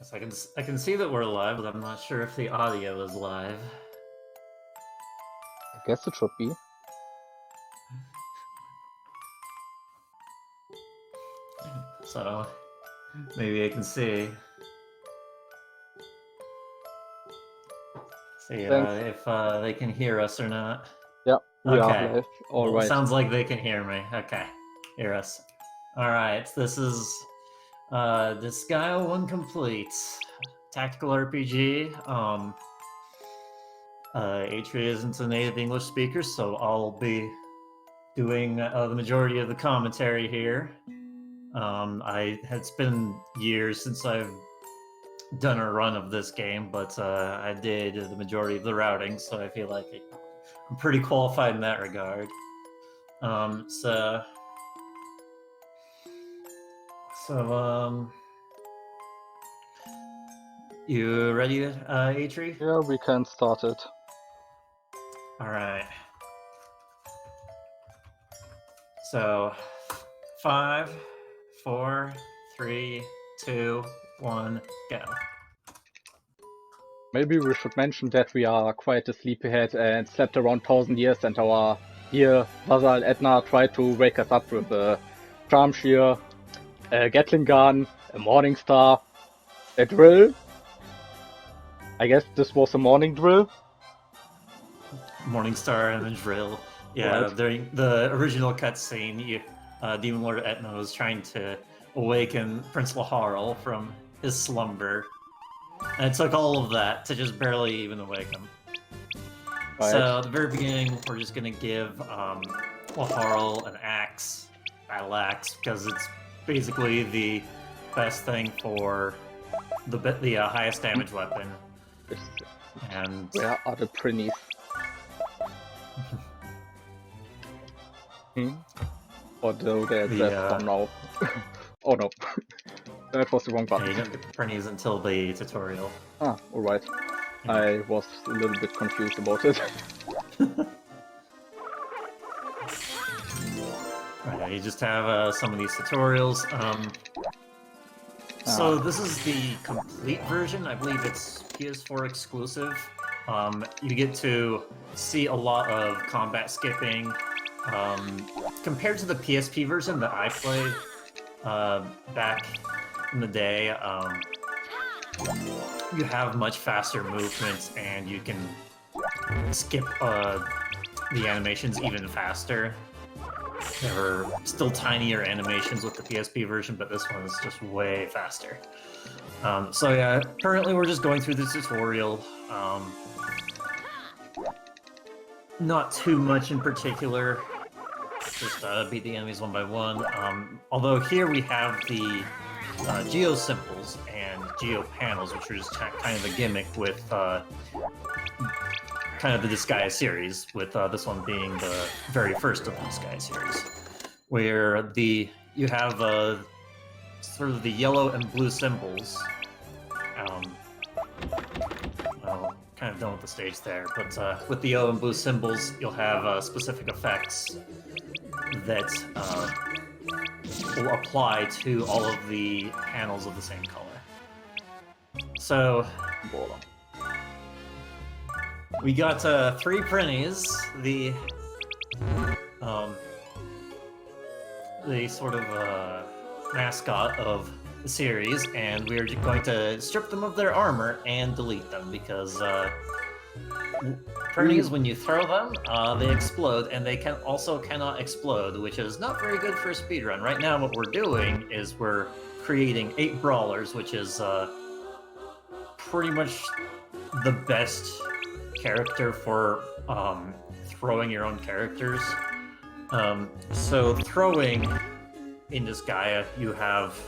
So I can see that we're live, but I'm not sure if the audio is live. I guess it should be. So maybe I can see if they can hear us or not. Yeah, we Okay. are live. All Well, right. it sounds like they can hear me. Okay, hear us. All right, this is Disgaea 1 Complete tactical RPG. Atrie isn't a native English speaker, so I'll be doing the majority of the commentary here. It's been years since I've done a run of this game, but I did the majority of the routing, so I feel like I'm pretty qualified in that regard. So you ready, Atrie? Yeah, we can start it. All right. So, 5, 4, 3, 2, 1, go. Maybe we should mention that we are quite a sleepyhead and slept around 1000 years, and our dear Vassal Edna tried to wake us up with a charm shear, a Gatling gun, a morning star, a drill. I guess this was a morning drill. Morning Star and the drill. Yeah, Right. during the original cutscene, Demon Lord Etna was trying to awaken Prince Laharl from his slumber. And it took all of that to just barely even awake him. Right. So at the very beginning, we're just going to give Laharl an axe, battle axe, because it's basically the best thing for the highest damage weapon. And where are the prinnies? Although they're dressed now. Oh no. That was the wrong button. You don't get the prinnies until the tutorial. Ah, alright. I was a little bit confused about it. Right, you just have some of these tutorials. So this is the complete version. I believe it's PS4 exclusive. You get to see a lot of combat skipping. Compared to the PSP version that I played back in the day, you have much faster movements and you can skip the animations even faster. There were still tinier animations with the PSP version, but this one is just way faster. So yeah, currently we're just going through the tutorial. Not too much in particular. Just beat the enemies one by one. Although here we have the geo symbols and geo panels, which are just kind of a gimmick with kind of the Disgaea series, with this one being the very first of the Disgaea series, where you have sort of the yellow and blue symbols. Kind of done with the stage there, but with the yellow and blue symbols, you'll have specific effects that will apply to all of the panels of the same color. So we got 3 prinnies, the sort of mascot of the series, and we're going to strip them of their armor and delete them because prinnies, when you throw them, they explode, and they cannot explode, which is not very good for a speedrun. Right now, what we're doing is we're creating 8 brawlers, which is pretty much the best character for throwing your own characters. So throwing in Disgaea, you have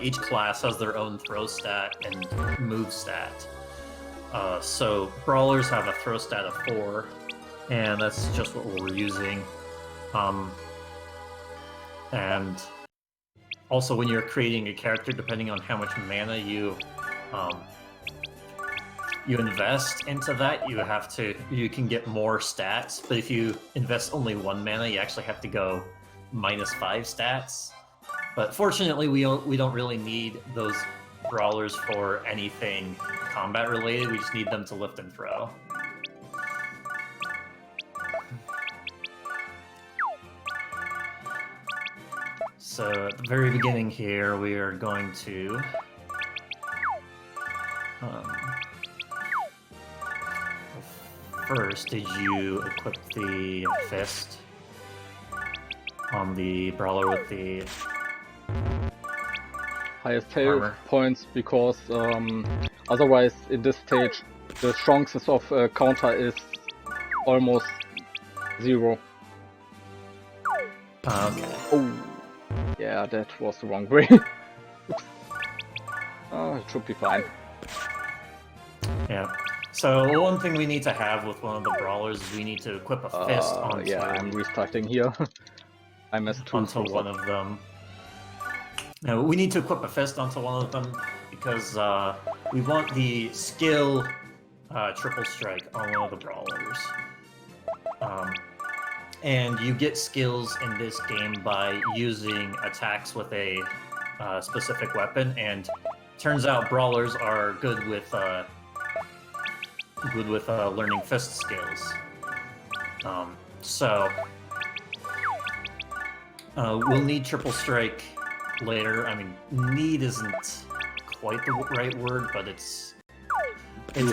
each class has their own throw stat and move stat. So brawlers have a throw stat of 4, and that's just what we're using. And also, when you're creating a character, depending on how much mana you invest into that, you can get more stats. But if you invest only 1 mana, you actually have to go -5 stats. But fortunately, we don't really need those brawlers for anything combat related. We just need them to lift and throw. So at the very beginning here, we are going to first, did you equip the fist on the brawler with the highest tail armor? points, because otherwise in this stage the chances of counter is almost 0. Okay. Oh, yeah, that was the wrong way. Oh, it should be fine. Yeah. So one thing we need to have with one of the brawlers is we need to equip a fist onto, yeah, I'm restarting here. I missed 2 onto one of them. No, we need to equip a fist onto one of them because we want the skill triple strike on one of the brawlers. And you get skills in this game by using attacks with a specific weapon, and turns out brawlers are good with learning fist skills. So we'll need triple strike later. I mean, need isn't quite the right word, but it's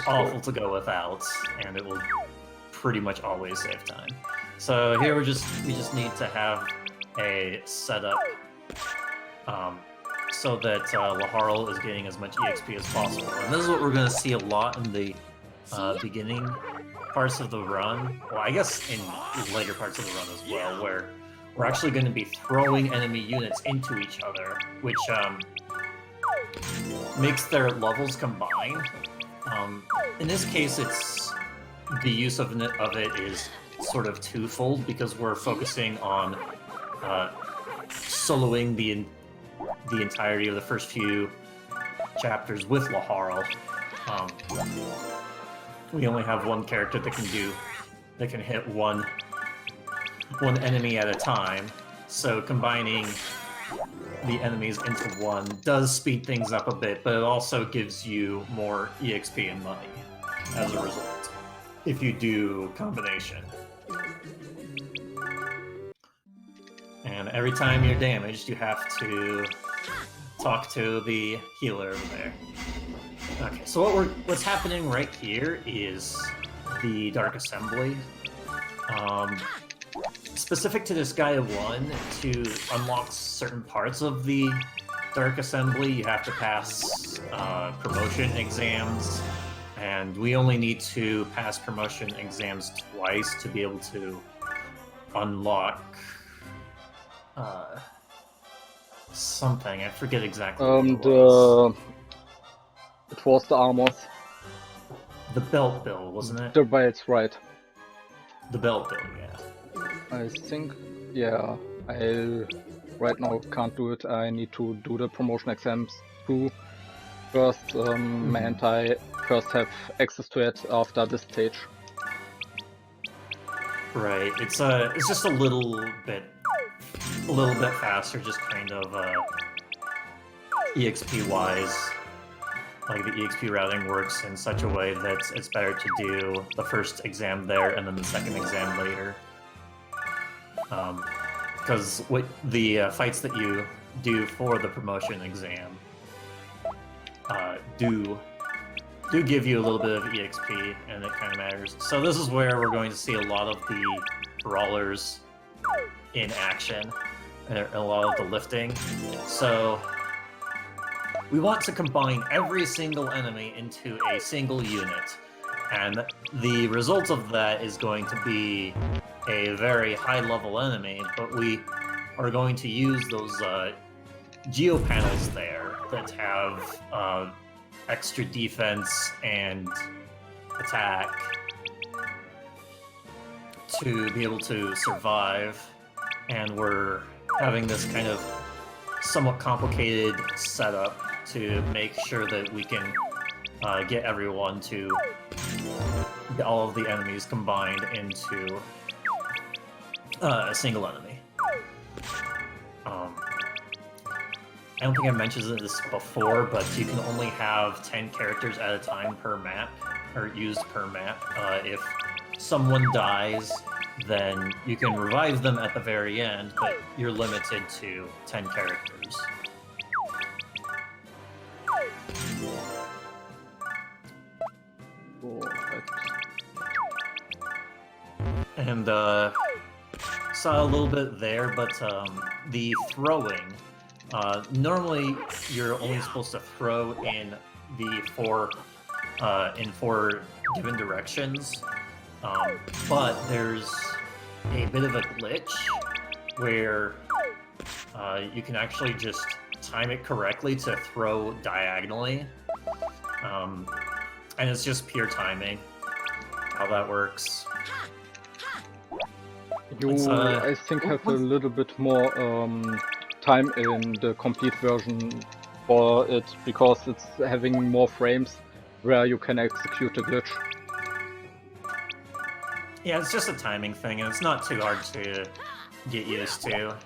awful to go without, and it will pretty much always save time. So here we just need to have a setup so that Laharl is getting as much EXP as possible. And this is what we're going to see a lot in the beginning parts of the run. Well, I guess in later parts of the run as well, where we're actually going to be throwing enemy units into each other, which makes their levels combine. In this case, the use of it is sort of twofold, because we're focusing on soloing the entirety of the first few chapters with Laharl. We only have one character that can hit one enemy at a time, so combining the enemies into one does speed things up a bit, but it also gives you more EXP and money as a result if you do combination. And every time you're damaged, you have to talk to the healer over there. Okay, so what's happening right here is the Dark Assembly. Specific to Disgaea 1, to unlock certain parts of the Dark Assembly, you have to pass promotion exams, and we only need to pass promotion exams twice to be able to unlock something. I forget exactly what it was. It was the armors. The belt bill, wasn't it? The belts, right. The belt bill, yeah. I think, yeah, I right now can't do it. I need to do the promotion exams too first, and I first have access to it after this stage. Right, it's just a little bit faster, just kind of EXP wise. Like, the EXP routing works in such a way that it's better to do the first exam there and then the second exam later. Because what the fights that you do for the promotion exam do give you a little bit of EXP, and it kind of matters. So this is where we're going to see a lot of the brawlers in action, and a lot of the lifting. So we want to combine every single enemy into a single unit, and the result of that is going to be a very high-level enemy, but we are going to use those geo panels there that have extra defense and attack to be able to survive, and we're having this kind of somewhat complicated setup to make sure that we can get everyone to get all of the enemies combined into a single enemy. I don't think I mentioned this before, but you can only have 10 characters at a time per map, or used per map. If someone dies, then you can revive them at the very end, but you're limited to 10 characters. And saw a little bit there, but the throwing. Normally, you're only supposed to throw in the four given directions, but there's a bit of a glitch where you can actually just time it correctly to throw diagonally, and it's just pure timing how that works. You, I think, have a little bit more time in the complete version for it, because it's having more frames where you can execute the glitch. Yeah, it's just a timing thing, and it's not too hard to get used to.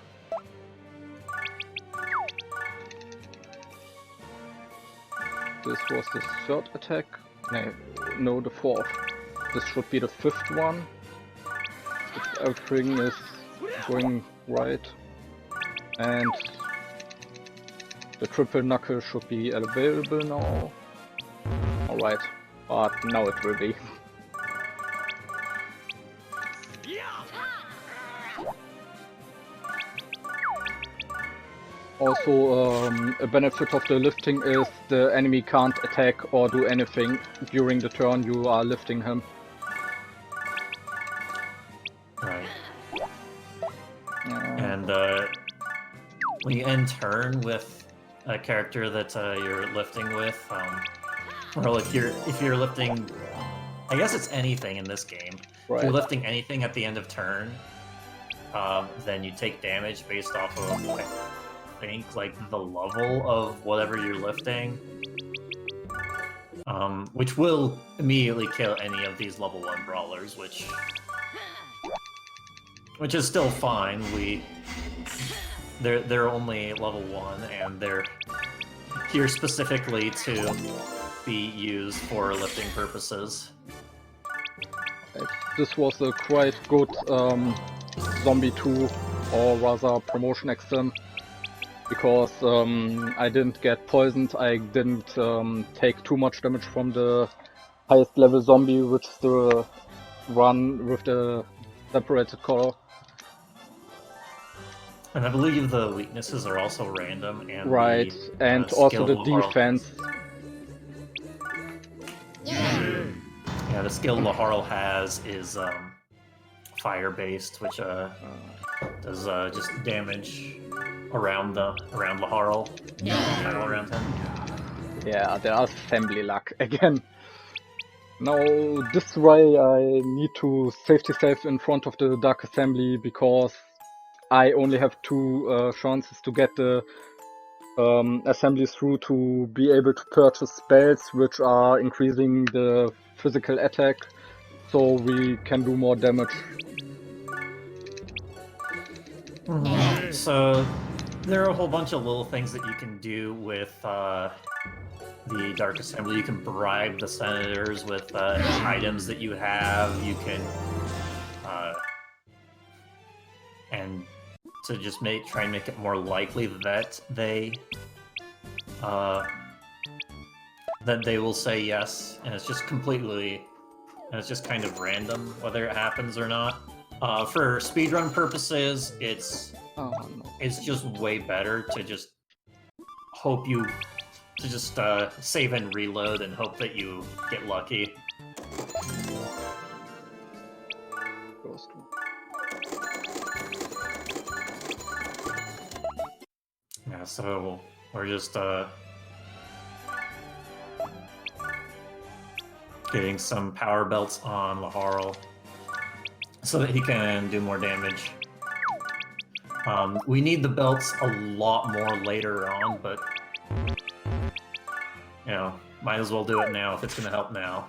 This was the third attack. No, the fourth. This should be the fifth one. If everything is going right. And the triple knuckle should be available now. Alright, but now it will be. Also, a benefit of the lifting is the enemy can't attack or do anything during the turn you are lifting him. Right. And when you end turn with a character that you're lifting with, or if you're lifting, I guess it's anything in this game. Right. If you're lifting anything at the end of turn, then you take damage based off of, I think, like the level of whatever you're lifting, which will immediately kill any of these level 1 brawlers, which is still fine. They're only level 1, and they're here specifically to be used for lifting purposes. This was a quite good Zombie 2, or rather Promotion XM, because I didn't get poisoned, I didn't take too much damage from the highest level zombie, which is the one with the separated color. And I believe the weaknesses are also random, and right, and also the defense. Yeah, the skill Laharl has is fire-based, which does just damage around Laharl, all around him. Yeah, the assembly luck again. Now this way I need to safety save in front of the Dark Assembly, because I only have 2 chances to get the assembly through to be able to purchase spells which are increasing the physical attack, so we can do more damage. So there are a whole bunch of little things that you can do with the Dark Assembly. You can bribe the senators with items that you have. You can and to just try and make it more likely that they will say yes, and it's just kind of random whether it happens or not. For speedrun purposes, it's just way better to just save and reload and hope that you get lucky. Yeah, so we're just getting some power belts on Laharl so that he can do more damage. We need the belts a lot more later on, but you know, might as well do it now if it's gonna help now.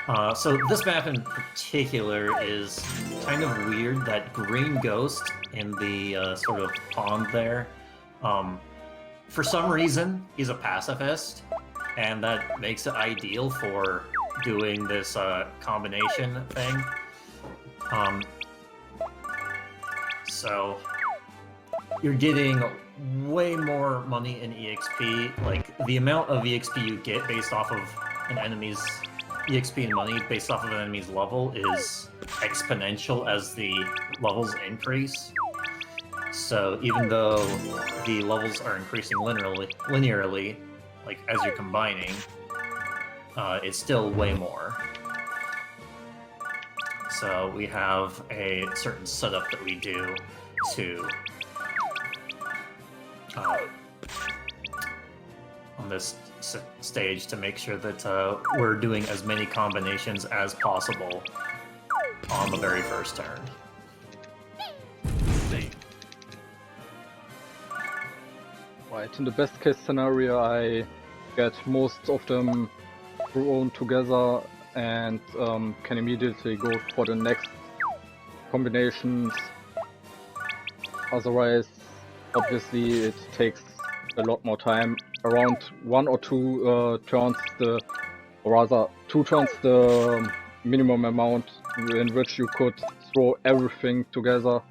So this map in particular is kind of weird. That green ghost in the sort of pond there, for some reason, he's a pacifist, and that makes it ideal for doing this combination thing. So you're getting way more money in EXP. Like, the amount of EXP you get based off of an enemy's EXP and money based off of an enemy's level is exponential as the levels increase. So even though the levels are increasing linearly, like as you're combining, it's still way more. So we have a certain setup that we do to on this stage to make sure that we're doing as many combinations as possible on the very first turn. Right, in the best case scenario I get most of them thrown together and can immediately go for the next combinations. Otherwise, obviously it takes a lot more time. Around 1 or 2 turns or rather 2 turns the minimum amount in which you could throw everything together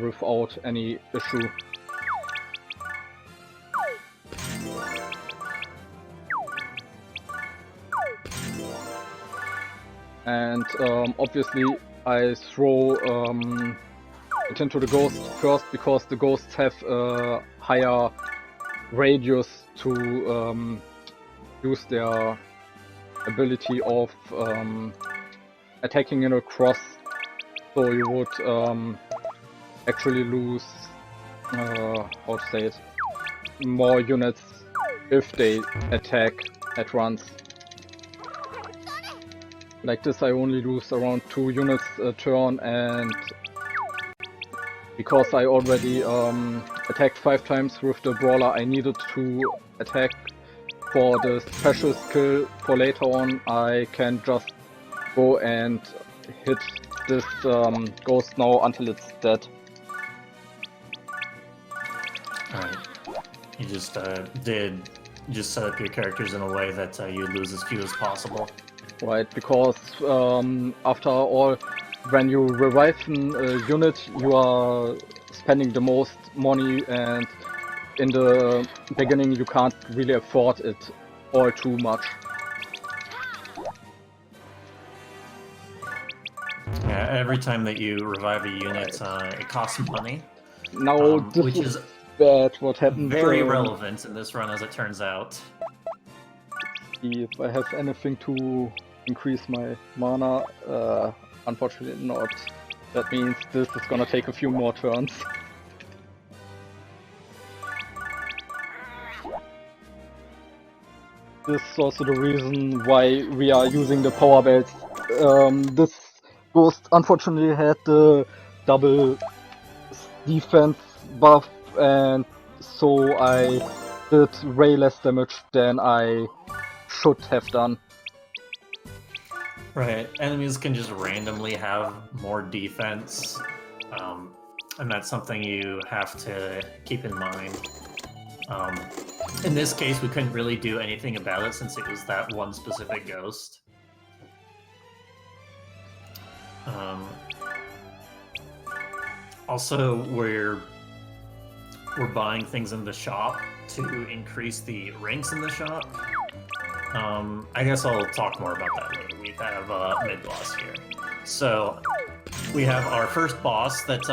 without any issue. And obviously I throw it into the ghost first because the ghosts have a higher radius to use their ability of attacking in a cross, so you would actually lose, how to say it, more units if they attack at once. Like this I only lose around 2 units a turn, and because I already attacked 5 times with the brawler I needed to attack for the special skill for later on, I can just go and hit this ghost now until it's dead. Alright. You just set up your characters in a way that you lose as few as possible. Right, because after all, when you revive a unit, you are spending the most money, and in the beginning you can't really afford it all too much. Yeah, every time that you revive a unit, it costs money. Now this which is bad. What happened? Very relevant in this run, as it turns out. See if I have anything to increase my mana. Unfortunately not. That means this is gonna take a few more turns. This is also the reason why we are using the power belts. This ghost unfortunately had the double defense buff, and so I did way less damage than I should have done. Right, enemies can just randomly have more defense, and that's something you have to keep in mind. In this case, we couldn't really do anything about it since it was that one specific ghost. Also, we're buying things in the shop to increase the ranks in the shop. I guess I'll talk more about that later. We have mid-boss here. So, we have our first boss that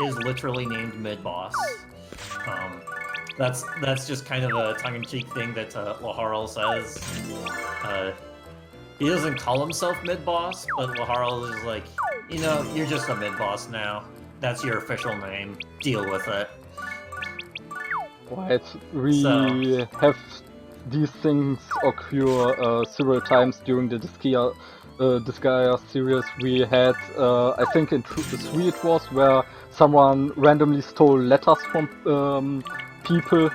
is literally named mid-boss. That's just kind of a tongue-in-cheek thing that Laharl says. He doesn't call himself mid-boss, but Laharl is like, you know, you're just a mid-boss now. That's your official name. Deal with it. Right, we have these things occur several times during the Disgaea series. We had, I think in 3 it was, where someone randomly stole letters from people,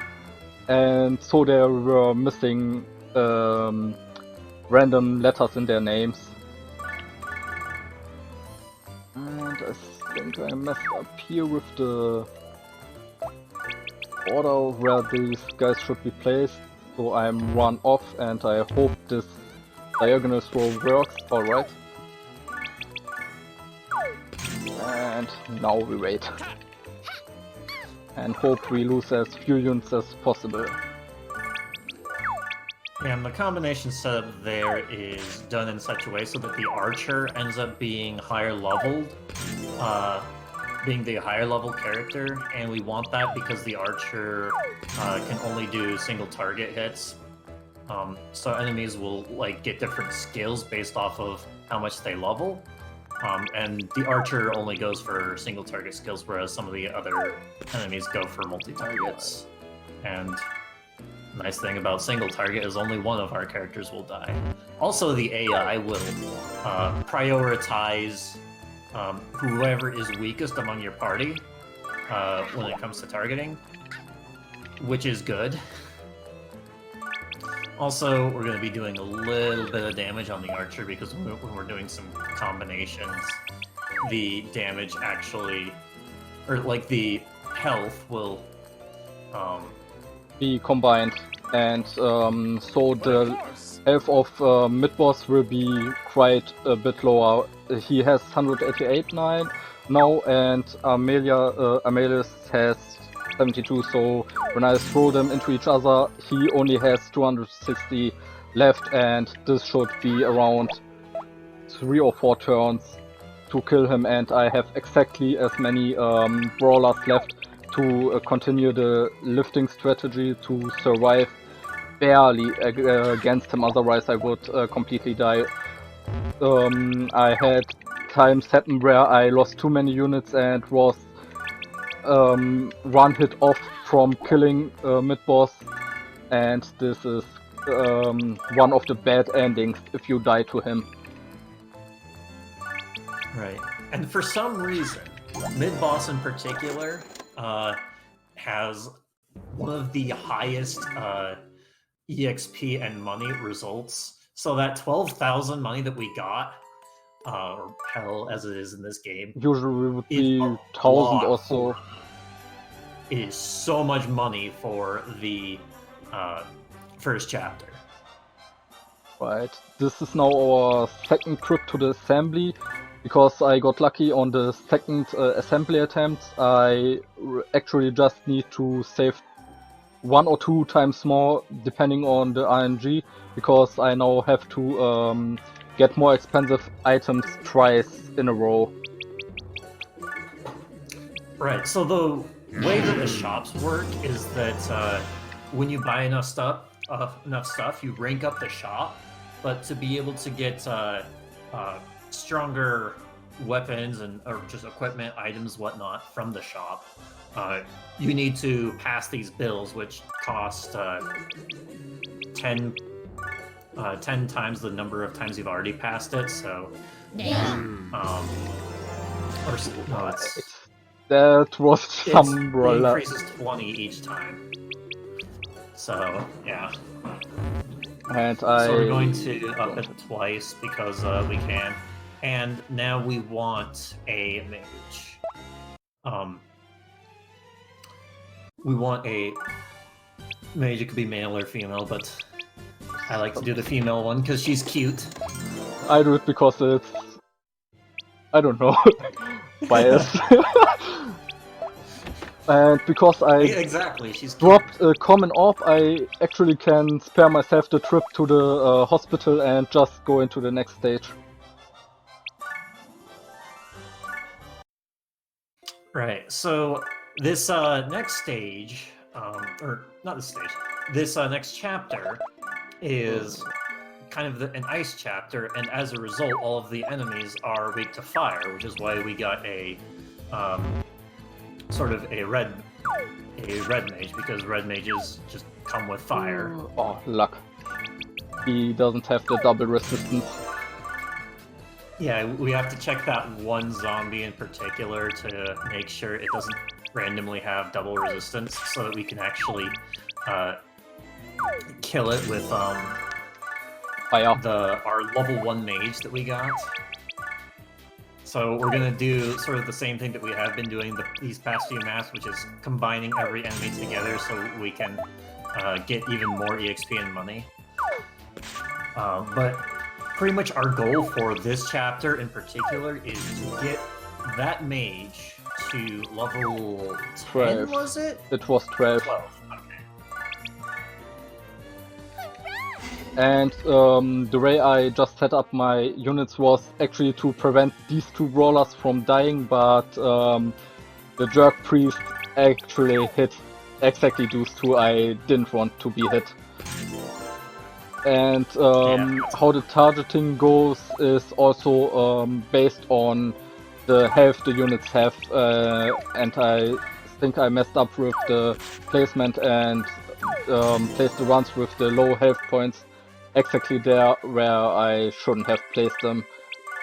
and so there were missing random letters in their names. And I think I messed up here with the order where these guys should be placed. So I'm run off and I hope this diagonal throw works. Alright. And now we wait. And hope we lose as few units as possible. And the combination setup there is done in such a way so that the archer ends up being higher leveled, being the higher level character, and we want that because the archer can only do single target hits. So enemies will like get different skills based off of how much they level. And the archer only goes for single target skills, whereas some of the other enemies go for multi-targets. And nice thing about single target is only one of our characters will die. Also, the AI will prioritize whoever is weakest among your party when it comes to targeting, which is good. Also, we're going to be doing a little bit of damage on the archer because when we're doing some combinations, the damage actually, or like the health will be combined, and so the health of mid-boss will be quite a bit lower. He has 188 now, and Amelius has 72, so when I throw them into each other, he only has 260 left, and this should be around 3 or 4 turns to kill him, and I have exactly as many brawlers left to continue the lifting strategy to survive barely against him, otherwise I would completely die. I had times happen where I lost too many units and was one hit off from killing mid-boss, and this is one of the bad endings if you die to him. Right. And for some reason, mid-boss in particular has one of the highest EXP and money results. So that 12,000 money that we got, or hell as it is in this game, usually would be 1,000 or so. It is so much money for the first chapter. Right, this is now our second trip to the assembly. Because I got lucky on the second assembly attempt, I actually just need to save 1 or 2 times more depending on the RNG, because I now have to get more expensive items twice in a row. Right, so the way that the shops work is that when you buy enough stuff, you rank up the shop, but to be able to get stronger weapons and or just equipment, items, whatnot from the shop, you need to pass these bills, which cost 10 times the number of times you've already passed it. So, or no, that was some it increases 20 each time. So yeah. And so we're going to up it twice because we can. And now we want a mage. We want a mage. It could be male or female, but I like to do the female one because she's cute. I do it because it's, I don't know, bias. And because I she's dropped a common orb, I actually can spare myself the trip to the hospital and just go into the next stage. Right, so this next stage, or not this stage, this next chapter is kind of an ice chapter, and as a result, all of the enemies are weak to fire, which is why we got a sort of a red mage, because red mages just come with fire. Oh, luck. He doesn't have the double resistance. Yeah, we have to check that one zombie in particular to make sure it doesn't randomly have double resistance, so that we can actually kill it with Fire. our level 1 mage that we got. So we're gonna do sort of the same thing that we have been doing these past few maps, which is combining every enemy together so we can get even more EXP and money. But pretty much our goal for this chapter in particular is to get that mage to level 10, 12. was it? It was 12. 12. And the way I just set up my units was actually to prevent these two brawlers from dying, but the Jerk Priest actually hit exactly those two I didn't want to be hit. And how the targeting goes is also based on the health the units have, and I think I messed up with the placement and placed the ones with the low health points exactly there where I shouldn't have placed them,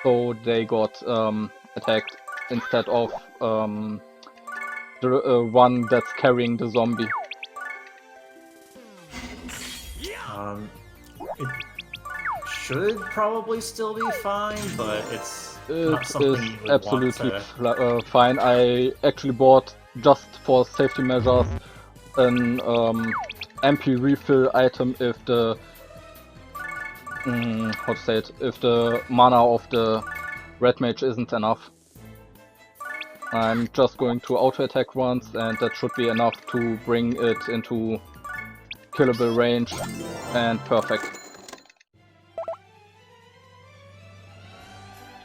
so they got attacked instead of the one that's carrying the zombie. It should probably still be fine, but it's not something It you is would absolutely want to... fine. I actually bought, just for safety measures, an MP refill item if the how to say it, if the mana of the red mage isn't enough. I'm just going to auto attack once, and that should be enough to bring it into killable range, and perfect.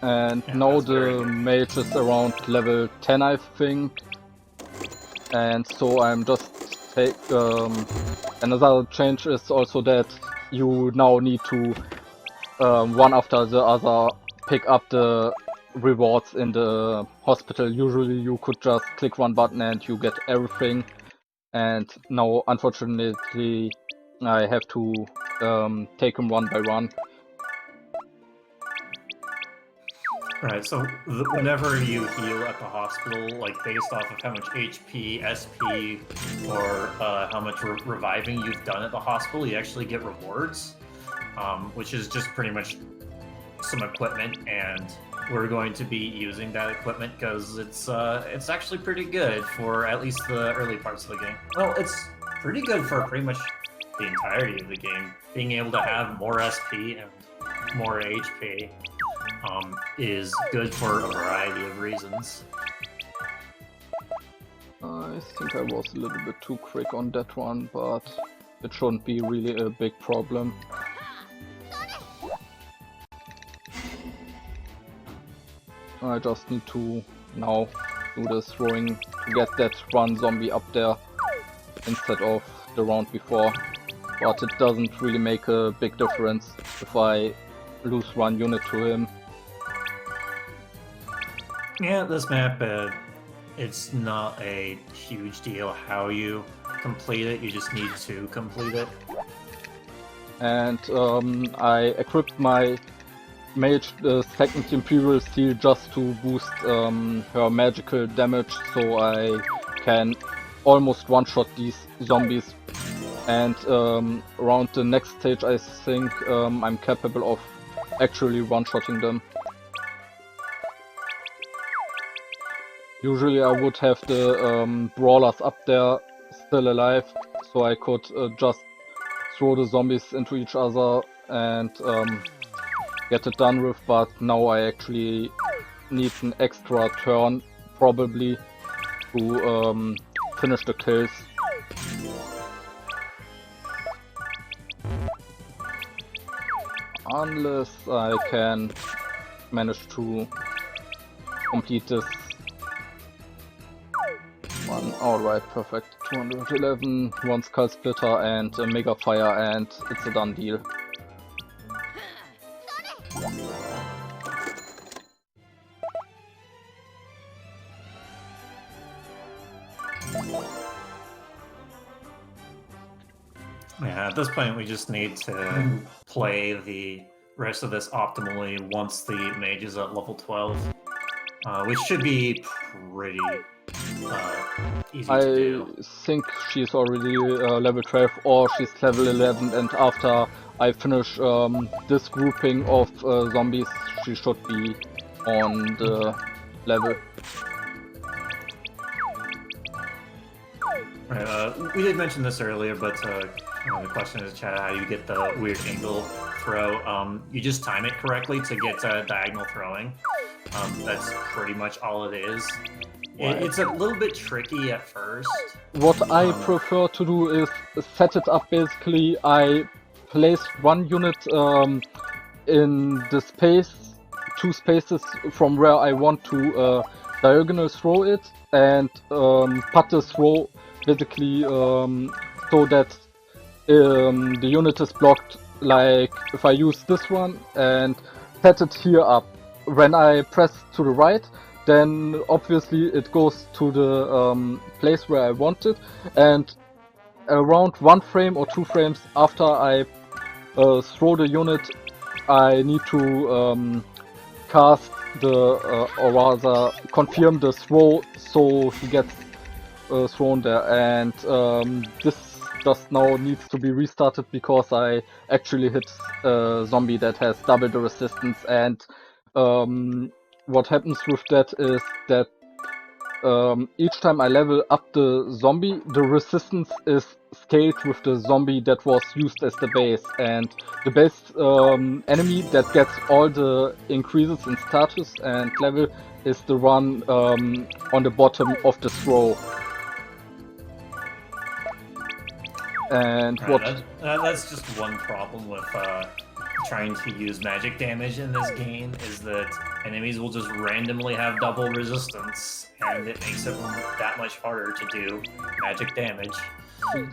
And Yeah, now that's very the good. mage is around level 10, I think, and so I'm just take another change is also that you now need to one after the other pick up the rewards in the hospital. Usually you could just click one button and you get everything, and now unfortunately I have to take them one by one. Right, so whenever you heal at the hospital, like based off of how much HP, SP, or how much reviving you've done at the hospital, you actually get rewards, which is just pretty much some equipment, and we're going to be using that equipment because it's actually pretty good for at least the early parts of the game. Well, it's pretty good for pretty much the entirety of the game. Being able to have more SP and more HP is good for a variety of reasons. I think I was a little bit too quick on that one, but it shouldn't be really a big problem. I just need to now do the throwing to get that one zombie up there instead of the round before, but it doesn't really make a big difference if I lose one unit to him. Yeah, this map, it's not a huge deal how you complete it, you just need to complete it. And I equipped my mage the second Imperial Seal just to boost her magical damage, so I can almost one-shot these zombies. And around the next stage I think I'm capable of actually one-shotting them. Usually I would have the brawlers up there still alive, so I could just throw the zombies into each other and get it done with, but now I actually need an extra turn, probably, to finish the kills. Unless I can manage to complete this one. Alright, perfect. 211, one Skull Splitter and a Mega Fire, and it's a done deal. Yeah, at this point we just need to play the rest of this optimally once the mage is at level 12, which should be pretty easy to do. I think she's already level 12 or she's level 11, and after I finish this grouping of zombies, she should be on the level. Right, we did mention this earlier, but the question in the chat, how do you get the weird angle throw? You just time it correctly to get diagonal throwing. That's pretty much all it is. It's a little bit tricky at first. What I prefer to do is set it up basically. I place one unit in the space, 2 spaces from where I want to diagonal throw it, and put the throw basically so that the unit is blocked. Like if I use this one and set it here up, when I press to the right, then obviously it goes to the place where I want it, and around 1 frame or 2 frames after I throw the unit, I need to cast the, or rather confirm the throw so he gets thrown there, and this just now needs to be restarted because I actually hit a zombie that has double the resistance, and what happens with that is that each time I level up the zombie, the resistance is scaled with the zombie that was used as the base, and the base enemy that gets all the increases in status and level is the one on the bottom of the throw. And right, that's just one problem with trying to use magic damage in this game, is that enemies will just randomly have double resistance, and it makes it that much harder to do magic damage.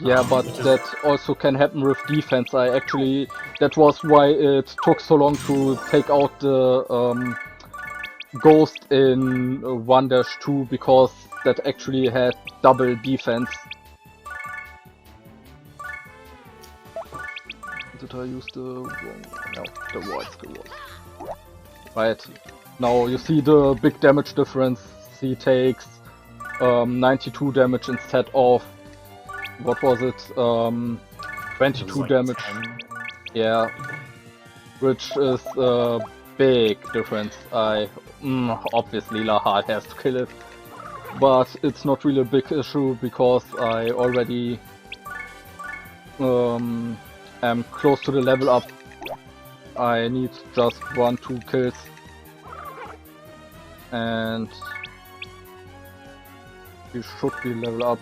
Yeah, but that also can happen with defense. That was why it took so long to take out the ghost in 1-2, because that actually had double defense. Did I use the wrong? No, the right skill was. Right, now you see the big damage difference. He takes 92 damage instead of, what was it, 22 like damage. 10. Yeah, which is a big difference. Obviously Lahal has to kill it, but it's not really a big issue because I already am close to the level up. I need just 1-2 kills, and we should be level up.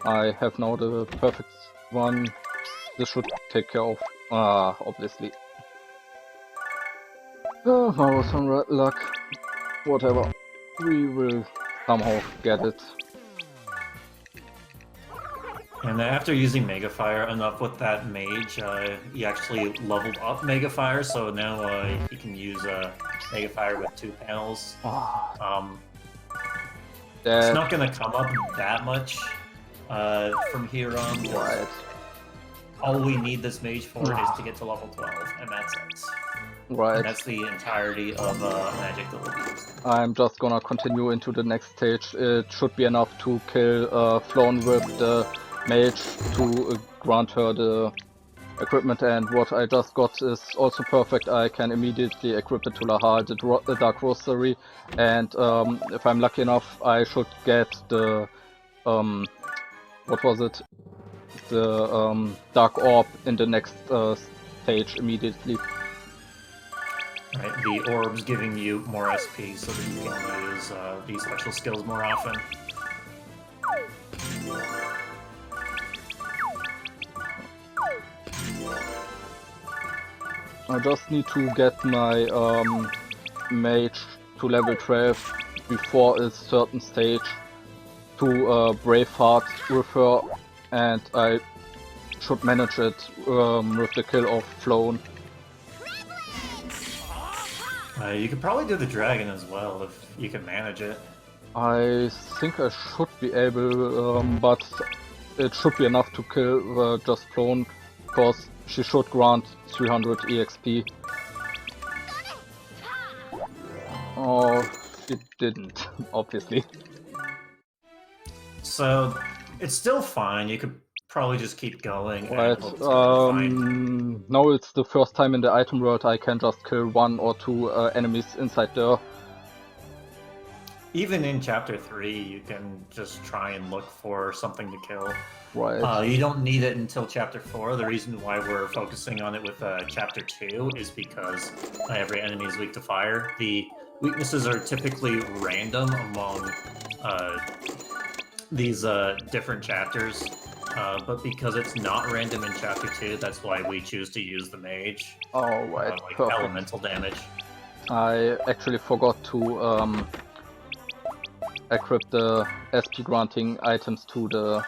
I have now the perfect one. This should take care of, obviously. I was on red luck. Whatever. We will somehow get it. And after using Mega Fire enough with that Mage, he actually leveled up Mega Fire, so now he can use Mega Fire with 2 panels. It's not going to come up that much from here on. Right. All we need this Mage for is to get to level 12, and that's it. Right. And that's the entirety of magic that will be used. I'm just gonna continue into the next stage. It should be enough to kill Flown with the Mage to grant her the equipment, and what I just got is also perfect. I can immediately equip it to Lahal, the Dark Rosary, and if I'm lucky enough, I should get the what was it? The Dark Orb in the next stage immediately. Right, the orb's giving you more SP so that you can use these special skills more often. I just need to get my Mage to level 12 before a certain stage to Braveheart with her, and I should manage it with the kill of Flown. You could probably do the dragon as well if you can manage it. I think I should be able, but it should be enough to kill just Flown, because she should grant 300 EXP. Oh, it didn't, obviously. So it's still fine. You could probably just keep going Right. and hope to find. Now it's the first time in the item world I can just kill 1 or 2 enemies inside there. Even in Chapter 3, you can just try and look for something to kill. Right. You don't need it until Chapter 4. The reason why we're focusing on it with Chapter 2 is because every enemy is weak to fire. The weaknesses are typically random among these different chapters, but because it's not random in Chapter 2, that's why we choose to use the Mage. Alright, Like perfect. elemental damage. I actually forgot to equip the SP granting items to the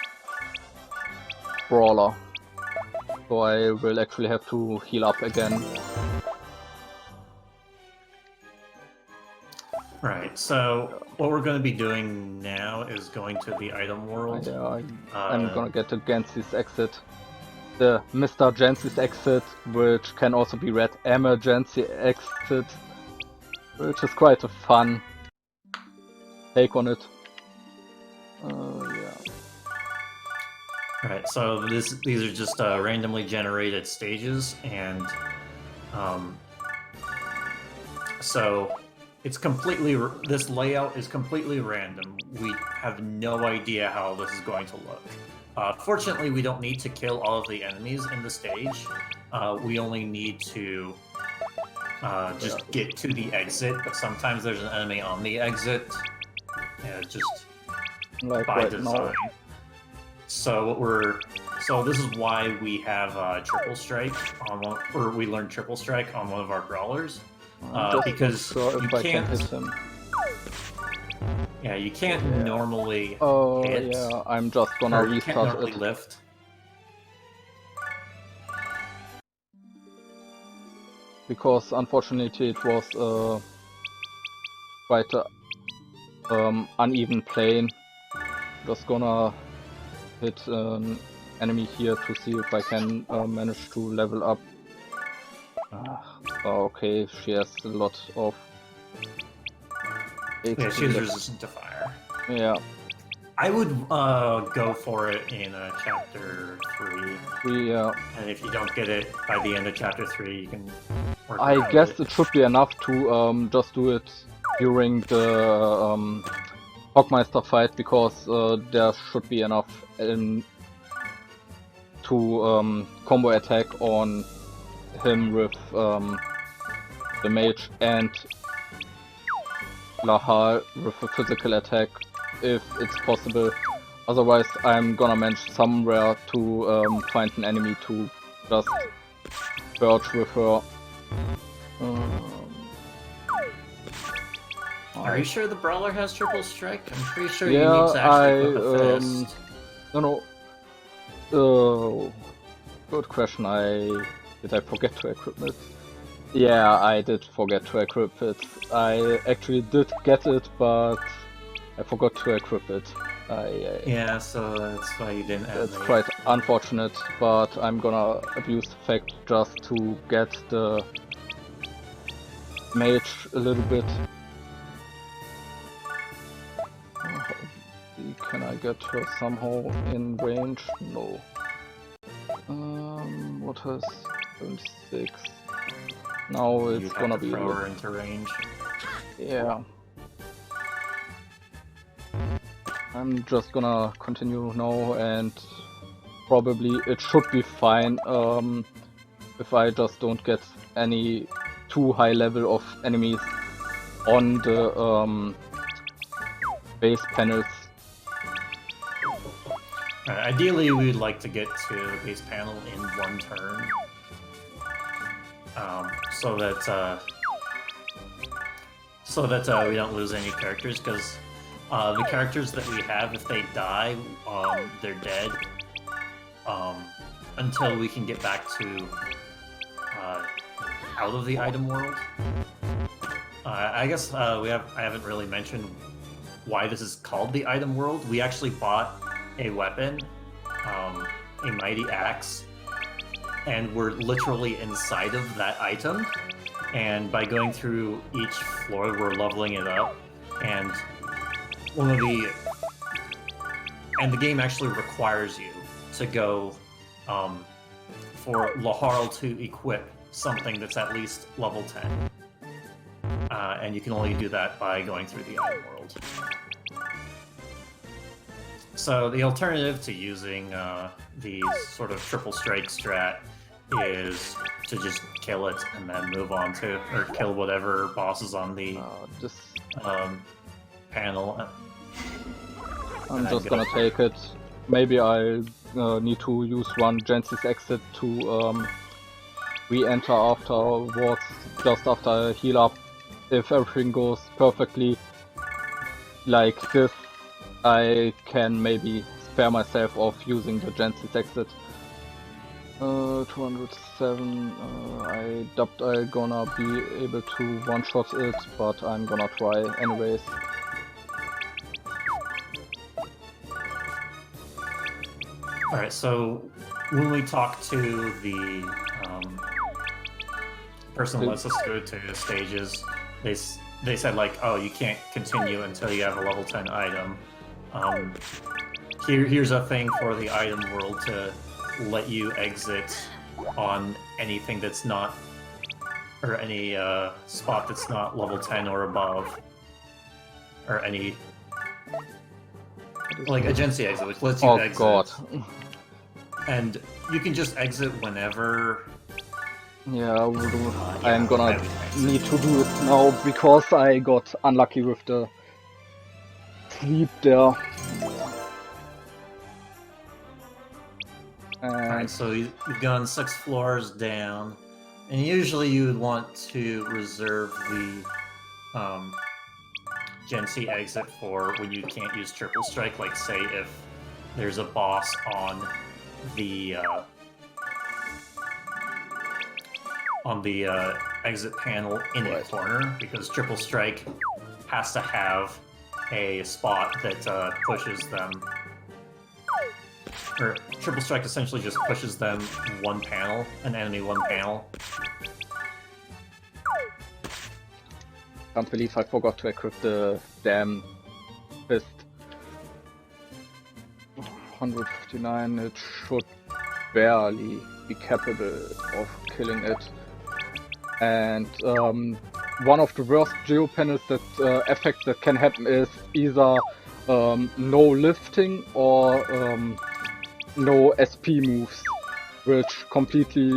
brawler. So I will actually have to heal up again. Right, so what we're going to be doing now is going to the item world. Yeah, I'm gonna get the Gensis exit. The Mr. Gensis exit, which can also be read Emergency exit, which is quite a fun take on it. Yeah. Right, so these are just randomly generated stages, and so it's completely, this layout is completely random. We have no idea how this is going to look. Fortunately, we don't need to kill all of the enemies in the stage. We only need to just get to the exit, but sometimes there's an enemy on the exit. Yeah, just Like by right design. now. So this is why we have triple strike on one, or we learned triple strike on one of our brawlers, because sure you if I can can't. hit him. Yeah, you can't normally. Oh hit, yeah, I'm just gonna or you can't restart normally it. lift. Because unfortunately it was quite a uneven plane. Just gonna hit an enemy here to see if I can manage to level up. Okay, she has a lot of Yeah, HP she's left. resistant to fire. Yeah. I would go for it in Chapter 3. Yeah. And if you don't get it by the end of Chapter 3, you can work I around guess it. it should be enough to just do it during the Hogmeister fight, because there should be enough to combo attack on him with the Mage and Lahal with a physical attack, if it's possible. Otherwise, I'm gonna manage somewhere to find an enemy to just purge with her. Are you sure the brawler has triple strike? I'm pretty sure Yeah, you need to actually equip a fist. No. Good question. Did I forget to equip it? Yeah, I did forget to equip it. I actually did get it, but I forgot to equip it. Yeah, so that's why you didn't have That's the... quite unfortunate, but I'm gonna abuse the fact just to get the Mage a little bit. Can I get her somehow in range? No. What has 76? Now it's gonna be throw her into range. Yeah. I'm just gonna continue now, and probably it should be fine if I just don't get any too high level of enemies on the base panels. Ideally, we'd like to get to the base panel in one turn, so that we don't lose any characters. Because the characters that we have, if they die, they're dead until we can get back to out of the item world. I guess I haven't really mentioned why this is called the item world. We actually bought a weapon, a mighty axe, and we're literally inside of that item. And by going through each floor, we're leveling it up. And one of the and the game actually requires you to go for Laharl to equip something that's at least level 10. And you can only do that by going through the item world. So the alternative to using these sort of triple strike strat is to just kill it and then move on to, or kill whatever boss is on the panel. I'm just gonna take it. Maybe I need to use one Jensi's exit to re-enter afterwards, just after I heal up. If everything goes perfectly like this, I can maybe spare myself of using the Jensi's exit. 207, I doubt I'm gonna be able to one-shot it, but I'm gonna try anyways. Alright, so when we talk to the person who lets us go to stages, they said like, oh, you can't continue until you have a level 10 item. Here's a thing for the item world to let you exit on anything that's not, or any spot that's not level 10 or above, or any, like a Gensi exit, which lets you exit. Oh god. And you can just exit whenever. Yeah, I'm gonna need to do it now because I got unlucky with the sleep there. Alright, so you've gone 6 floors down, and usually you would want to reserve the Gensi exit for when you can't use triple strike, like say if there's a boss on the exit panel in a corner, because triple strike has to have a spot that pushes them. Or triple strike essentially just pushes them one panel, an enemy one panel. Can't believe I forgot to equip the damn fist. 159, it should barely be capable of killing it. And one of the worst geo panels that effect that can happen is either no lifting or no SP moves, which completely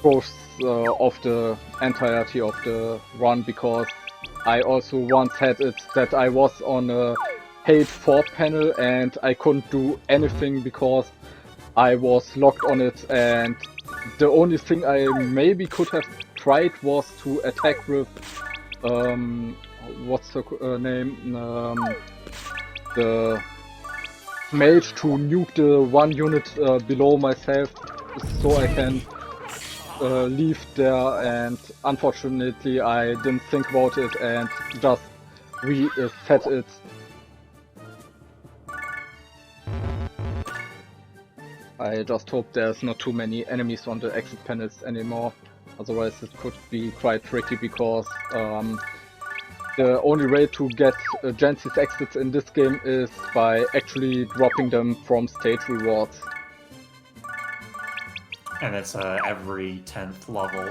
goes off the entirety of the run, because I also once had it that I was on a hate 4 panel and I couldn't do anything because I was locked on it, and the only thing I maybe could have tried was to attack with what's the name? The Mage, to nuke the one unit below myself so I can leave there, and unfortunately I didn't think about it and just reset it. I just hope there's not too many enemies on the exit panels anymore, otherwise it could be quite tricky, because the only way to get Gensi's exits in this game is by actually dropping them from stage rewards. And it's every 10th level,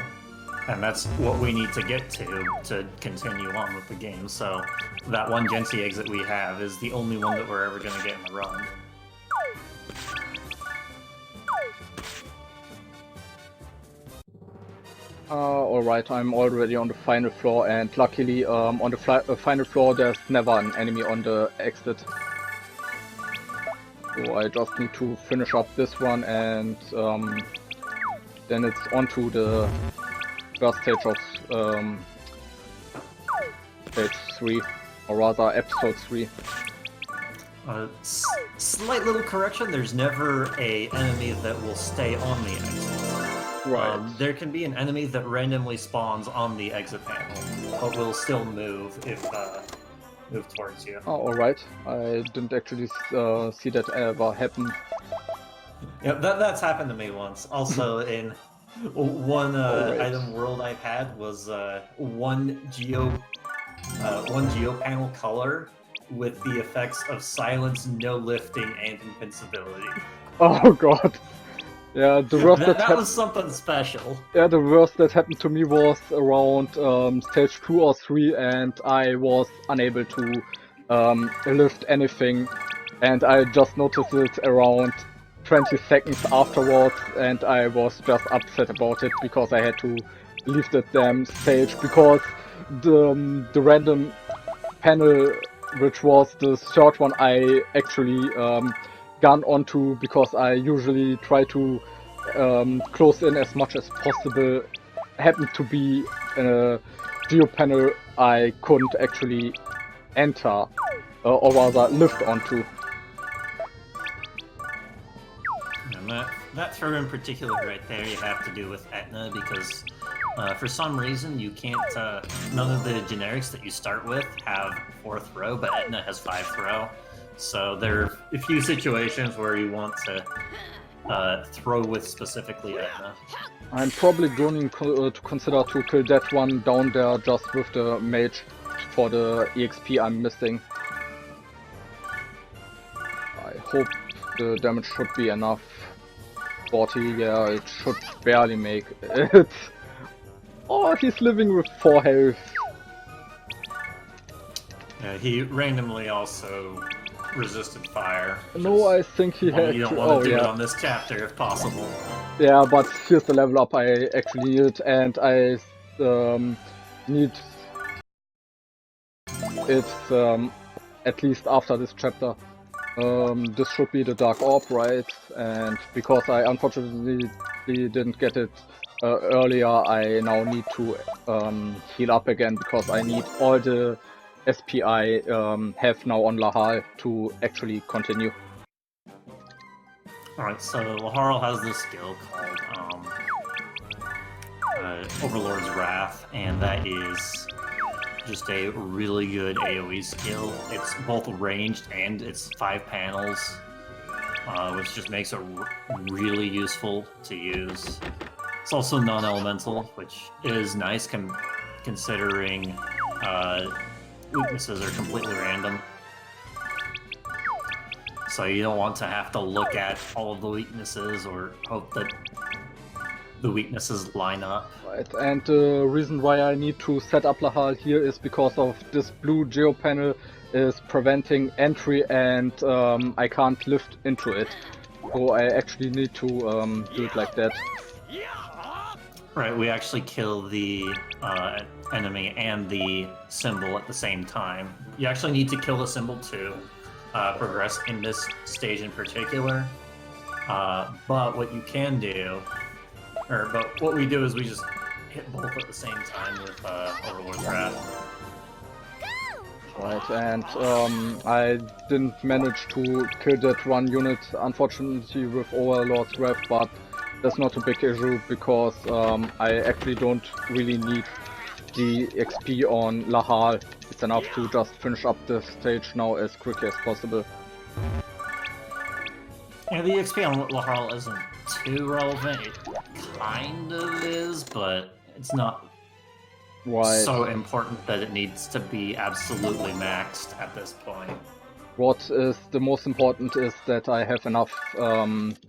and that's what we need to get to continue on with the game. So that one Gensi exit we have is the only one that we're ever going to get in the run. Alright, I'm already on the final floor, and luckily on the final floor there's never an enemy on the exit. So I just need to finish up this one, and then it's on to the first stage of stage 3, or rather episode 3. Slight little correction, there's never a enemy that will stay on the exit. Right. There can be an enemy that randomly spawns on the exit panel, but will still move if move towards you. Oh, alright. I didn't actually see that ever happen. Yeah, that's happened to me once. Also, in one item world I've had was one geo panel color with the effects of silence, no lifting, and invincibility. Oh god. Yeah, the worst That was something special. Yeah, the worst that happened to me was around stage 2 or 3, and I was unable to lift anything, and I just noticed it around 20 seconds afterwards, and I was just upset about it because I had to leave that damn stage because the random panel, which was the third one, I actually gone onto because I usually try to close in as much as possible, happened to be a geo panel I couldn't actually enter, or rather lift onto. And that throw in particular right there you have to do with Etna because for some reason you can't, none of the generics that you start with have 4th throw, but Etna has 5 throw. So there are a few situations where you want to throw with specifically Etna. I'm probably going to consider to kill that one down there just with the mage for the EXP I'm missing. I hope the damage should be enough. 40, yeah, it should barely make it. Oh, he's living with 4 health. He randomly also resisted fire. No, I think he had You don't to. want to do yeah. it on this chapter if possible. Yeah, but here's the level up I actually need, and I need it at least after this chapter. This should be the Dark Orb, right? And because I unfortunately didn't get it earlier, I now need to heal up again because I need all the SP I have now on Lahal to actually continue. Alright, so Laharl has this skill called Overlord's Wrath, and that is just a really good AoE skill. It's both ranged and it's 5 panels, which just makes it really useful to use. It's also non-elemental, which is nice considering weaknesses are completely random. So you don't want to have to look at all of the weaknesses or hope that the weaknesses line up. Right, and the reason why I need to set up Lahal here is because of this blue geo panel is preventing entry and I can't lift into it. So I actually need to do it like that. Right, we actually kill the enemy and the symbol at the same time. You actually need to kill the symbol to progress in this stage in particular. But what you can do, but what we do is we just hit both at the same time with Overlord's Wrath. Right, and I didn't manage to kill that one unit, unfortunately, with Overlord's Wrath, but that's not a big issue because I actually don't really need the XP on Lahal. It's enough to just finish up the stage now as quickly as possible. Yeah, the XP on Laharl isn't too relevant. It kind of is, but it's not so important that it needs to be absolutely maxed at this point. What is the most important is that I have enough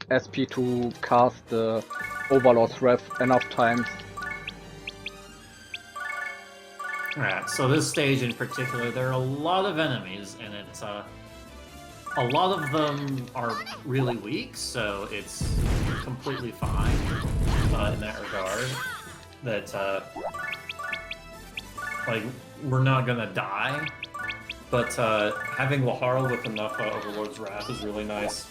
SP to cast the Overlord's Wrath enough times. Alright, so this stage in particular, there are a lot of enemies, and it's a lot of them are really weak, so it's completely fine in that regard. That like we're not gonna die, but having Laharl with enough Overlord's Wrath is really nice.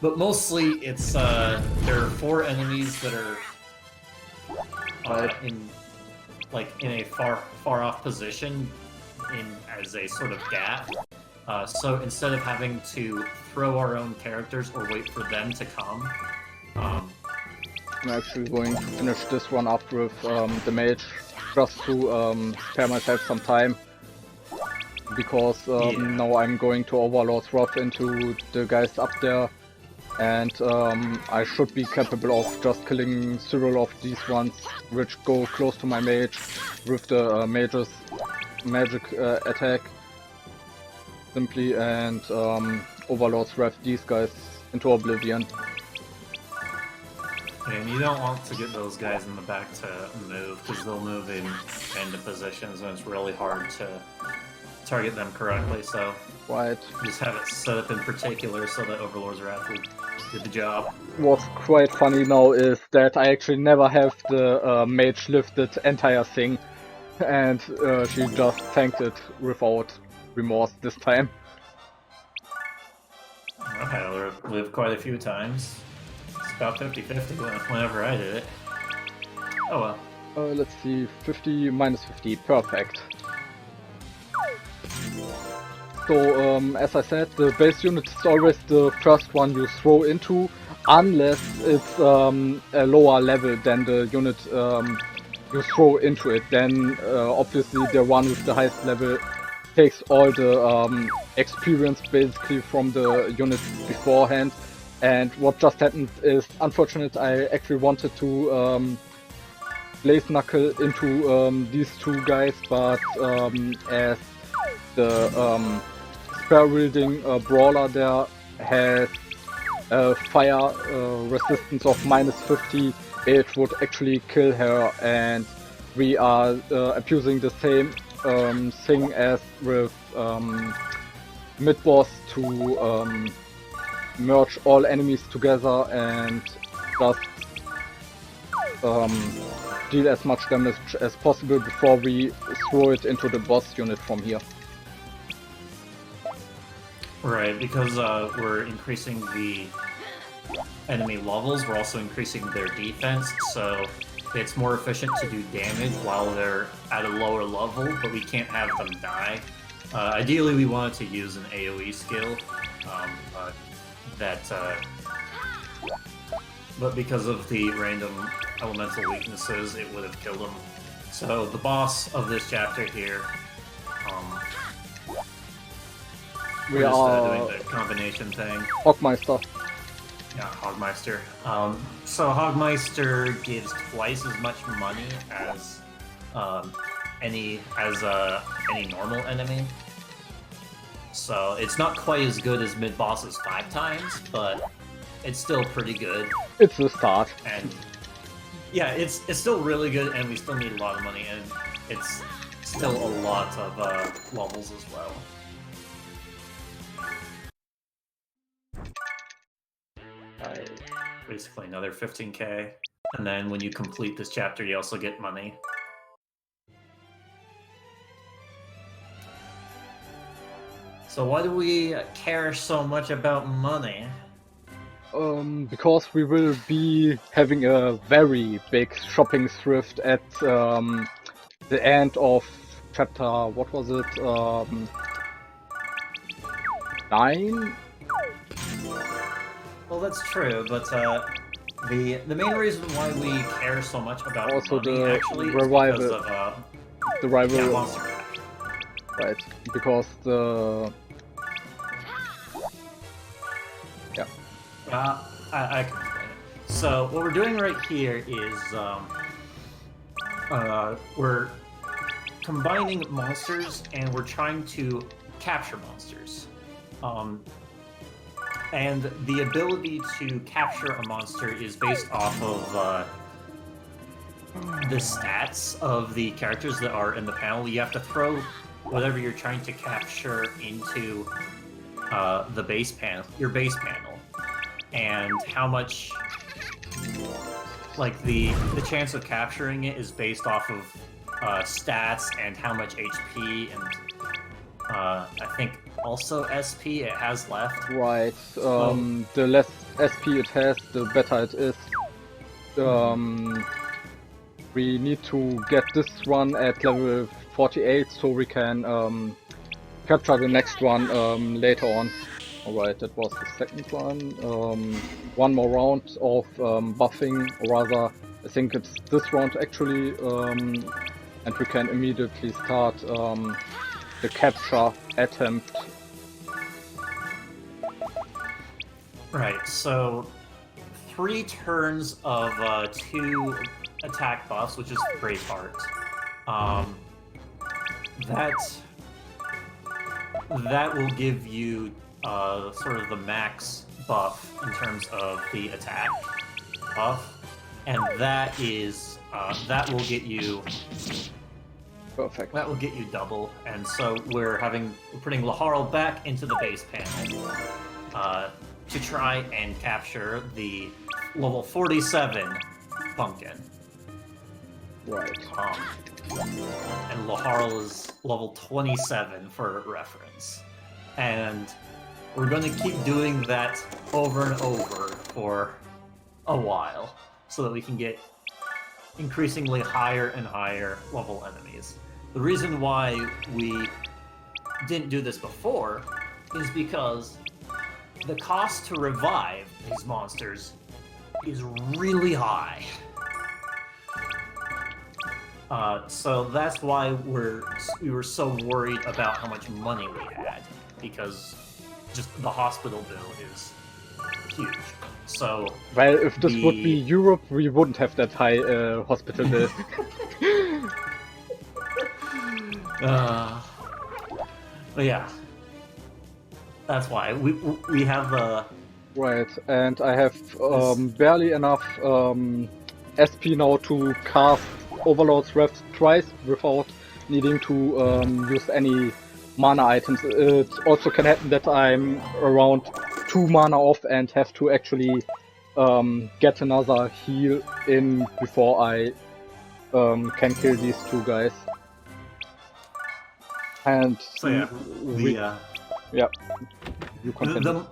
But mostly, it's there are 4 enemies that are in a far off position as a sort of gap. So instead of having to throw our own characters or wait for them to come, I'm actually going to finish this one up with the mage just to spare myself some time. Because now I'm going to Overlord's Wrath into the guys up there, and I should be capable of just killing several of these ones which go close to my mage with the mage's magic attack. simply, and Overlords rev these guys into oblivion. And you don't want to get those guys in the back to move, because they'll move in into positions, and it's really hard to target them correctly, so Right. just have it set up in particular so that Overlord's Wrath will do the job. What's quite funny now is that I actually never have the Mage lifted entire thing, and she just tanked it without remorse this time. I've had her live quite a few times. It's about 50-50 whenever I did it. Oh well. Let's see, 50 minus 50, perfect. So, as I said, the base unit is always the first one you throw into, unless it's a lower level than the unit you throw into it. Then, obviously, the one with the highest level takes all the experience basically from the unit beforehand. And what just happened is, unfortunate, I actually wanted to Blaze Knuckle into these two guys, but as the spare-wielding brawler there has a fire resistance of minus 50, it would actually kill her, and we are abusing the same thing as with mid-boss to merge all enemies together and just deal as much damage as possible before we throw it into the boss unit from here. Right, because we're increasing the enemy levels, we're also increasing their defense, so it's more efficient to do damage while they're at a lower level, but we can't have them die. Ideally, we wanted to use an AoE skill, but because of the random elemental weaknesses, it would have killed him. So the boss of this chapter here, We we're just are doing the combination thing. Hogmeister. Yeah, Hogmeister. So Hogmeister gives twice as much money as any normal enemy. So it's not quite as good as mid bosses 5 times, but it's still pretty good. It's the start. And yeah, it's still really good, and we still need a lot of money, and it's still a lot of levels as well. Basically another 15k, and then when you complete this chapter, you also get money. So why do we care so much about money? Because we will be having a very big shopping thrift at the end of chapter, what was it, 9? Well, that's true, but the main reason why we care so much about Also money the actually is revival. because of The rival, yeah, monster pack. right? Because the I can explain it. So what we're doing right here is we're combining monsters and we're trying to capture monsters. And the ability to capture a monster is based off of the stats of the characters that are in the panel. You have to throw whatever you're trying to capture into the base panel, your base panel, and how much, like the chance of capturing it is based off of stats and how much HP and I think also SP it has left. right, the less SP it has, the better it is. We need to get this one at level 48 so we can capture the next one later on. Alright, that was the second one. One more round of buffing, or rather, I think it's this round actually, and we can immediately start the capture attempt. Right, so 3 turns of 2 attack buffs, which is Braveheart. That that will give you sort of the max buff in terms of the attack buff, and that is that will get you Perfect. that will get you double. And so we're putting Laharl back into the base panel to try and capture the level 47 pumpkin. Right. And Laharl is level 27 for reference. And we're going to keep doing that over and over for a while so that we can get increasingly higher and higher level enemies. The reason why we didn't do this before is because the cost to revive these monsters is really high. So that's why we were so worried about how much money we had, because just the hospital bill is huge. So Well, if this would be Europe, we wouldn't have that high hospital bill. But yeah, that's why we have Right, and I have barely enough SP now to cast Overlord's Wrath twice without needing to use any mana items. It also can happen that I'm around 2 mana off and have to actually get another heal in before I can kill these 2 guys. And so yeah, you continue.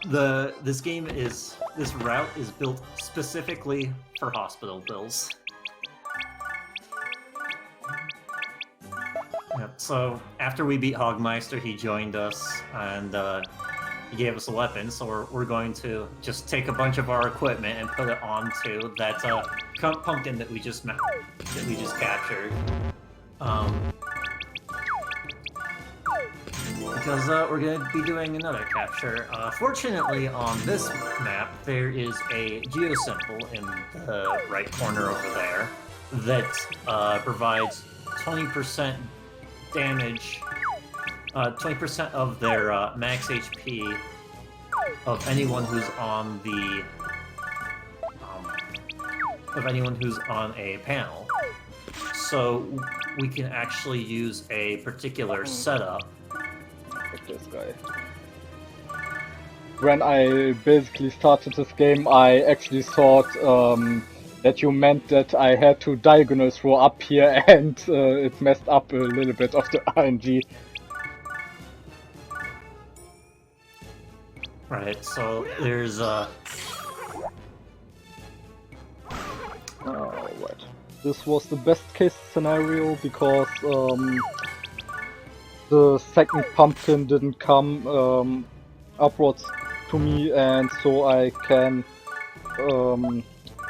This route is built specifically for hospital bills. Yep. So after we beat Hogmeister, he joined us and he gave us a weapon. So we're going to just take a bunch of our equipment and put it onto that pumpkin that we just captured. Because we're going to be doing another capture. Fortunately, on this map, there is a geosymbol in the right corner over there that provides 20% damage, 20% of their max HP of anyone who's on the a panel. So we can actually use a particular setup. Like this guy. When I basically started this game, I actually thought that you meant that I had to diagonal throw up here, and it messed up a little bit of the RNG. Right, so there's Right. This was the best case scenario because the second pumpkin didn't come upwards to me, and so I can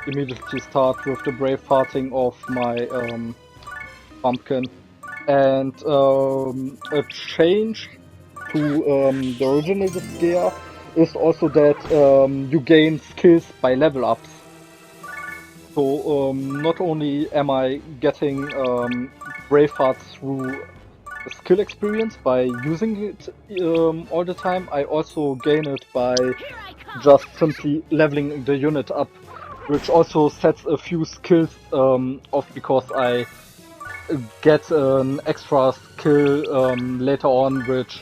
immediately start with the brave hearting of my pumpkin. And a change to the original Disgaea is also that you gain skills by level ups. So not only am I getting Braveheart through skill experience by using it all the time, I also gain it by just simply leveling the unit up, which also sets a few skills off because I get an extra skill later on, which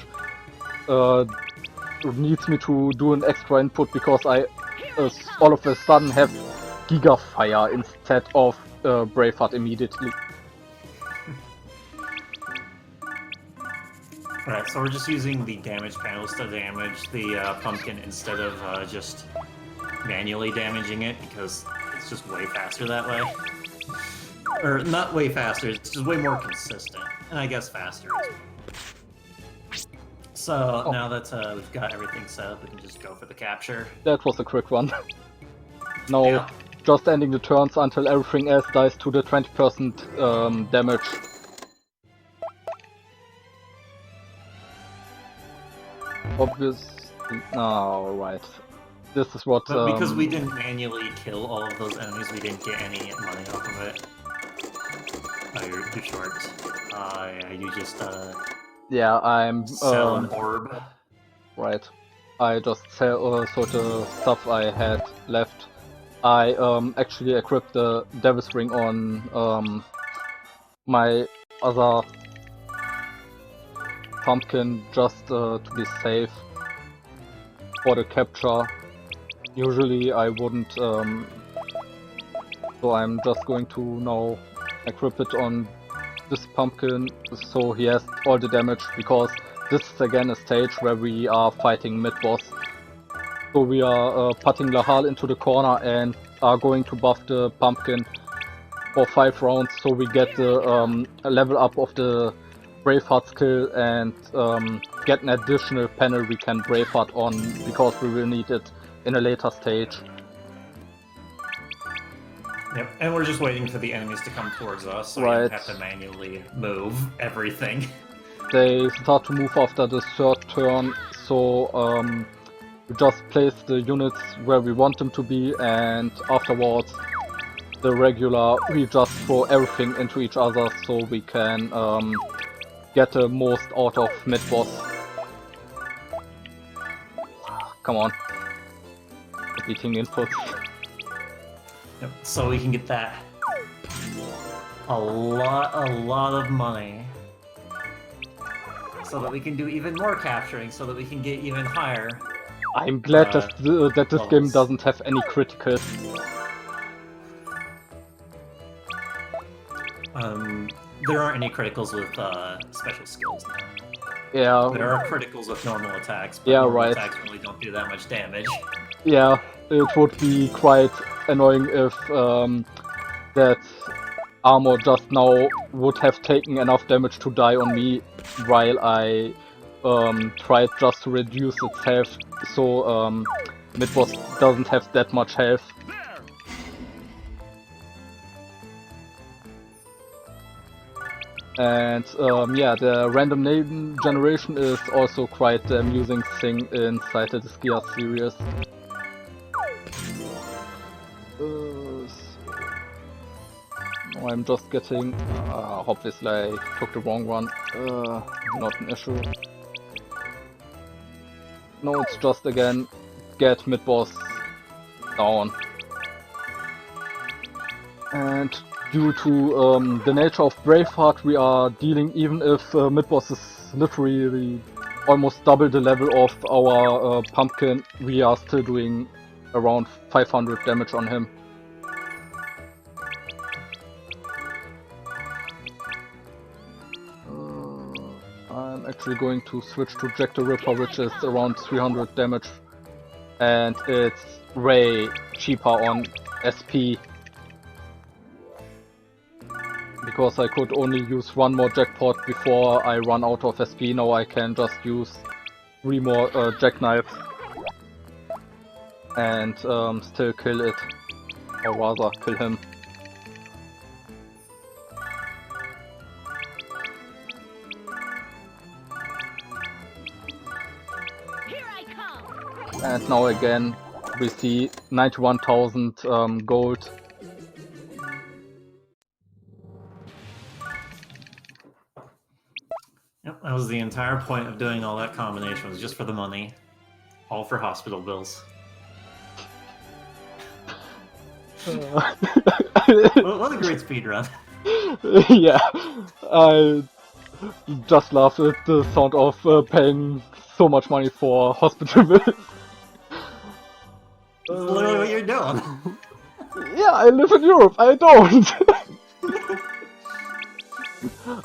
needs me to do an extra input because I all of a sudden have Giga Fire instead of Braveheart immediately. Right, so we're just using the damage panels to damage the pumpkin instead of just manually damaging it, because it's just way faster that way. Or, not way faster, it's just way more consistent. And I guess faster as well. So, now that we've got everything set up, we can just go for the capture. That was a quick one. Now, just ending the turns until everything else dies to the 20% damage. Obviously, right. This is what. But because we didn't manually kill all of those enemies, we didn't get any money off of it. Oh, you're short. Yeah, you just Yeah, I'm Sell an orb. right. I just sold the stuff I had left. I actually equipped the Devil's Ring on my other pumpkin just to be safe for the capture. Usually I wouldn't, so I'm just going to now equip it on this pumpkin so he has all the damage, because this is again a stage where we are fighting mid-boss. So we are putting Lahal into the corner and are going to buff the pumpkin for 5 rounds, so we get the level up of the Braveheart skill and get an additional panel we can Braveheart on, because we will need it in a later stage. Yep, and we're just waiting for the enemies to come towards us, so we Right. don't have to manually move everything. They start to move after the third turn, so we just place the units where we want them to be, and afterwards the regular, we just throw everything into each other so we can get the most out of mid-boss. Come on. Beating inputs. Yep, so we can get that a lot of money. So that we can do even more capturing, so that we can get even higher. I'm glad that this game levels. doesn't have any criticals. There aren't any criticals with special skills now. Yeah. There are criticals with normal attacks, but Yeah, normal right. attacks really don't do that much damage. Yeah, it would be quite annoying if that armor just now would have taken enough damage to die on me, while I tried just to reduce its health, so mid-boss doesn't have that much health. And yeah, the random name generation is also quite the amusing thing inside the Disgaea series. I'm just getting... obviously I took the wrong one. Not an issue. No, it's just again, get mid-boss down. And due to the nature of Braveheart, we are dealing, even if mid-boss is literally almost double the level of our pumpkin, we are still doing around 500 damage on him. I'm actually going to switch to Jack the Ripper, which is around 300 damage, and it's way cheaper on SP. Because I could only use one more jackpot before I run out of SP, now I can just use 3 more jackknives and still kill it, or rather kill him. And now again we see 91,000 gold. Yep, that was the entire point of doing all that combination, was just for the money. All for hospital bills. What a great speedrun. Yeah, I just laughed at the sound of paying so much money for hospital bills. That's literally what you're doing. Yeah, I live in Europe, I don't!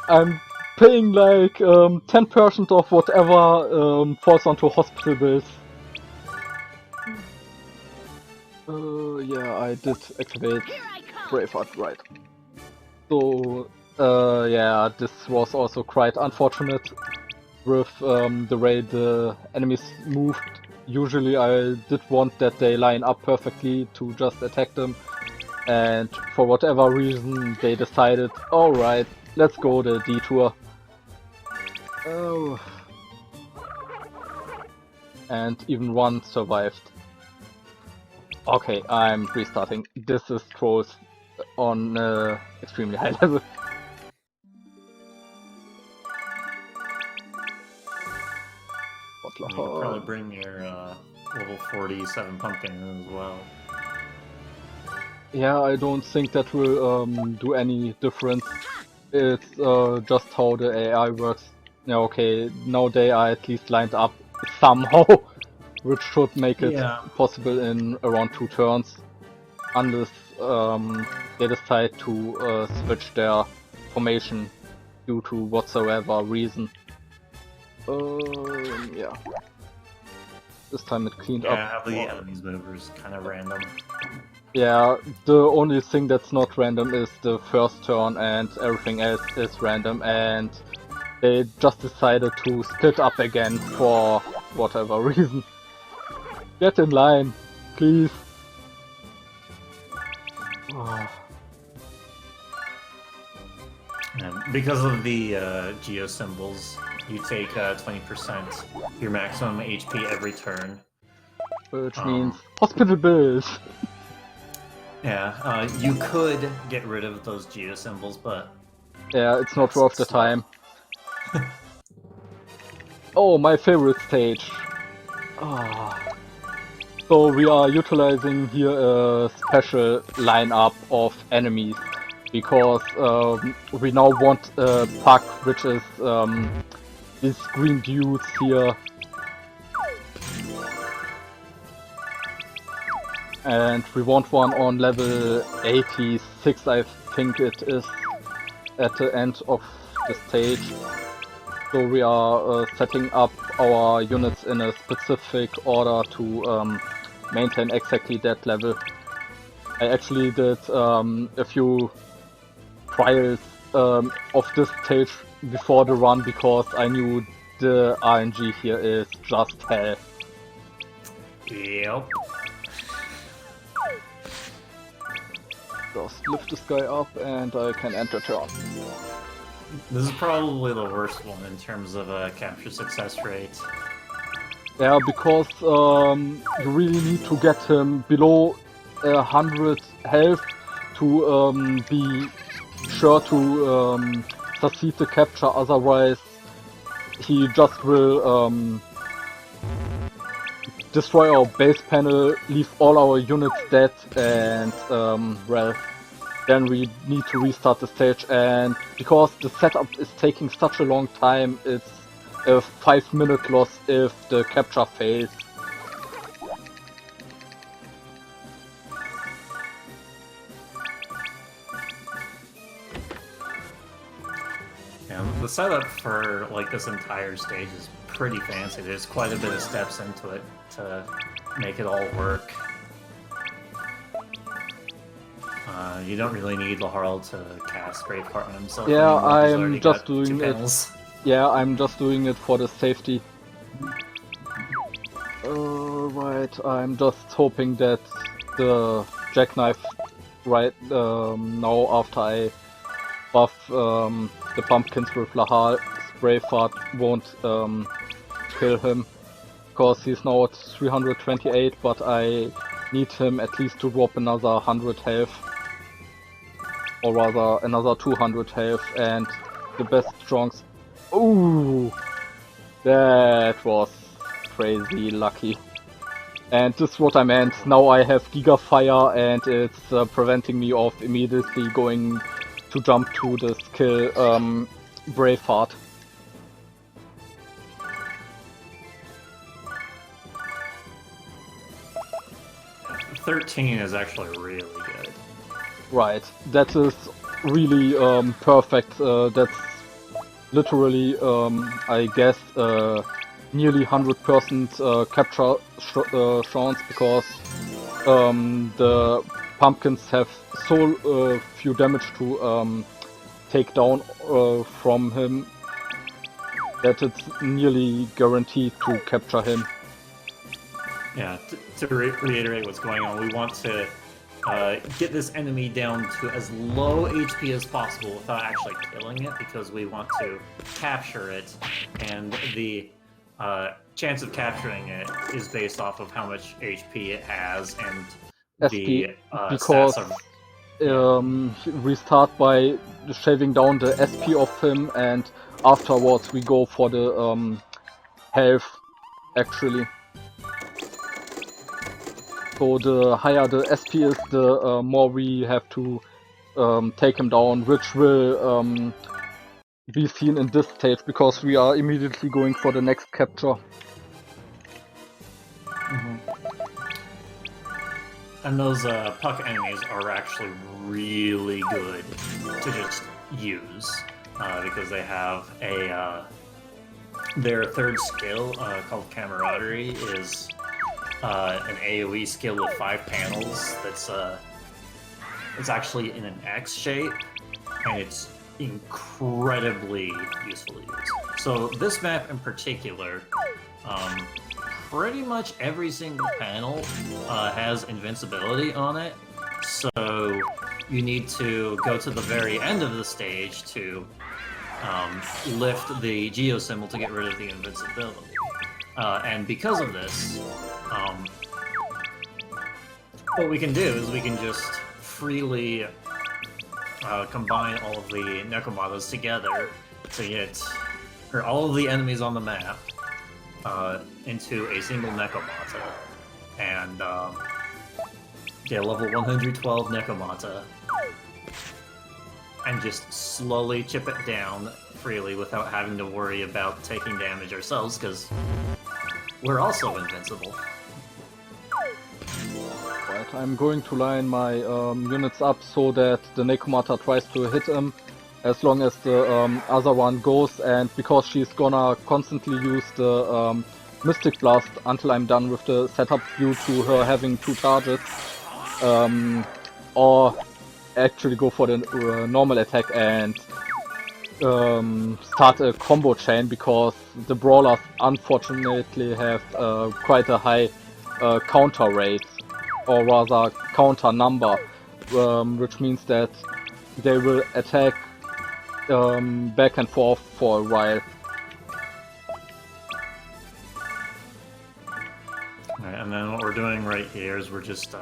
I'm paying like 10% of whatever falls onto hospital bills. Yeah, I did activate Braveheart, right. So, yeah, this was also quite unfortunate with the way the enemies moved. Usually I did want that they line up perfectly to just attack them, and for whatever reason they decided, alright, let's go the detour. Oh. And even one survived. Okay, I'm restarting. This is Trolls on extremely high level. bring your level 47 pumpkin in as well. Yeah, I don't think that will do any difference. It's just how the AI works. Yeah, okay, now they are at least lined up somehow, which should make it Yeah. possible in around 2 turns, unless they decide to switch their formation due to whatsoever reason. Yeah. This time it cleaned up. Yeah, the enemy's movers kind of random. Yeah, the only thing that's not random is the first turn, and everything else is random, and they just decided to split up again for whatever reason. Get in line, please. Oh. Because of the geo symbols, you take 20% your maximum HP every turn. Which means hospital bills. Yeah, you could get rid of those geo symbols, but yeah, it's not worth the time. Oh, my favorite stage. Oh. So we are utilizing here a special lineup of enemies, because we now want a pack which is these green dudes here. And we want one on level 86, I think it is, at the end of the stage. So we are setting up our units in a specific order to maintain exactly that level. I actually did a few trials of this stage before the run, because I knew the RNG here is just hell. Yep. Just lift this guy up and I can enter turn. This is probably the worst one in terms of capture success rate. Yeah, because you really need to get him below 100 health to be sure to succeed the capture, otherwise he just will destroy our base panel, leave all our units dead, and well, then we need to restart the stage. And because the setup is taking such a long time, it's a 5-minute loss if the capture fails. Yeah, the setup for like this entire stage is pretty fancy. There's quite a bit of steps into it to make it all work. You don't really need Laharl to cast Braveheart on himself. Yeah, anymore. He's I'm already just got 2 doing it. panels. Yeah, I'm just doing it for the safety. Right, I'm just hoping that the jackknife right now, after I buff the pumpkins with Laharl's Braveheart, won't kill him. Because he's now at 328, but I need him at least to drop another 100 health. Or rather, another 200 health, and the best chance. Ooh! That was crazy lucky. And this is what I meant. Now I have Giga Fire, and it's preventing me of immediately going to jump to the skill Braveheart. $13 is actually really good. Right, that is really perfect. That's literally, I guess, nearly 100% capture chance, because the pumpkins have so few damage to take down from him that it's nearly guaranteed to capture him. Yeah, to reiterate what's going on, we want to get this enemy down to as low HP as possible without actually killing it, because we want to capture it, and the chance of capturing it is based off of how much HP it has, and SP, the because stats are... we start by shaving down the SP of him, and afterwards we go for the health actually. So the higher the SP is, the more we have to take him down, which will be seen in this stage, because we are immediately going for the next capture. And those puck enemies are actually really good to just use, because they have a their third skill called Camaraderie is an AoE skill with 5 panels. That's it's actually in an X shape, and it's incredibly useful to use. So this map in particular, pretty much every single panel has invincibility on it, so you need to go to the very end of the stage to lift the Geo symbol to get rid of the invincibility. And because of this, what we can do is we can just freely combine all of the Nekomatas together to get all of the enemies on the map into a single Nekomata, and get level 112 Nekomata, and just slowly chip it down freely without having to worry about taking damage ourselves, because we're also invincible. Right, I'm going to line my units up so that the Nekomata tries to hit him as long as the other one goes, and because she's gonna constantly use the Mystic Blast until I'm done with the setup due to her having 2 targets, or actually go for the normal attack and start a combo chain, because the brawlers unfortunately have quite a high counter rate, or rather counter number, which means that they will attack back and forth for a while. Alright, and then what we're doing right here is we're just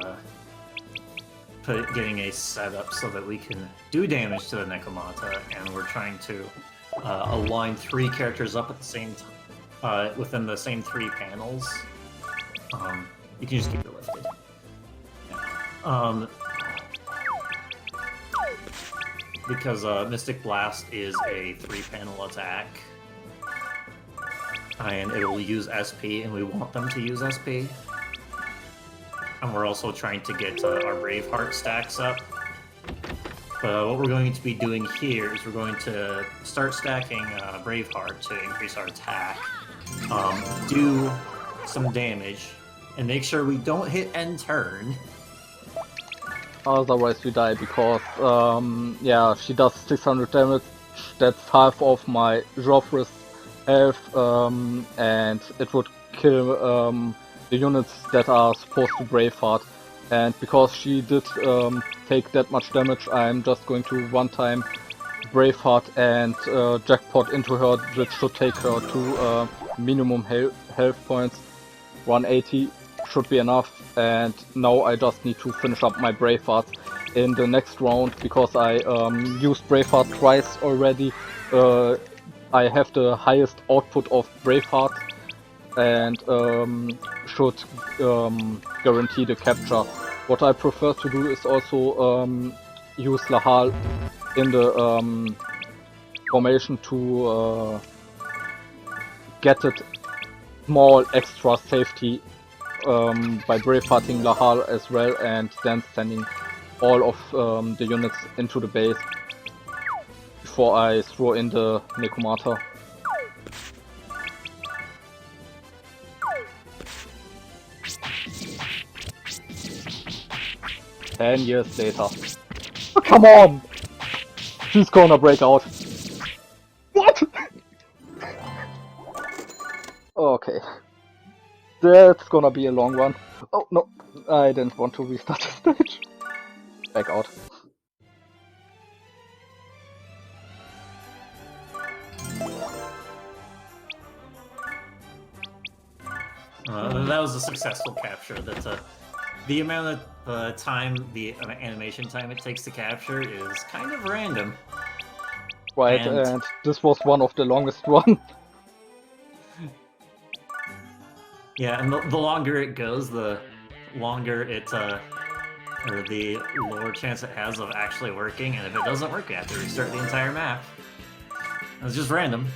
getting a setup so that we can do damage to the Nekomata, and we're trying to align 3 characters up at the same time, within the same 3 panels. You can just keep it lifted. Because Mystic Blast is a 3-panel attack, and it will use SP, and we want them to use SP. And we're also trying to get our Braveheart stacks up. But what we're going to be doing here is we're going to start stacking Braveheart to increase our attack, do some damage, and make sure we don't hit end turn. Otherwise we die, because yeah, she does 600 damage, that's half of my Joffre's health, and it would kill the units that are supposed to Braveheart. And because she did take that much damage, I'm just going to one-time Braveheart and jackpot into her, which should take her to minimum health points. 180 should be enough, and now I just need to finish up my Braveheart in the next round, because I used Braveheart twice already. I have the highest output of Braveheart, and should guarantee the capture. What I prefer to do is also use Lahal in the formation to get it small extra safety by Bravehearting Lahal as well, and then sending all of the units into the base before I throw in the Nekomata. Ten years later. Oh, come on! She's gonna break out. What? Okay. That's gonna be a long one. Oh no, I didn't want to restart the stage. Back out. That was a successful capture. The amount of time, the animation time it takes to capture is kind of random. Right, and this was one of the longest ones. Yeah, and the longer it goes, the longer it or the lower chance it has of actually working. And if it doesn't work, you have to restart the entire map. It's just random.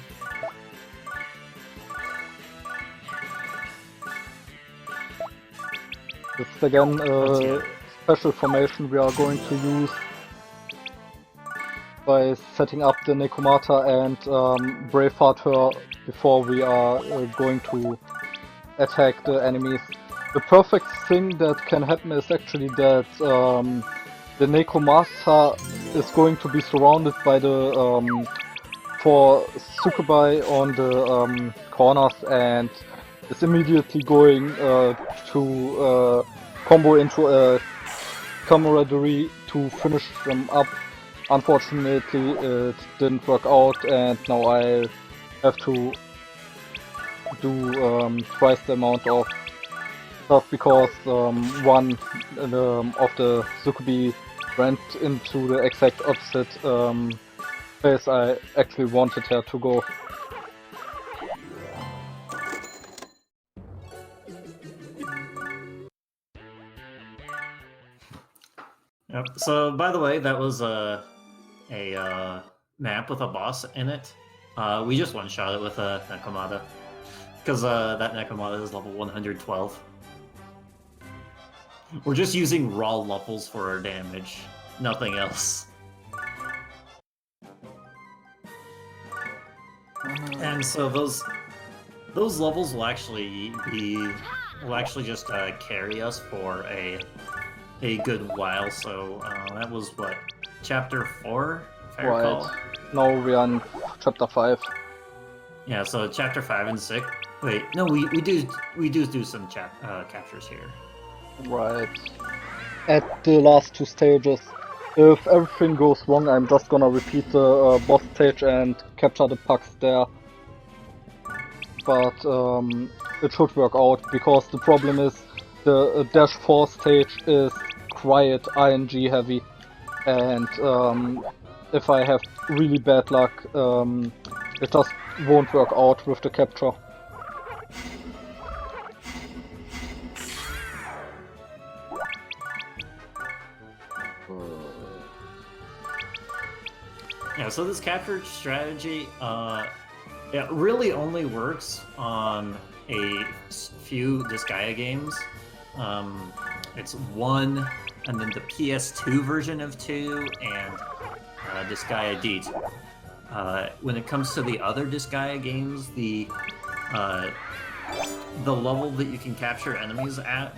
This is again a special formation we are going to use by setting up the Nekomata and Braveheart her before we are going to attack the enemies. The perfect thing that can happen is actually that the Nekomata is going to be surrounded by the 4 Sukubai on the corners and is immediately going to combo into a camaraderie to finish them up. Unfortunately, it didn't work out, and now I have to do twice the amount of stuff because one of the Sukubi went into the exact opposite place I actually wanted her to go. Yep. So, by the way, that was a map with a boss in it. We just one-shot it with a Nekomata. Because that Nekomata is level 112. We're just using raw levels for our damage. Nothing else. And so those levels will actually just carry us for a good while. So that was what, chapter 4, if I recall. Now we are in chapter 5. Yeah, so chapter 5 and 6. Wait, no, we do some captures here. Right. At the last 2 stages. If everything goes wrong, I'm just gonna repeat the boss stage and capture the pucks there. But it should work out, because the problem is the Dash 4 stage is quite ING heavy, and if I have really bad luck, it just won't work out with the capture. Yeah, so this capture strategy, it really only works on a few Disgaea games. It's 1, and then the PS2 version of 2, and Disgaea D2. When it comes to the other Disgaea games, the level that you can capture enemies at,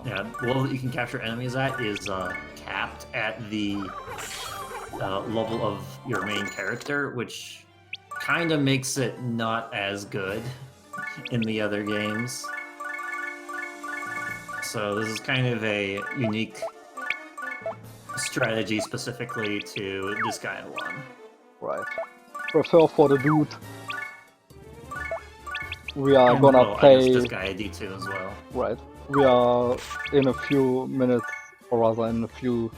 the level that you can capture enemies at is capped at the level of your main character, which kind of makes it not as good in the other games. So this is kind of a unique strategy specifically to Disgaea 1. Right. Prefer for the dude. We are gonna play... I guess Disgaea D2 as well. Right. We are in a few minutes, or rather in a few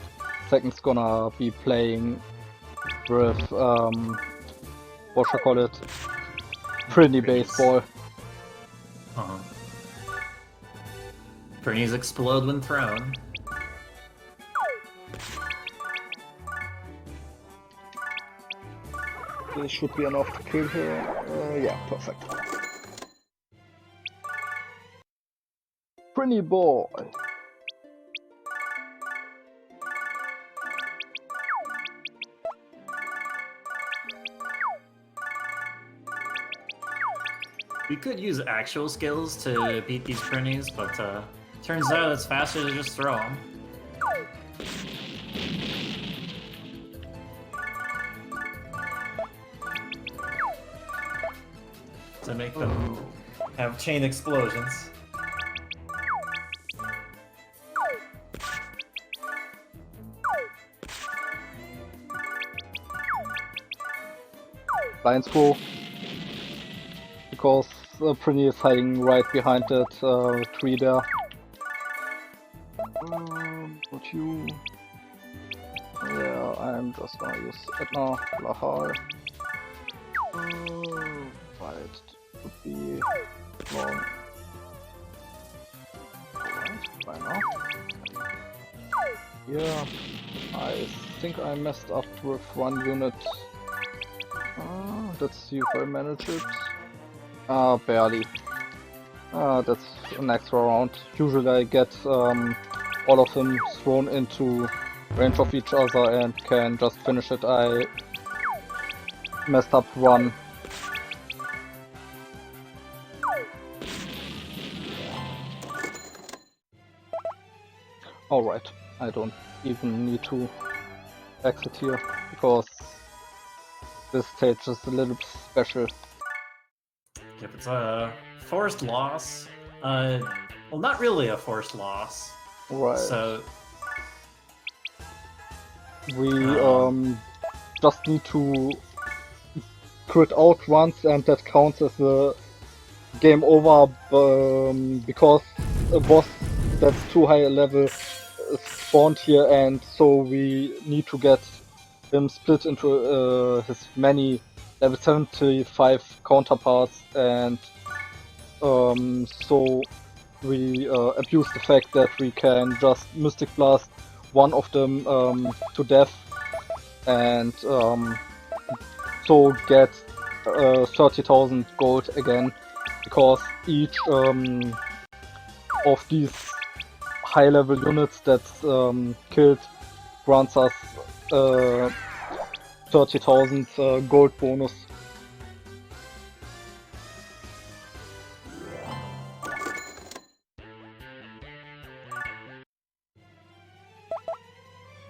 seconds, gonna be playing with, what should I call it? Pretty baseball. Pretties explode when thrown. This should be enough to kill her. Yeah, perfect. Pretty boy. We could use actual skills to beat these Prinnies, but turns out it's faster to just throw them. To make them have chain explosions. Lines full. Because Prinny is hiding right behind that tree there. But you... Yeah, I'm just gonna use Etna, Lahal. Right, would be long. Yeah, I think I messed up with one unit. Let's see if I manage it. Barely. That's an extra round. Usually I get all of them thrown into range of each other and can just finish it. I messed up one. Alright, I don't even need to exit here, because this stage is a little special. If it's a forced loss, well, not really a forced loss. Right. So we just need to crit out once, and that counts as a game over, because a boss that's too high a level spawned here, and so we need to get him split into his many level 75 counterparts, and so we abuse the fact that we can just Mystic Blast one of them to death, and so get 30,000 gold again, because each of these high level units that's killed grants us 30,000 gold bonus.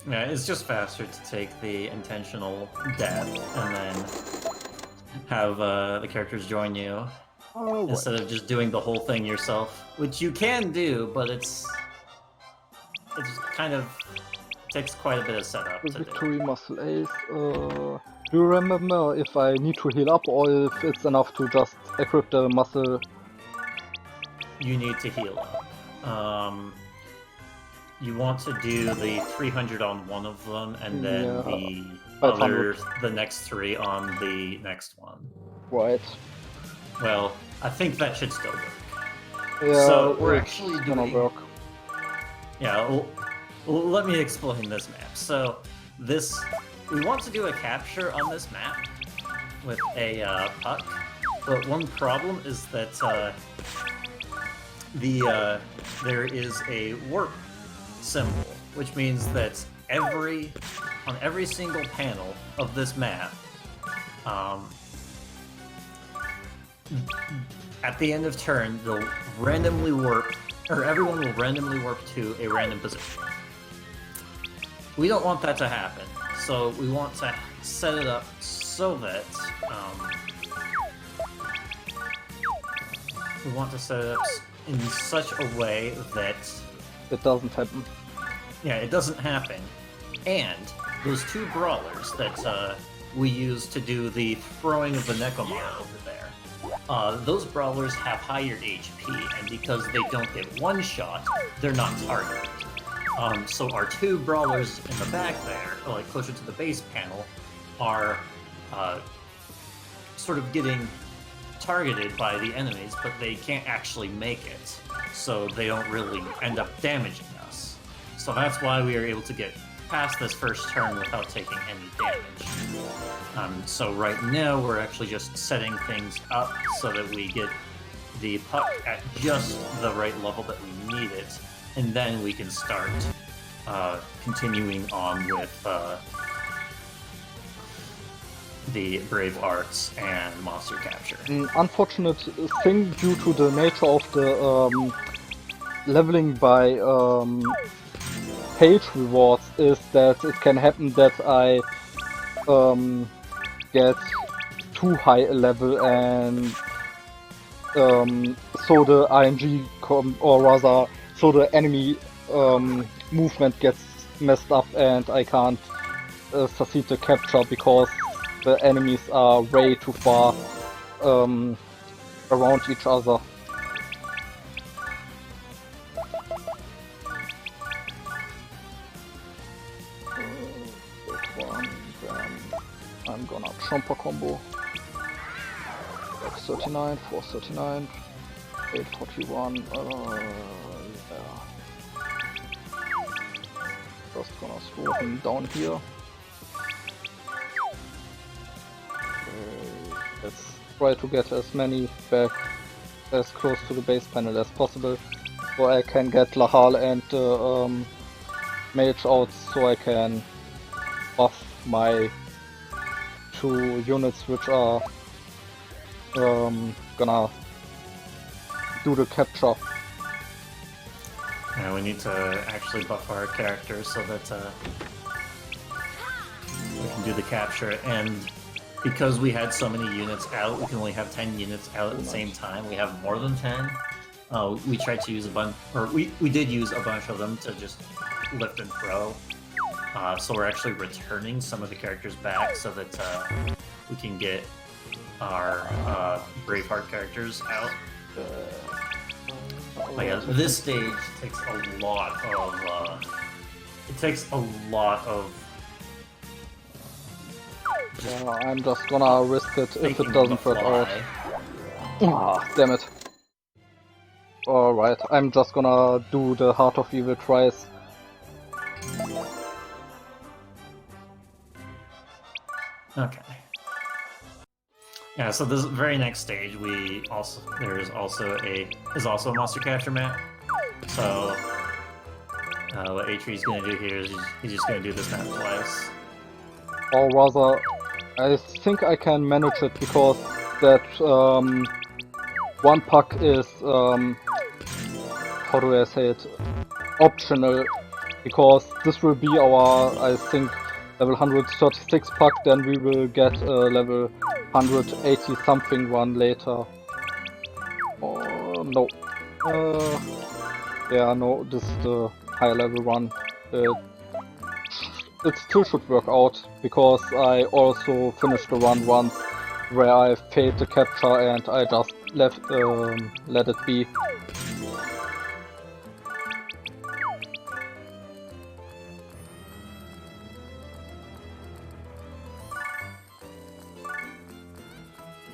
yeah, it's just faster to take the intentional death and then have the characters join you instead of just doing the whole thing yourself, which you can do, but it's kind of takes quite a bit of setup The to do. victory muscle ace. Do you remember if I need to heal up or if it's enough to just equip the muscle? You need to heal up. You want to do the 300 on one of them, and then Yeah, the next 3 on the next one. Right. Well, I think that should still work. Yeah, So we're it's actually gonna doing. work. Yeah, well, let me explain this map. So we want to do a capture on this map with a puck, but one problem is that there is a warp symbol, which means that on every single panel of this map, at the end of turn, they'll randomly warp, or everyone will randomly warp to a random position. We don't want that to happen, so we want to set it up so that in such a way that It doesn't happen. yeah, it doesn't happen. And those 2 brawlers that we use to do the throwing of the Nekomar over there, those brawlers have higher HP, and because they don't get one shot, they're not targeted. So our 2 brawlers in the back there, like closer to the base panel, are sort of getting targeted by the enemies, but they can't actually make it, so they don't really end up damaging us. So that's why we are able to get past this first turn without taking any damage. So right now we're actually just setting things up so that we get the puck at just the right level that we need it, and then we can start continuing on with the Brave Arts and Monster Capture. An unfortunate thing due to the nature of the leveling by page rewards is that it can happen that I get too high a level, and so the RNG or rather so the enemy movement gets messed up, and I can't succeed the capture because the enemies are way too far around each other. That one, then I'm gonna Chomper combo. X39, 439, 841, yeah. just gonna throw him down here. Let's try to get as many back as close to the base panel as possible, so I can get Lahal and Mage out, so I can buff my 2 units which are gonna do the capture. Yeah, we need to actually buff our characters so that we can do the capture, and because we had so many units out, we can only have 10 units out at the same time. We have more than 10. We tried to use a bunch, or we did use a bunch of them to just lift and throw. So we're actually returning some of the characters back so that we can get our Braveheart characters out. But yeah, this stage takes a lot of. I'm just gonna risk it if it doesn't work out. Ah, damn it. Alright, I'm just gonna do the Heart of Evil twice. Okay. Yeah, so this very next stage, there's also a monster capture map. So what Atrie's gonna do here is he's just gonna do this map twice. Or rather, I think I can manage it because that one puck is how do I say it? Optional, because this will be our, I think, level 136 puck, then we will get a level 180 something one later. Oh, no. Yeah, no, this is the high level one. It still should work out, because I also finished the run once where I failed the capture and I just let it be.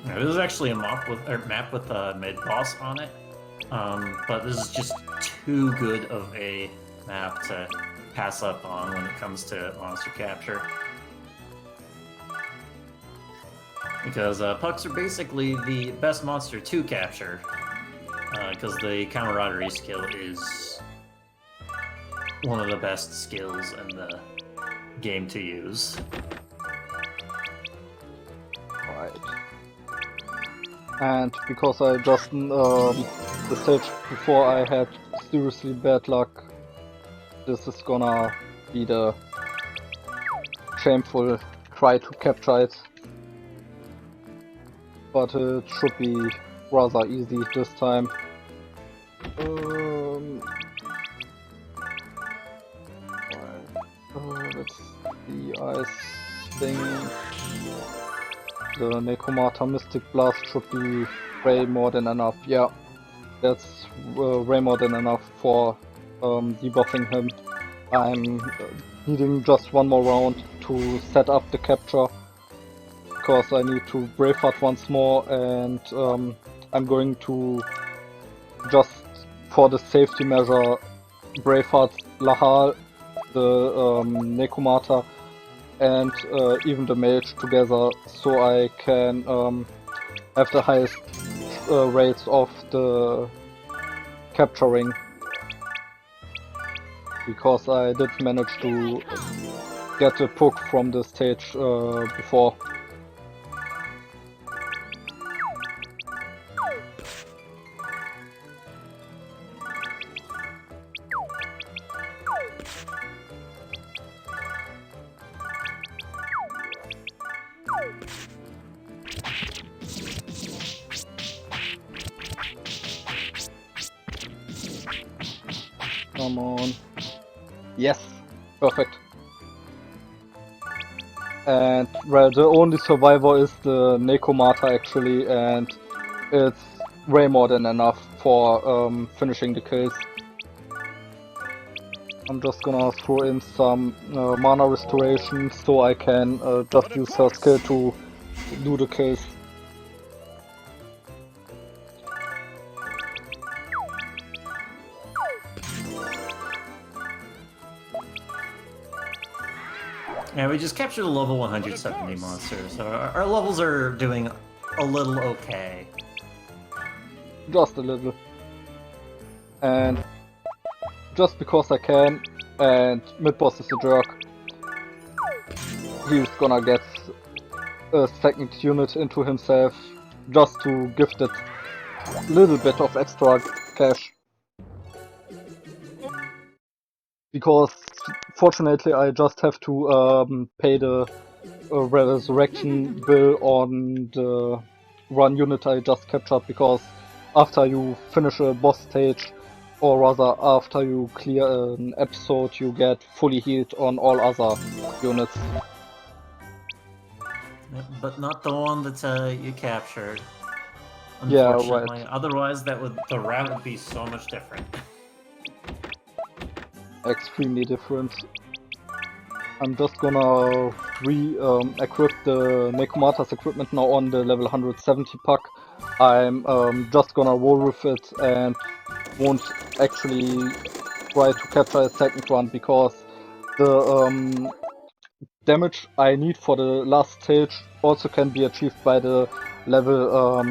Now, this is actually a map with a mid boss on it, but this is just too good of a map to pass up on when it comes to monster capture. Because pucks are basically the best monster to capture, because the camaraderie skill is one of the best skills in the game to use. Right. And because I just, the stage before I had seriously bad luck, this is gonna be the shameful try to capture it. But it should be rather easy this time. Let's see, I think the Necromata Mystic Blast should be way more than enough. Yeah, that's way more than enough for debuffing him. I'm needing just one more round to set up the capture, because I need to Braveheart once more, and I'm going to, just for the safety measure, Braveheart Lahal, the Necromata, and even the Mage together, so I can have the highest rates of the capturing, because I did manage to get a poke from the stage before. Come on. Yes, perfect. And well, the only survivor is the Necromata actually, and it's way more than enough for finishing the kills. I'm just gonna throw in some mana restoration so I can just use her skill to do the kills. Yeah, we just captured a level 170 monster, so our levels are doing a little okay. Just a little. And just because I can, and mid-boss is a jerk, he's gonna get a second unit into himself just to gift it a little bit of extra cash. Because fortunately I just have to pay the resurrection bill on the one unit I just captured, because after you finish a boss stage, or rather after you clear an episode, you get fully healed on all other units. But not the one that you captured. Yeah, Unfortunately, right. otherwise the route would be so much different. Extremely different. I'm just gonna equip the Nekomata's equipment now on the level 170 pack. I'm just gonna roll with it and won't actually try to capture a second one, because the damage I need for the last stage also can be achieved by the level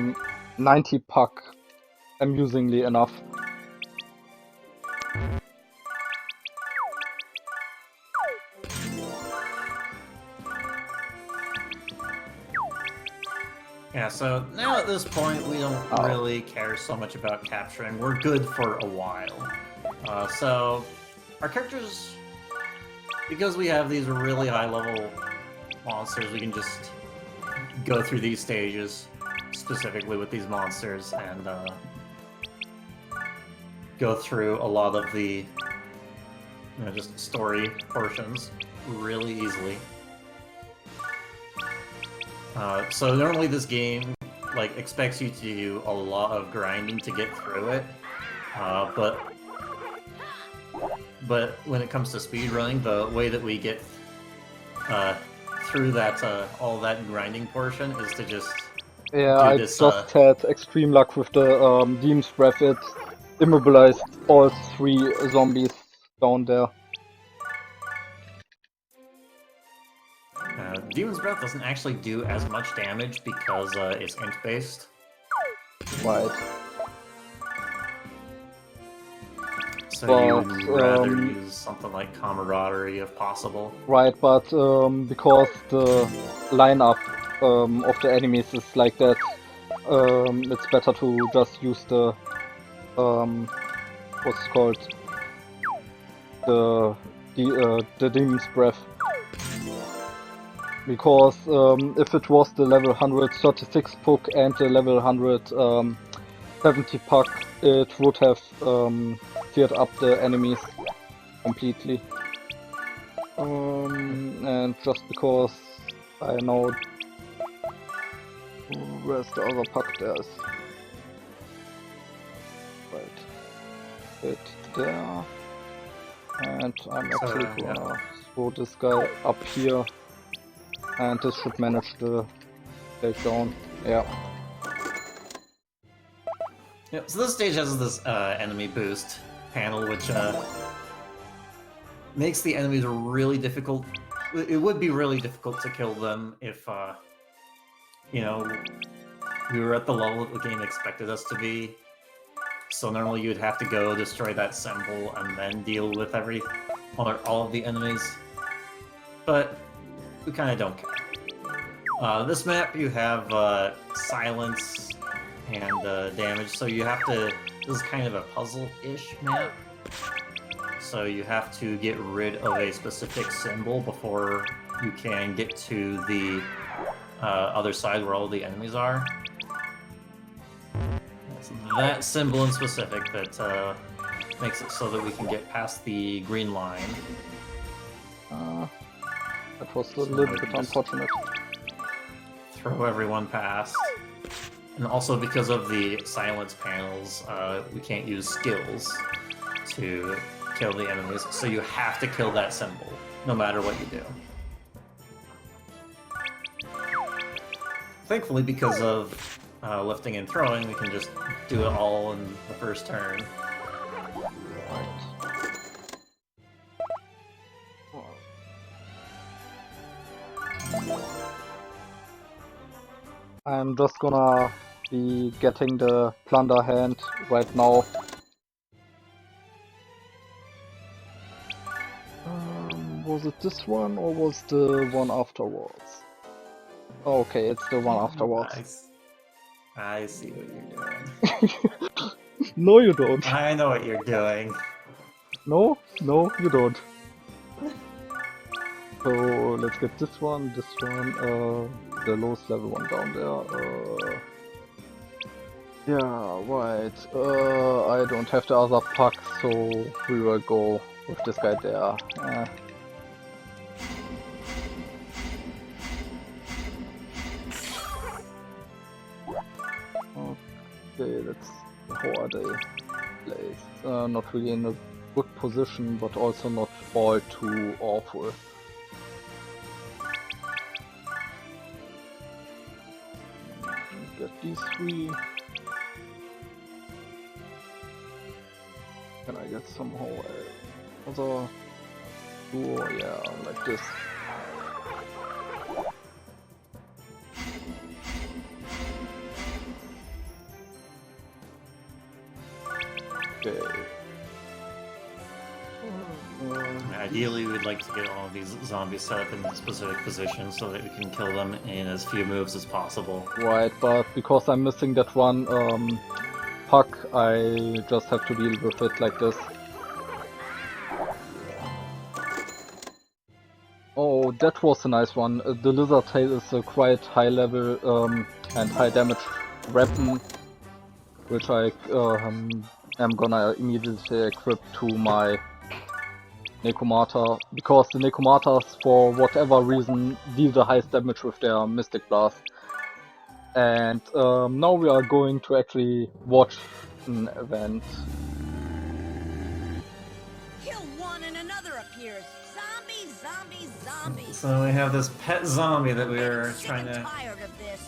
90 pack, amusingly enough. Yeah, so now at this point we don't really care so much about capturing. We're good for a while. So our characters, because we have these really high level monsters, we can just go through these stages specifically with these monsters and go through a lot of the just story portions really easily. So normally this game expects you to do a lot of grinding to get through it, but when it comes to speedrunning, the way that we get through that all that grinding portion is to just Yeah, do I this. just had extreme luck with the Demon's Breath. It immobilized all 3 zombies down there. Demon's Breath doesn't actually do as much damage because it's int-based. Right. So you would rather use something like Camaraderie if possible. Right, but because the lineup of the enemies is like that, it's better to just use the what's it called, the Demon's Breath. Because if it was the level 136 puck and the level 170 puck, it would have cleared up the enemies completely. And just because I know where's the other puck, there is. Right. It there. And I'm actually gonna throw this guy up here. And this should manage the takedown. Yeah. Yep, so this stage has this enemy boost panel, which makes the enemies really difficult. It would be really difficult to kill them if, we were at the level that the game expected us to be. So normally you'd have to go destroy that symbol and then deal with all of the enemies. But we kind of don't care. This map you have silence and damage, so you have to. This is kind of a puzzle-ish map. So you have to get rid of a specific symbol before you can get to the other side where all the enemies are. It's that symbol in specific that makes it so that we can get past the green line. That was a little bit unfortunate. Throw everyone past. And also because of the silence panels, we can't use skills to kill the enemies, so you have to kill that symbol, no matter what you do. Thankfully, because of lifting and throwing, we can just do it all in the first turn. I'm just gonna be getting the plunder hand right now. Was it this one or was the one afterwards? Okay, it's the one afterwards. I see what you're doing. No, you don't. I know what you're doing. No, you don't. So let's get this one, the lowest level one down there. Yeah, right. I don't have the other pack, so we will go with this guy there. Okay, how are they placed? Not really in a good position, but also not all too awful. Get these three. Can I get somehow another duo? Yeah, like this. Okay. Ideally, we'd like to get all of these zombies set up in specific positions so that we can kill them in as few moves as possible. Right, but because I'm missing that one puck, I just have to deal with it like this. Oh, that was a nice one. The lizard tail is a quite high level and high damage weapon, which I am gonna immediately equip to my Necromata, because the Necromatas, for whatever reason, deal the highest damage with their Mystic Blast. And now we are going to actually watch an event. Kill one and another appears. Zombies, zombies, zombies. So we have this pet zombie that we're I'm sick trying and to tired of this.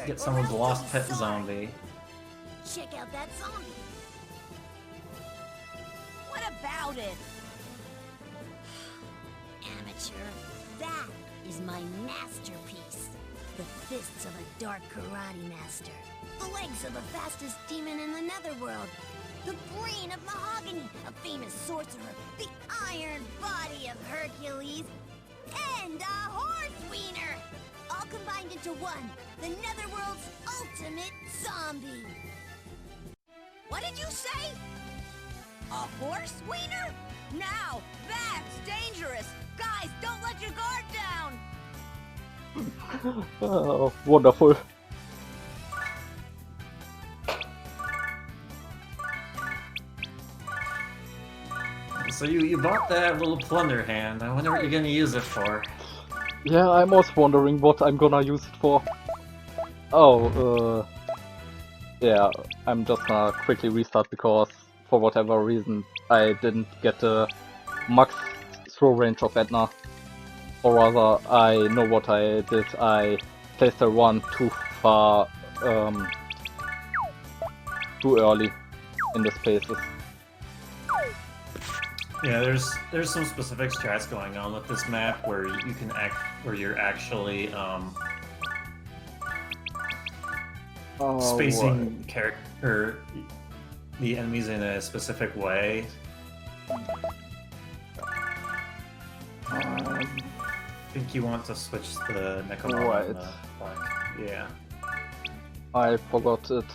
get someone's lost pet zombie. Check out that zombie. What about it? Amateur. That is my masterpiece. The fists of a dark karate master. The legs of the fastest demon in the netherworld. The brain of Mahogany, a famous sorcerer. The iron body of Hercules. And a horse wiener. All combined into one. The netherworld's ultimate zombie. What did you say? A horse wiener? Now, that's dangerous! Guys, don't let your guard down! Oh, wonderful. So you bought that little plunder hand. I wonder what you're gonna use it for. Yeah, I'm also wondering what I'm gonna use it for. Oh, yeah, I'm just gonna quickly restart because for whatever reason I didn't get the max throw range of Edna. Or rather, I know what I did. I placed her one too far, too early in the spaces. Yeah, there's some specific strats going on with this map where you can you're actually spacing the enemies in a specific way. I think you want to switch the Necromata. Right. Yeah. I forgot it.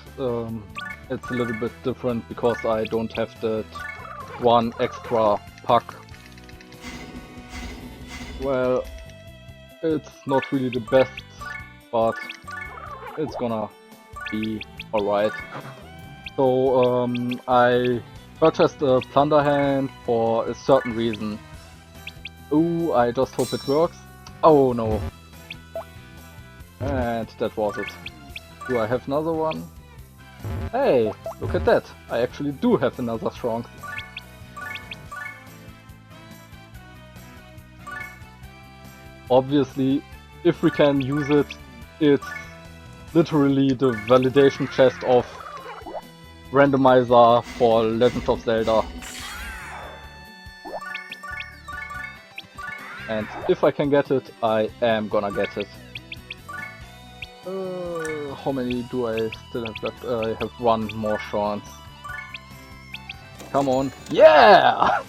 It's a little bit different because I don't have that one extra puck. Well, it's not really the best, but it's gonna be alright. So I purchased a plunder hand for a certain reason. Ooh, I just hope it works. Oh no. And that was it. Do I have another one? Hey, look at that. I actually do have another strong. Obviously, if we can use it, it's literally the validation chest of randomizer for Legend of Zelda. And if I can get it, I am gonna get it. How many do I still have left? I have one more chance. Come on. Yeah!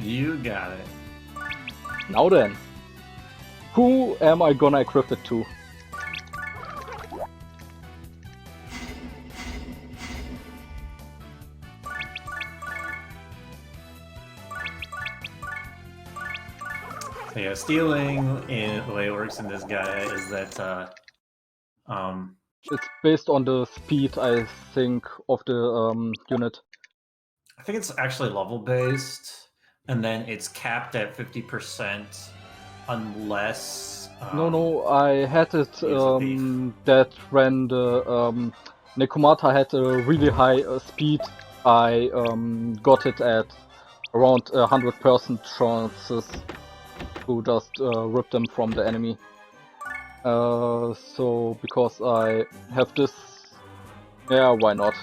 You got it. Now then. Who am I gonna equip it to? So yeah, stealing in the way it works in Disgaea is that It's based on the speed, I think, of the unit. I think it's actually level based, and then it's capped at 50% unless No, I had it use a thief. that when the Nekomata had a really high speed, I got it at around 100% chances to just rip them from the enemy. So because I have this, yeah, why not?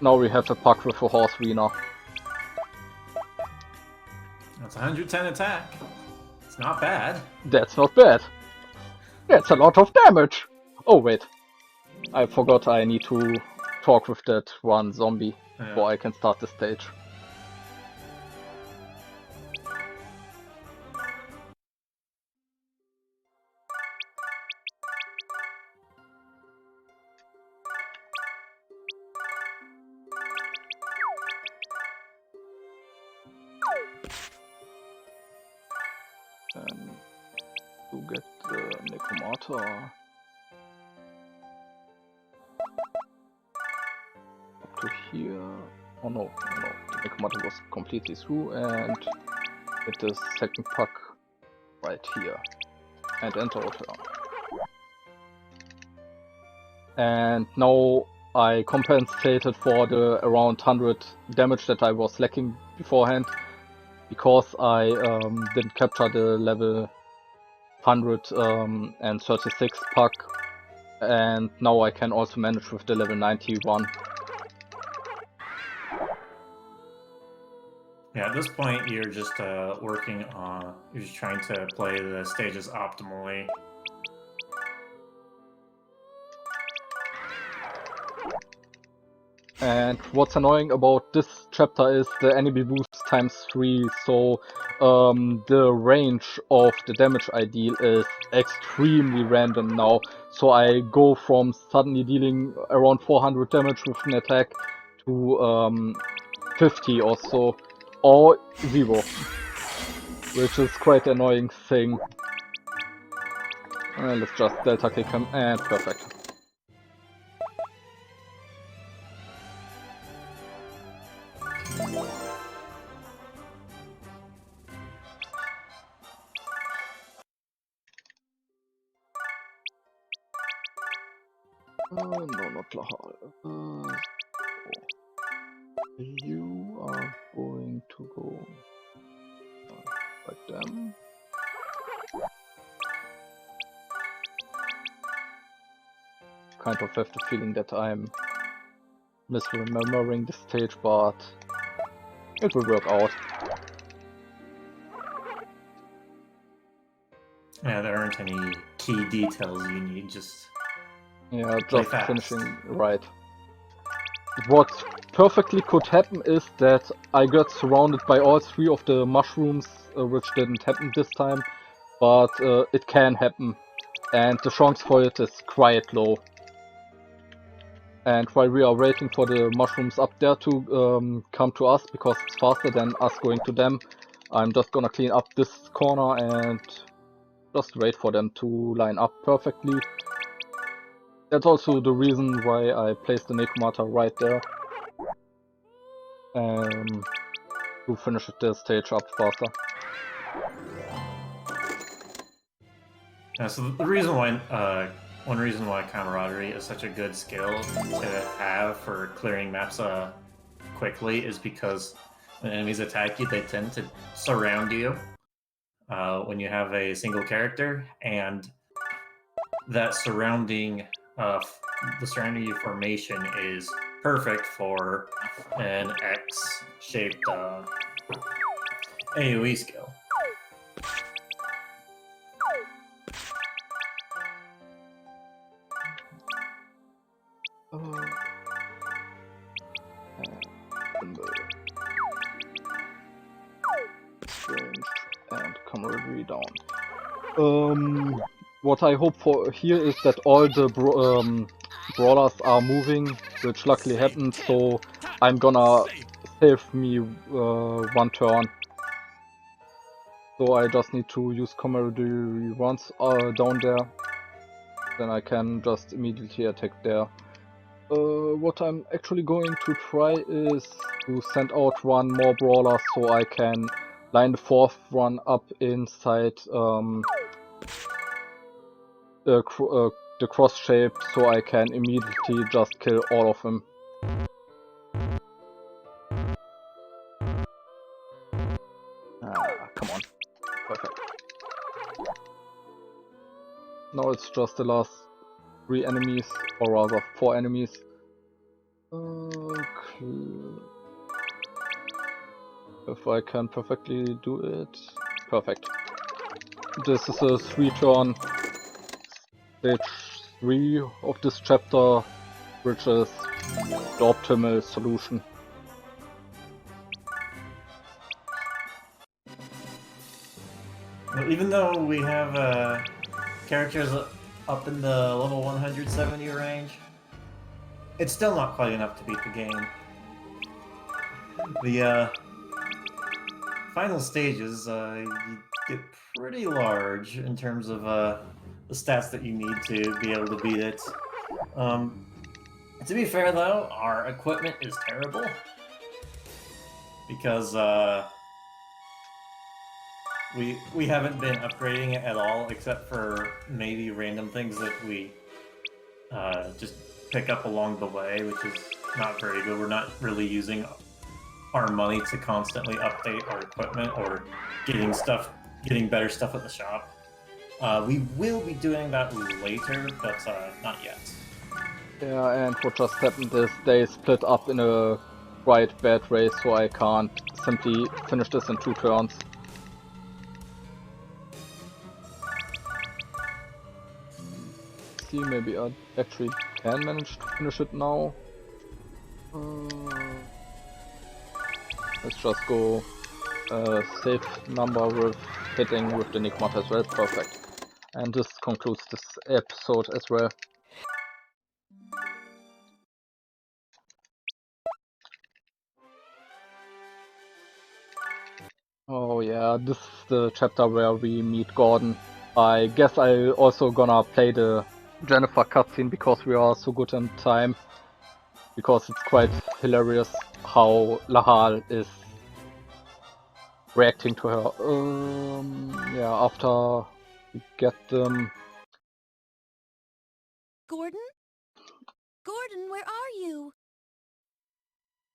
Now we have a pack with a horse wiener. That's 110 attack. It's not bad. That's not bad. That's a lot of damage. Oh wait, I forgot I need to talk with that one zombie before I can start the stage. To get the Nekomata up to here. Oh no, the Nekomata was completely through, and get the second pack right here and enter hotel. And now I compensated for the around 100 damage that I was lacking beforehand because I didn't capture the level 136 pack, and now I can also manage with the level 91. Yeah, at this point you're just working on, you're just trying to play the stages optimally. And what's annoying about this chapter is the enemy boost times 3, so the range of the damage I deal is extremely random now. So I go from suddenly dealing around 400 damage with an attack to 50 or so, or 0, which is quite an annoying thing. Let's just delta click him, and perfect. No, not Lahal. You are going to go like them. Kind of have the feeling that I'm misremembering the stage, but it will work out. Yeah, there aren't any key details you need, just Yeah, play just fast. finishing right. What perfectly could happen is that I got surrounded by all 3 of the mushrooms, which didn't happen this time, but it can happen, and the chance for it is quite low. And while we are waiting for the mushrooms up there to come to us, because it's faster than us going to them, I'm just gonna clean up this corner and just wait for them to line up perfectly. That's also the reason why I placed the Nekomata right there. To finish the stage up faster. Yeah, so the reason why, one reason why camaraderie is such a good skill to have for clearing maps quickly is because when enemies attack you, they tend to surround you when you have a single character, and that surrounding, the surrounding you formation is perfect for an X-shaped AoE skill. camaraderie down. What I hope for here is that all the brawlers are moving, which luckily happened, so I'm gonna save me one turn. So I just need to use camaraderie once down there, then I can just immediately attack there. What I'm actually going to try is to send out one more brawler so I can line the fourth one up inside the cross shape so I can immediately just kill all of them. Come on. Perfect. Now it's just the last 3 enemies, or rather 4 enemies. Okay. If I can perfectly do it. Perfect. This is a 3-turn stage 3 of this chapter, which is the optimal solution. Well, even though we have characters up in the level 170 range, it's still not quite enough to beat the game. The final stages, you get pretty large in terms of the stats that you need to be able to beat it. To be fair though, our equipment is terrible, because we haven't been upgrading it at all, except for maybe random things that we just pick up along the way, which is not very good. We're not really using our money to constantly update our equipment or getting better stuff at the shop. We will be doing that later, but not yet. Yeah, and what just happened is they split up in a quite bad way, so I can't simply finish this in 2 turns. See, maybe I actually can manage to finish it now. Let's just go safe number with hitting with the Nigmat as well. Perfect. And this concludes this episode as well. Oh yeah, this is the chapter where we meet Gordon. I guess I also gonna play the Jennifer cutscene because we are so good in time. Because it's quite hilarious how Lahal is reacting to her. Yeah, after we get them. Gordon? Gordon, where are you?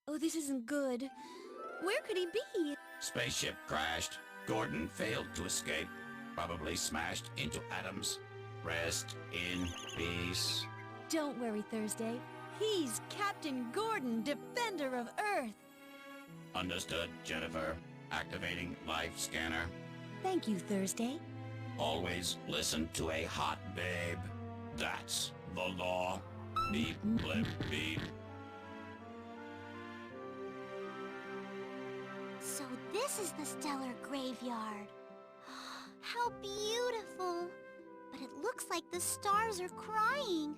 Oh, this isn't good. Where could he be? Spaceship crashed. Gordon failed to escape. Probably smashed into atoms. Rest in peace. Don't worry, Thursday. He's Captain Gordon, Defender of Earth. Understood, Jennifer. Activating life scanner. Thank you, Thursday. Always listen to a hot babe. That's the law. Beep, blip, beep. So this is the stellar graveyard. How beautiful! But it looks like the stars are crying.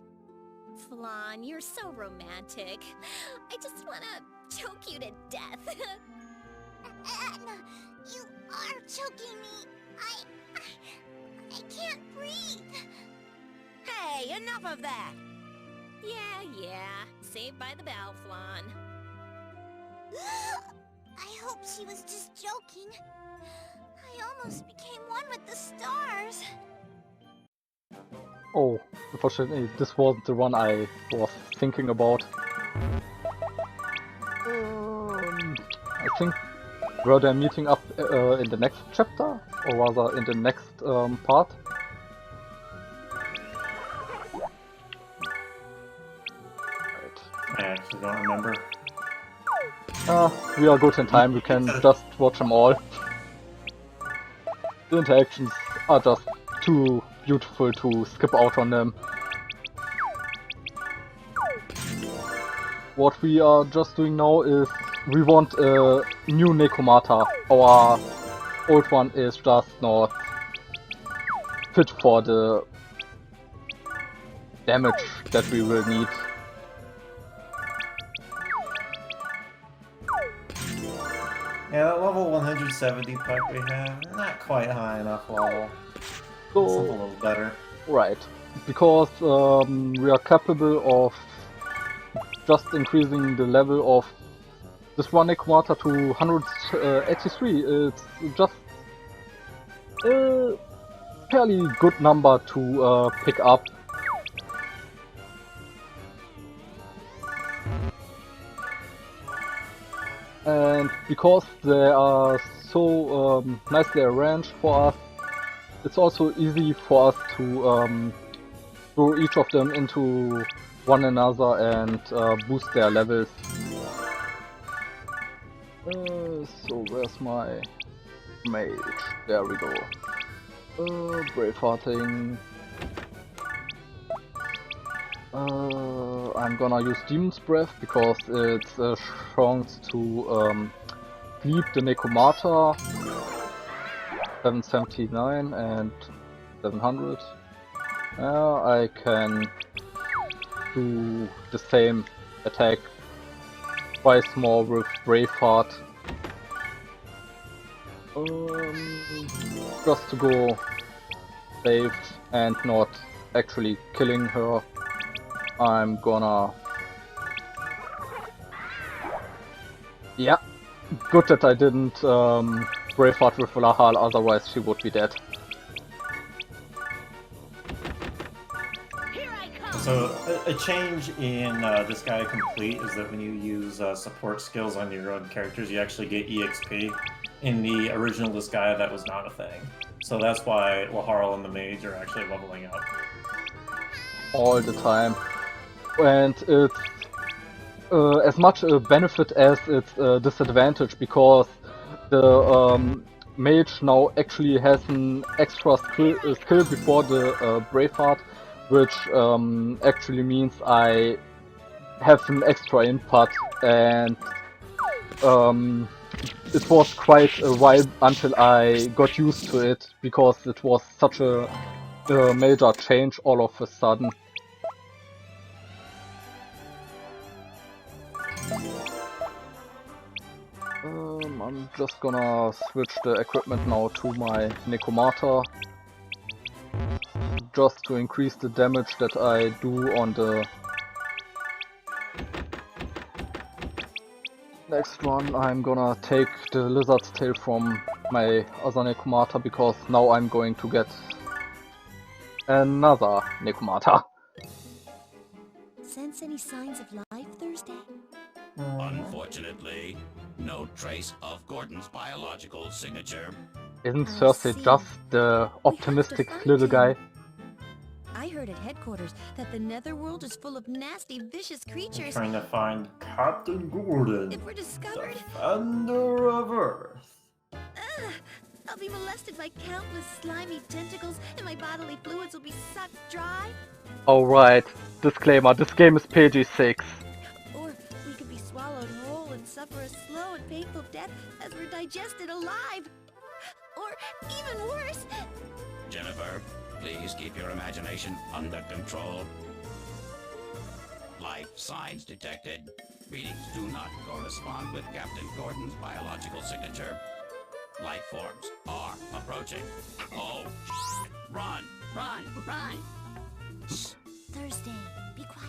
Flan, you're so romantic. I just wanna choke you to death. Edna, you are choking me. I can't breathe. Hey, enough of that! Yeah. Saved by the bell, Flan. I hope she was just joking. I almost became one with the stars. Oh, unfortunately, this wasn't the one I was thinking about. I think were they meeting up in the next chapter, or rather in the next part? I actually don't remember. We are good in time, we can just watch them all. The interactions are just too beautiful to skip out on them. What we are just doing now is we want a new Nekomata. Our old one is just not fit for the damage that we will need. Yeah, that level 170 puck we have, not quite high enough level. Something a So, little better. right, because we are capable of just increasing the level of this one Necromata to 183. It's just a fairly good number to pick up. And because they are so nicely arranged for us, it's also easy for us to throw each of them into one another and boost their levels. So where's my mage? There we go. Bravehearting. I'm gonna use Demon's Breath because it's a chance to sleep the Necromata. 779 and 700. I can do the same attack twice more with Braveheart. Just to go safe and not actually killing her. I'm gonna... Yeah, good that I didn't Braveheart with Valahal, otherwise she would be dead. So, a change in Disgaea Complete is that when you use support skills on your own characters, you actually get EXP. In the original Disgaea, that was not a thing. So that's why Laharl and the Mage are actually leveling up. All the time. And it's as much a benefit as it's a disadvantage, because the Mage now actually has an extra skill before the Braveheart, which actually means I have an extra input, and it was quite a while until I got used to it, because it was such a major change all of a sudden. I'm just gonna switch the equipment now to my Necromata, just to increase the damage that I do on the next one. I'm gonna take the Lizard's Tail from my other Necromata, because now I'm going to get another Necromata. Sense any signs of life, Thursday? Unfortunately, no trace of Gordon's biological signature. Isn't Cersei just the optimistic little guy? I heard at headquarters that the Netherworld is full of nasty, vicious creatures. Trying to find Captain Gordon, If we're discovered, Defender of Earth. I'll be molested by countless slimy tentacles, and my bodily fluids will be sucked dry. Alright, disclaimer, this game is PG-6. Or we could be swallowed whole and suffer a slow and painful death as we're digested alive. Or even worse... Jennifer, please keep your imagination under control. Life signs detected. Readings do not correspond with Captain Gordon's biological signature. Life forms are approaching. Oh, run, run, run! Thursday, be quiet.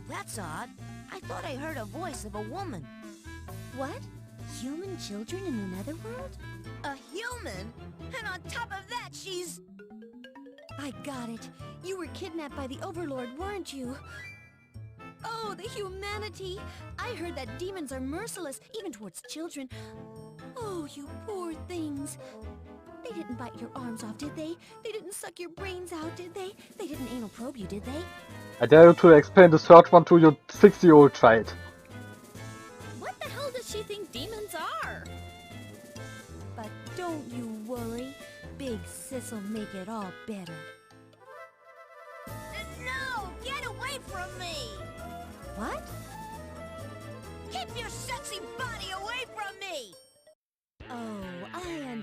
That's odd. I thought I heard a voice of a woman. What? Human children in the Netherworld? A human? And on top of that, she's... I got it. You were kidnapped by the Overlord, weren't you? Oh, the humanity! I heard that demons are merciless, even towards children. Oh, you poor things. They didn't bite your arms off, did they? They didn't suck your brains out, did they? They didn't anal probe you, did they? I dare you to explain the third one to your 6-year-old child. What the hell does she think demons are? But don't you worry. Big Sis'll make it all better. No! Get away from me! What? Keep your sexy body away from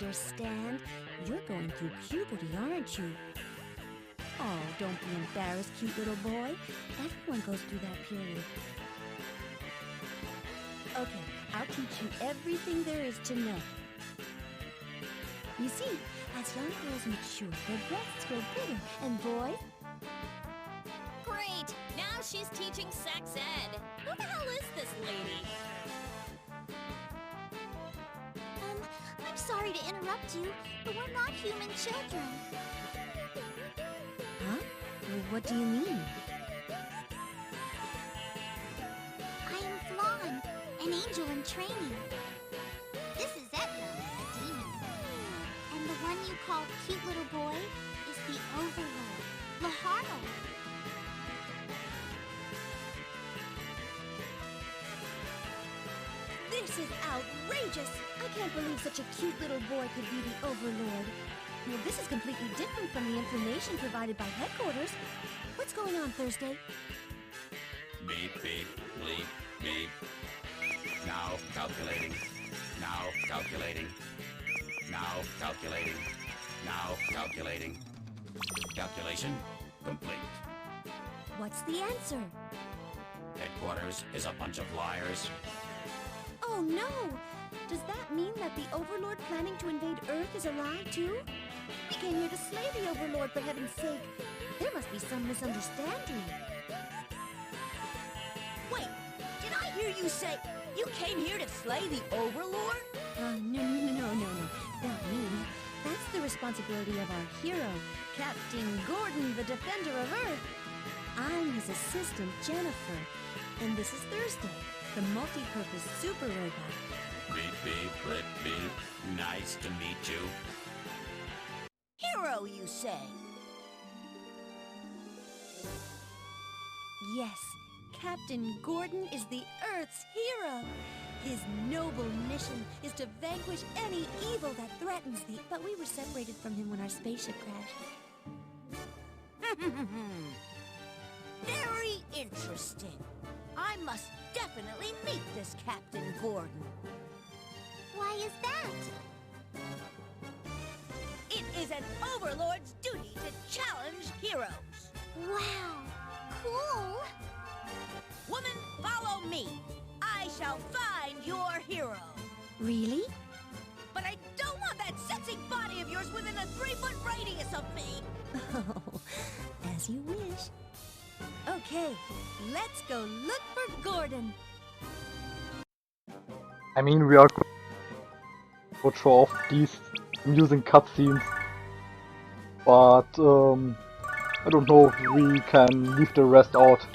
understand. You're going through puberty, aren't you? Oh, don't be embarrassed, cute little boy. Everyone goes through that period. Okay, I'll teach you everything there is to know. You see, as young girls mature, their breasts grow bigger, and boys... Great! Now she's teaching sex ed. Who the hell is this lady? I'm sorry to interrupt you, but we're not human children. Huh? Well, what do you mean? I am Flan, an angel in training. This is Etna, a demon. And the one you call cute little boy is the Overlord, Laharno. This is outrageous! I can't believe such a cute little boy could be the Overlord. Well, this is completely different from the information provided by headquarters. What's going on, Thursday? Beep, beep, bleep, beep. Now calculating. Now calculating. Now calculating. Now calculating. Calculation complete. What's the answer? Headquarters is a bunch of liars. Oh no! Does that mean that the Overlord planning to invade Earth is a lie too? We came here to slay the Overlord, for heaven's sake. There must be some misunderstanding. Wait, did I hear you say you came here to slay the Overlord? No. Not me. That's the responsibility of our hero, Captain Gordon, the Defender of Earth. I'm his assistant, Jennifer. And this is Thursday, the multi-purpose super robot. Beep, beep, blip, beep. Nice to meet you. Hero, you say? Yes, Captain Gordon is the Earth's hero. His noble mission is to vanquish any evil that threatens the... But we were separated from him when our spaceship crashed. Very interesting. I must definitely meet this Captain Gordon. Why is that? It is an Overlord's duty to challenge heroes. Wow, cool. Woman, follow me. I shall find your hero. Really? But I don't want that sexy body of yours within a 3-foot radius of me. Oh, as you wish. Okay, let's go look for Gordon. I mean, we are going to show off these amusing cutscenes, but I don't know if we can leave the rest out,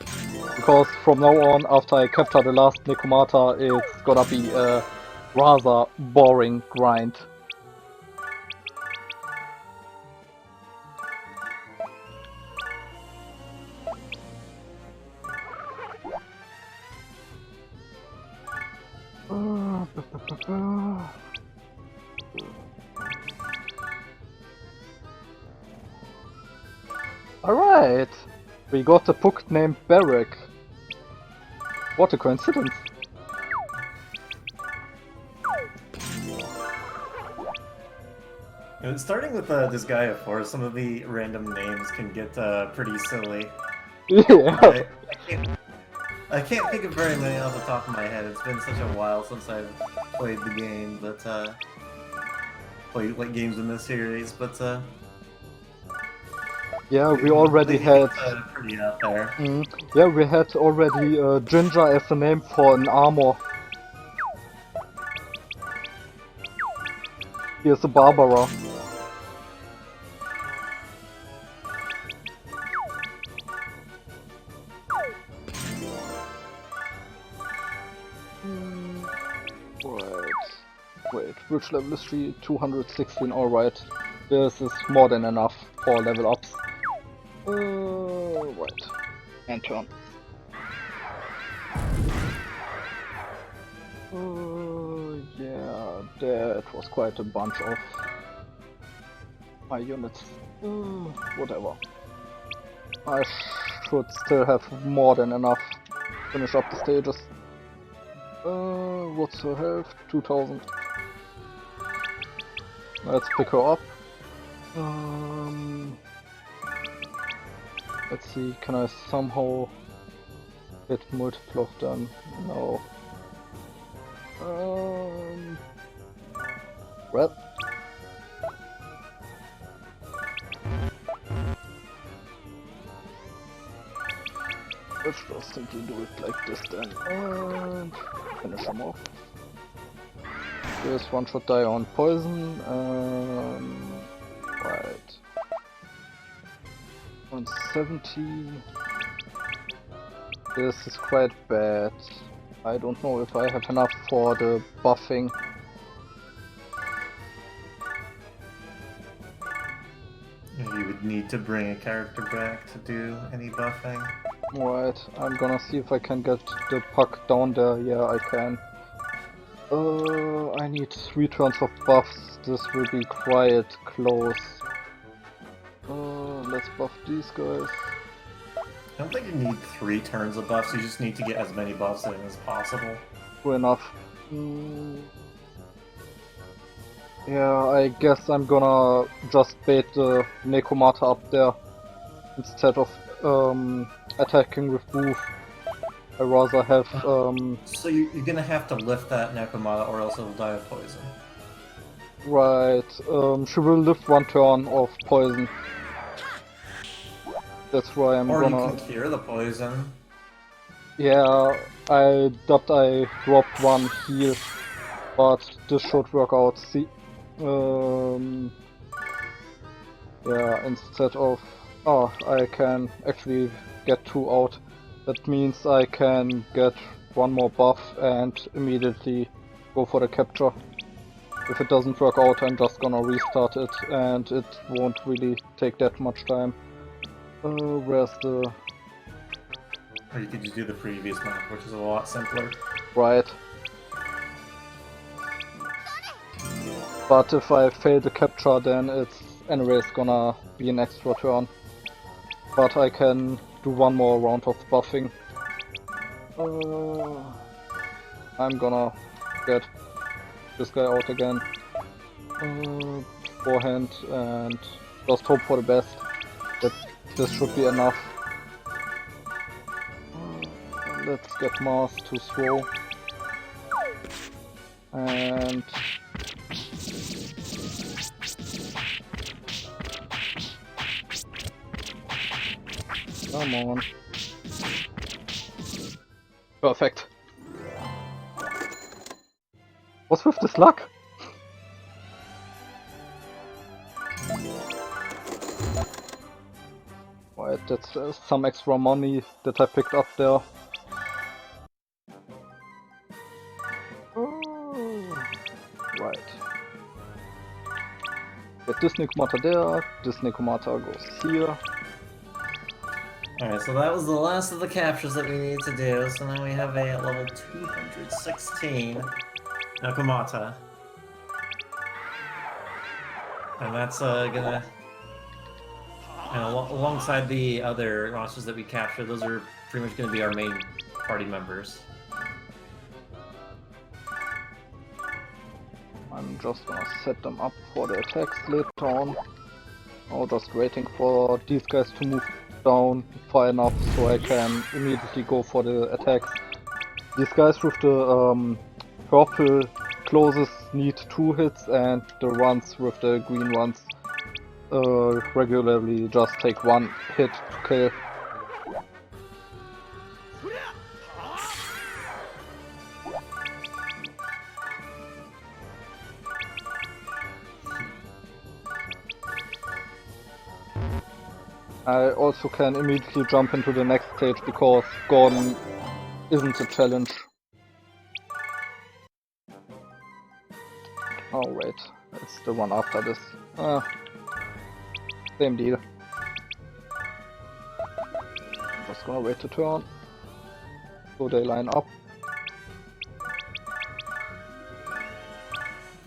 because from now on, after I capture the last Necromata, it's gonna be a rather boring grind. Alright, we got a book named Barrack. What a coincidence. Starting with Disgaea, some of the random names can get pretty silly. Yeah. I can't think of very many off the top of my head. It's been such a while since I've played the game, but played like games in this series. But yeah, we already had. Pretty out there. Yeah, we had already Ginger as the name for an armor. Here's a Barbara. Wait, which level is she? 216, alright. This is more than enough for level ups. Right. And turn. Yeah, that was quite a bunch of my units. Whatever. I should still have more than enough to finish up the stages. What's her health? 2000. Let's pick her up. Let's see, can I somehow hit multiple of them? No. Well. Let's just simply do it like this then. And finish him off. This one should die on poison. Right. 170. This is quite bad. I don't know if I have enough for the buffing. You would need to bring a character back to do any buffing. Right, I'm gonna see if I can get the puck down there. Yeah, I can. I need 3 turns of buffs. This will be quite close. Let's buff these guys. I don't think you need 3 turns of buffs, you just need to get as many buffs in as possible. Good enough. Yeah, I guess I'm gonna just bait the Nekomata up there instead of attacking with Booth. I rather have So you're gonna have to lift that Nekomata or else it'll die of poison. right. She will live 1 turn of poison. That's why I'm Or gonna. you can cure the poison. Yeah, I thought I dropped 1 heal, but this should work out. See, yeah, instead of I can actually get 2 out. That means I can get 1 more buff and immediately go for the capture. If it doesn't work out, I'm just gonna restart it, and it won't really take that much time. Where's the... Or you could just do the previous map, which is a lot simpler. Right. But if I fail the capture, then it's anyways gonna be an extra turn. But I can do 1 more round of buffing. I'm gonna get this guy out again. Forehand, and just hope for the best. That this should be enough. Let's get Mars to throw. And come on. Perfect. What's with this luck? Right, that's some extra money that I picked up there. Right. Get this Nekomata there, this Nekomata goes here. Alright, so that was the last of the captures that we need to do, so now we have a level 216 Nakamata. And that's gonna... And alongside the other monsters that we captured, those are pretty much gonna be our main party members. I'm just gonna set them up for the attacks later on. Oh, just waiting for these guys to move down far enough so I can immediately go for the attacks. These guys with the purple closes need 2 hits, and the ones with the green ones regularly just take 1 hit to kill. I also can immediately jump into the next stage because Gordon isn't a challenge. Oh wait, it's the one after this. Same deal. I'm just gonna wait a turn. So they line up.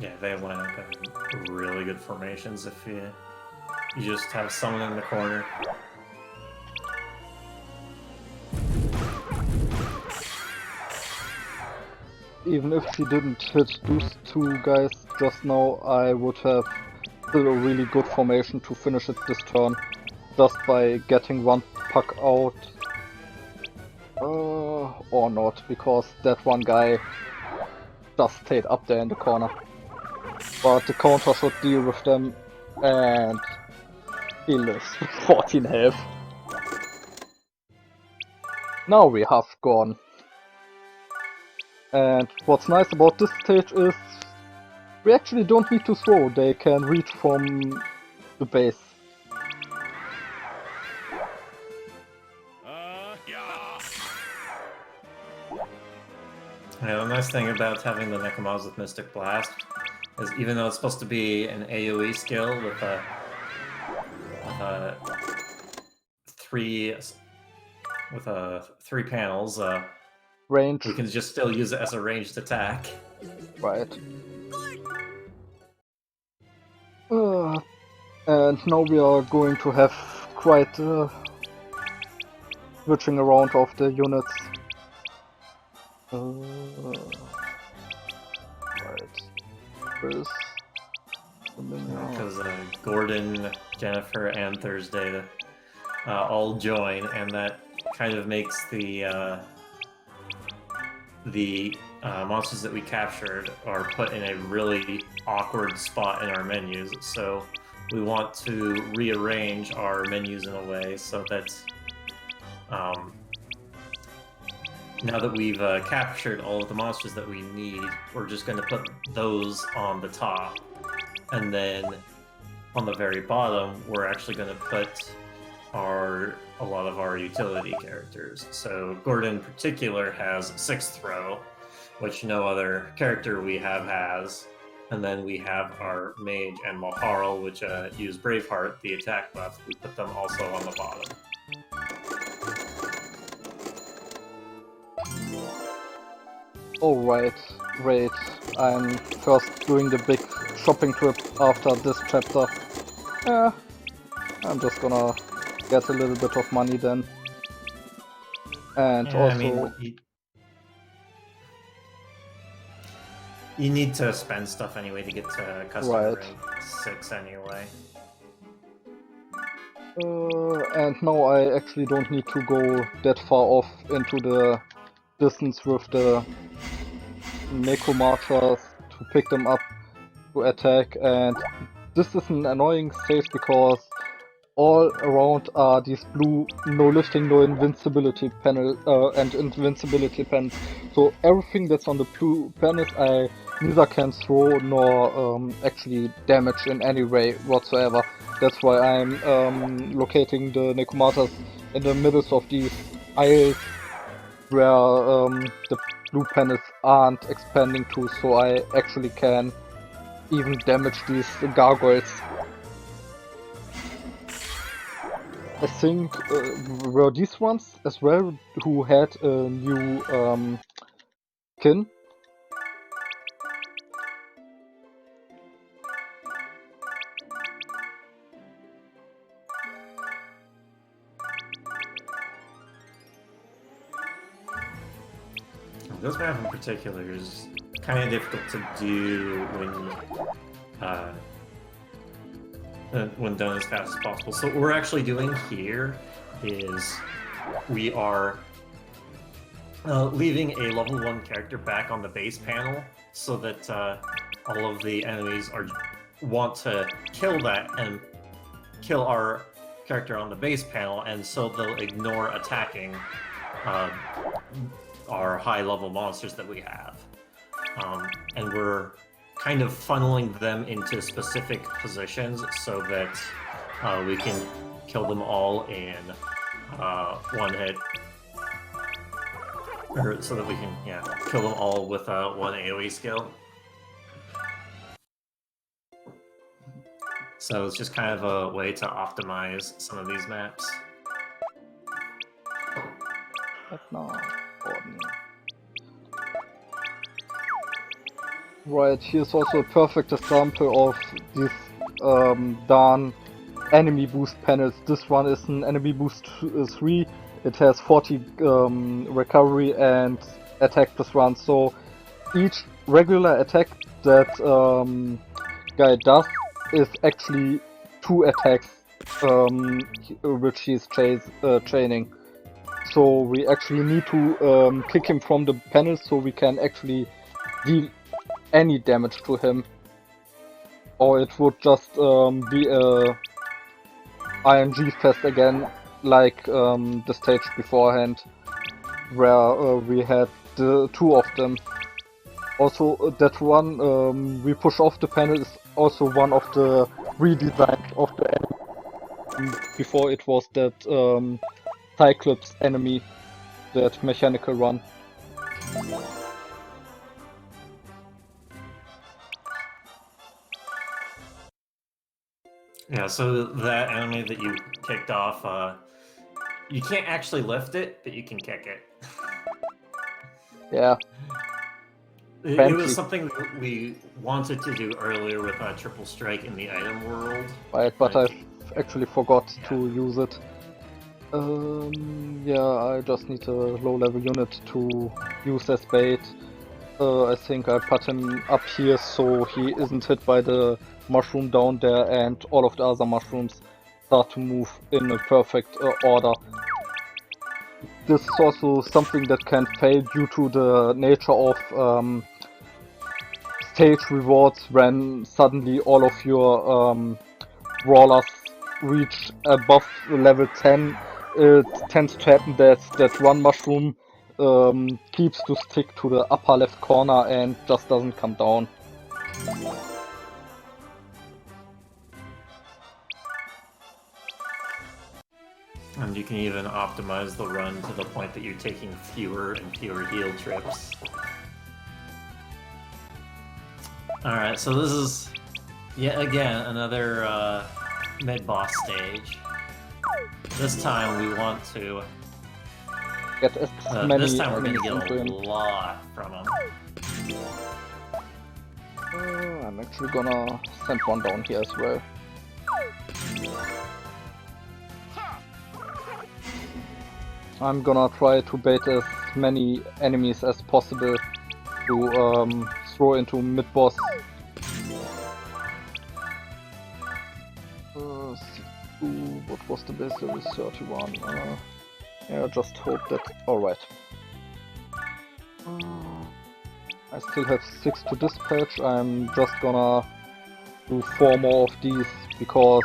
Yeah, they line up in really good formations if you just have someone in the corner. Even if she didn't hit those 2 guys just now, I would have still a really good formation to finish it this turn, just by getting one puck out. Or not, because that one guy just stayed up there in the corner. But the counter should deal with them, and he lives with 14 health. Now we have gone. And what's nice about this stage is we actually don't need to throw, they can reach from the base. Yeah, the nice thing about having the Necromobs with Mystic Blast is even though it's supposed to be an AoE skill with three panels, Range. we can just still use it as a ranged attack. Right. And now we are going to have quite switching around of the units. Right. Where's the minion? Because Gordon, Jennifer, and Thursday all join, and that kind of makes the monsters that we captured are put in a really awkward spot in our menus. So we want to rearrange our menus in a way so that now that we've captured all of the monsters that we need, we're just going to put those on the top. And then on the very bottom, we're actually going to put a lot of our utility characters. So Gordon in particular has 6th throw, which no other character we have has. And then we have our Mage and Maharl, which use Braveheart, the attack buff. We put them also on the bottom. Alright, great. I'm first doing the big shopping trip after this chapter. I'm just gonna get a little bit of money then. And Yeah, also... I mean, you need to spend stuff anyway to get to custom Right. rank 6 anyway. And now I actually don't need to go that far off into the distance with the Necromarchers to pick them up to attack, and this is an annoying stage because all around are these blue no lifting, no invincibility panel and invincibility pens. So everything that's on the blue panels I neither can throw nor actually damage in any way whatsoever. That's why I'm locating the Necromarchers in the middle of these aisles where the blue panels aren't expanding to, so I actually can even damage these gargoyles. I think were these ones as well who had a new kin? This map in particular is kind of difficult to do when done as fast as possible. So what we're actually doing here is we are leaving a level 1 character back on the base panel so that all of the enemies want to kill that and kill our character on the base panel, and so they'll ignore attacking our high-level monsters that we have. And we're kind of funneling them into specific positions so that we can kill them all in one hit. Or so that we can, kill them all with one AoE skill. So it's just kind of a way to optimize some of these maps. Right, here's also a perfect example of these darn enemy boost panels. This one is an enemy boost 3. It has 40 recovery and attack +1. So each regular attack that guy does is actually 2 attacks which he's chaining. So we actually need to kick him from the panel so we can actually deal any damage to him. Or it would just be a ING fest again, like the stage beforehand, where we had the 2 of them. Also, that one we push off the panel is also one of the redesigns of the enemy. Before it was that Cyclops enemy, that mechanical one. Yeah, so that enemy that you kicked off, you can't actually lift it, but you can kick it. Yeah. It was something that we wanted to do earlier with Triple Strike in the item world. Right, but I Like, actually forgot to use it. Yeah, I just need a low-level unit to use as bait. I think I put him up here so he isn't hit by the mushroom down there and all of the other mushrooms start to move in a perfect order. This is also something that can fail due to the nature of stage rewards when suddenly all of your brawlers reach above level 10. It tends to happen that one mushroom keeps to stick to the upper left corner and just doesn't come down. and you can even optimize the run to the point that you're taking fewer and fewer heal trips. Alright, so this is yet again another mid-boss stage. This time we want to... Get as many this time we're going to get enemies a into him. lot from him. I'm actually gonna send one down here as well. I'm gonna try to bait as many enemies as possible to throw into mid-boss. What was the base level? 31. Yeah, just hope that... Alright. I still have 6 to dispatch. I'm just gonna do 4 more of these because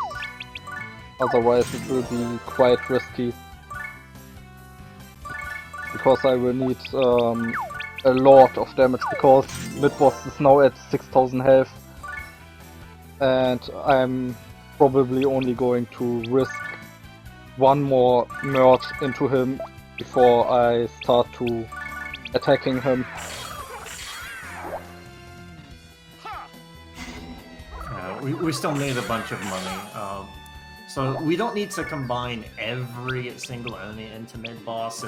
otherwise it will be quite risky. Because I will need a lot of damage because mid-boss is now at 6000 health and I'm probably only going to risk one more merge into him before I start to attacking him. We still need a bunch of money. So we don't need to combine every single enemy into mid-boss.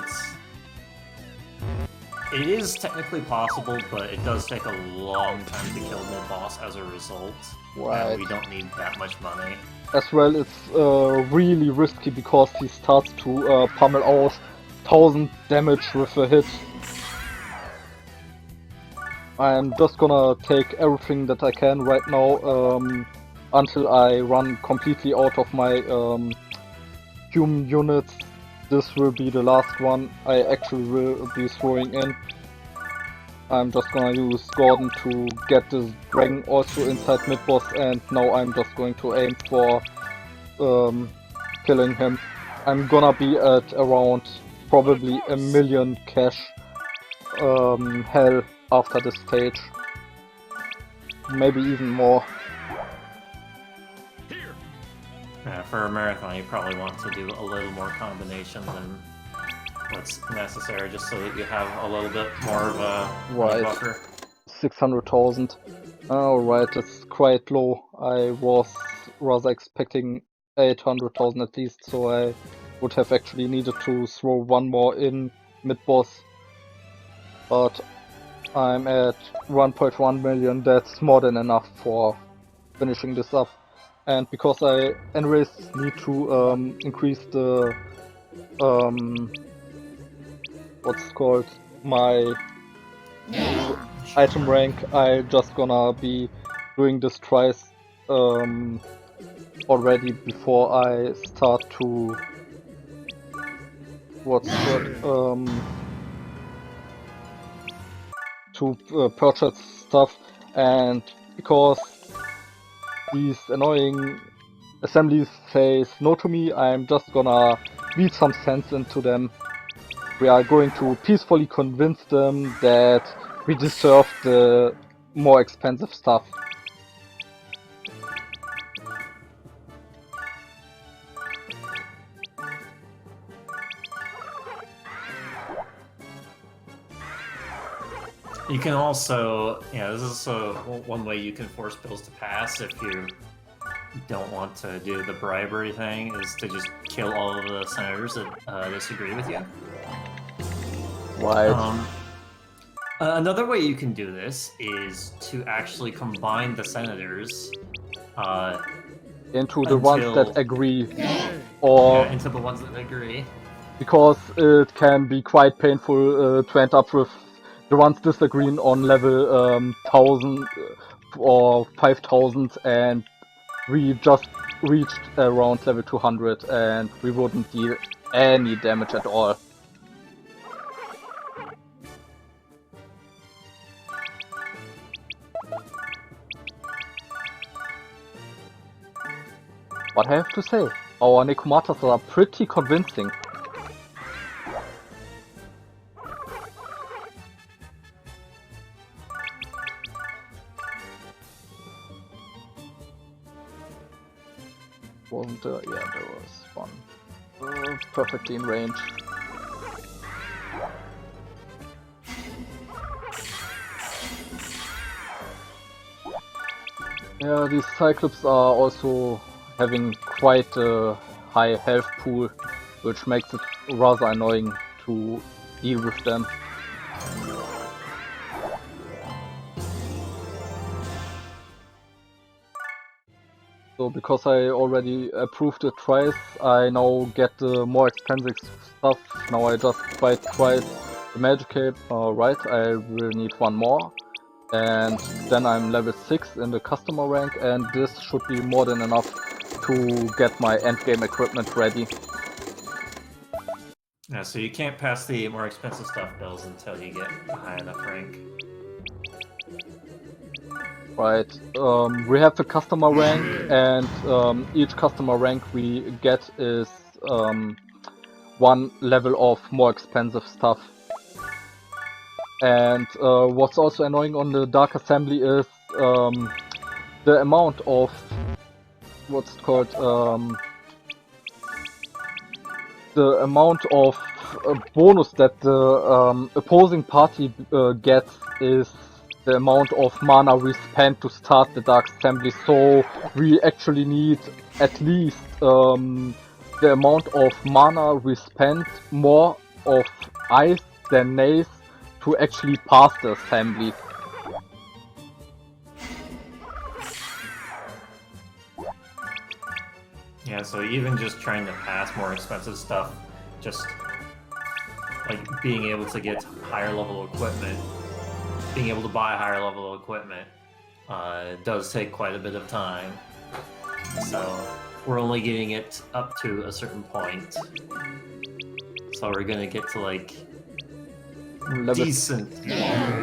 It is technically possible, but it does take a long time to kill mid-boss as a result. Right. And we don't need that much money. As well, it's really risky because he starts to pummel out 1000 damage with a hit. I'm just gonna take everything that I can right now until I run completely out of my human units. This will be the last one I actually will be throwing in. I'm just gonna use Gordon to get this dragon also inside mid-boss, and now I'm just going to aim for killing him. I'm gonna be at around probably 1 million cash hell after this stage. Maybe even more. For a marathon, you probably want to do a little more combination than what's necessary, just so that you have a little bit more of a Right. buffer. 600,000. Alright, that's quite low. I was rather expecting 800,000 at least, so I would have actually needed to throw one more in mid-boss. But I'm at 1.1 million, that's more than enough for finishing this up. And because I anyways need to increase the what's it called, my item rank, I just gonna be doing this twice already before I start to purchase stuff, and because these annoying assemblies says no to me, I'm just gonna beat some sense into them. We are going to peacefully convince them that we deserve the more expensive stuff. You can also, this is one way you can force bills to pass if you don't want to do the bribery thing, is to just kill all of the senators that disagree with you. Right. Another way you can do this is to actually combine the senators Into the ones that agree, or into the ones that agree. Because it can be quite painful to end up with the ones disagreeing on level 1000 or 5000, and we just reached around level 200 and we wouldn't deal any damage at all. But I have to say, our Nekomatas are pretty convincing. Wasn't there? Yeah, there was one. Perfectly in range. Yeah, these Cyclops are also having quite a high health pool, which makes it rather annoying to deal with them. So because I already approved it twice, I now get the more expensive stuff. Now I just fight twice the Magic Cape. Right, I will need one more. And then I'm level 6 in the customer rank, and this should be more than enough to get my endgame equipment ready. Yeah, so you can't pass the more expensive stuff bills until you get a high enough rank. Right, we have the customer rank, and each customer rank we get is one level of more expensive stuff. And what's also annoying on the Dark Assembly is the amount of what's it called, the amount of bonus that the opposing party gets is the amount of mana we spend to start the Dark Assembly, so we actually need at least the amount of mana we spend more of ice than nails to actually pass the assembly. Yeah, so even just trying to pass more expensive stuff, just like being able to get higher level equipment, being able to buy higher level equipment, does take quite a bit of time. So we're only getting it up to a certain point. So we're gonna get to like Level decent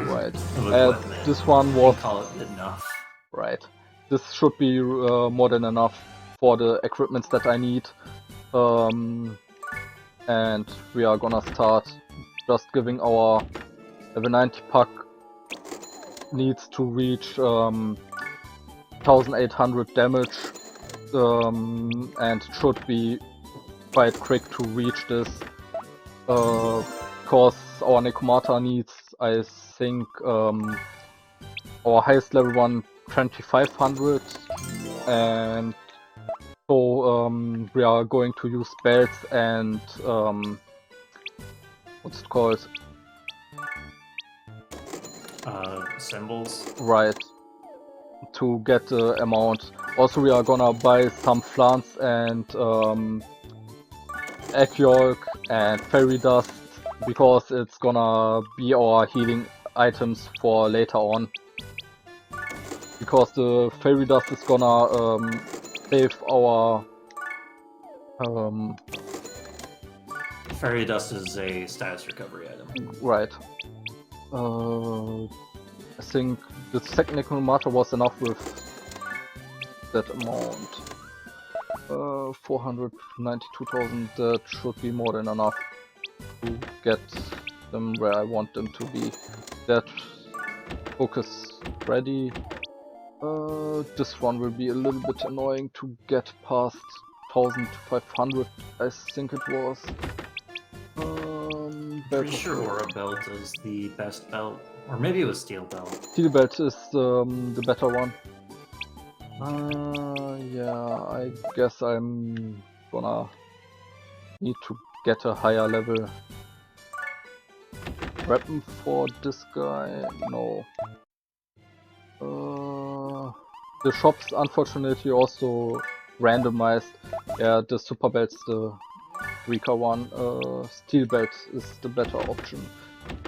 right. of equipment. This one was call it enough. Right. This should be more than enough for the equipments that I need. And we are gonna start just giving our level 90 pack needs to reach 1800 damage, and should be quite quick to reach this, because our Nekomata needs, I think, our highest level one 2500, and so we are going to use belts and what's it called? Symbols. Right. To get the amount. Also, we are gonna buy some flans and egg yolk and fairy dust, because it's gonna be our healing items for later on. because the fairy dust is gonna save our Fairy dust is a status recovery item. right. I think the second Necromata was enough with that amount. 492,000, that should be more than enough to get them where I want them to be. That focus ready. This one will be a little bit annoying to get past 1500, I think it was. Pretty sure Aura Belt is the best belt. Or maybe it was Steel Belt. Steel Belt is the better one. Yeah, I guess I'm gonna need to get a higher level weapon for this guy. No. The shops unfortunately also randomized. Yeah, the Super Belt's the weaker one. Steel Belt is the better option.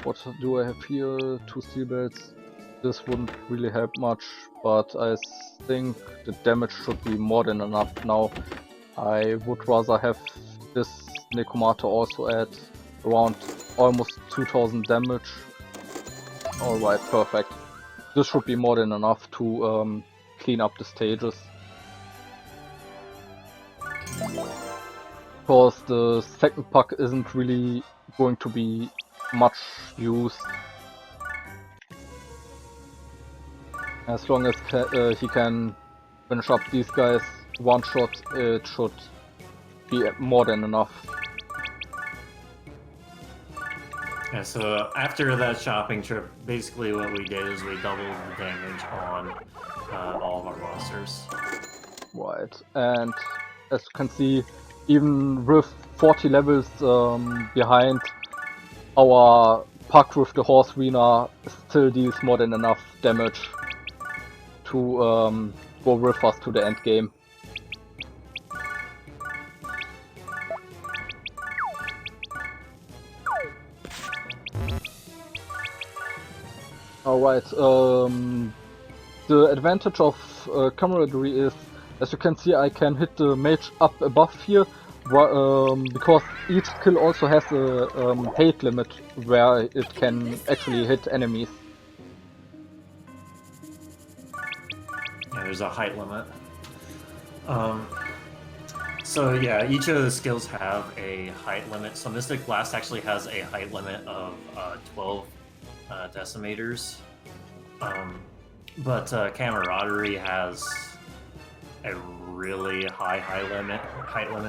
What do I have here? 2 Steel Belts. This wouldn't really help much, but I think the damage should be more than enough now. I would rather have this Necromata also at around almost 2000 damage. Alright, perfect. This should be more than enough to clean up the stages. Because the second pack isn't really going to be much used. As long as he can finish up these guys one shot, it should be more than enough. Yeah, so after that shopping trip, basically what we did is we doubled the damage on all of our monsters. Right, and as you can see, even with 40 levels behind, our pack with the Horse Arena still deals more than enough damage to go with us to the end game. Alright, the advantage of camaraderie is, as you can see, I can hit the mage up above here, because each skill also has a hate limit where it can actually hit enemies. Yeah, there's a height limit. So yeah, each of the skills have a height limit. So Mystic Blast actually has a height limit of 12 decimeters. But Camaraderie has a really height limit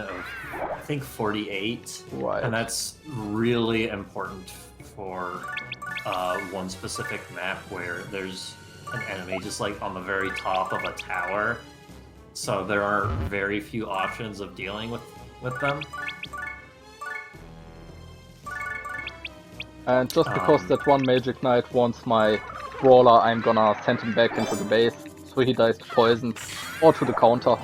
of I think 48. Right. And that's really important for one specific map where there's an enemy just like on the very top of a tower. So there are very few options of dealing with them. And just because that one Magic Knight wants my Brawler, I'm gonna send him back into the base, so he dies to poison, or to the counter.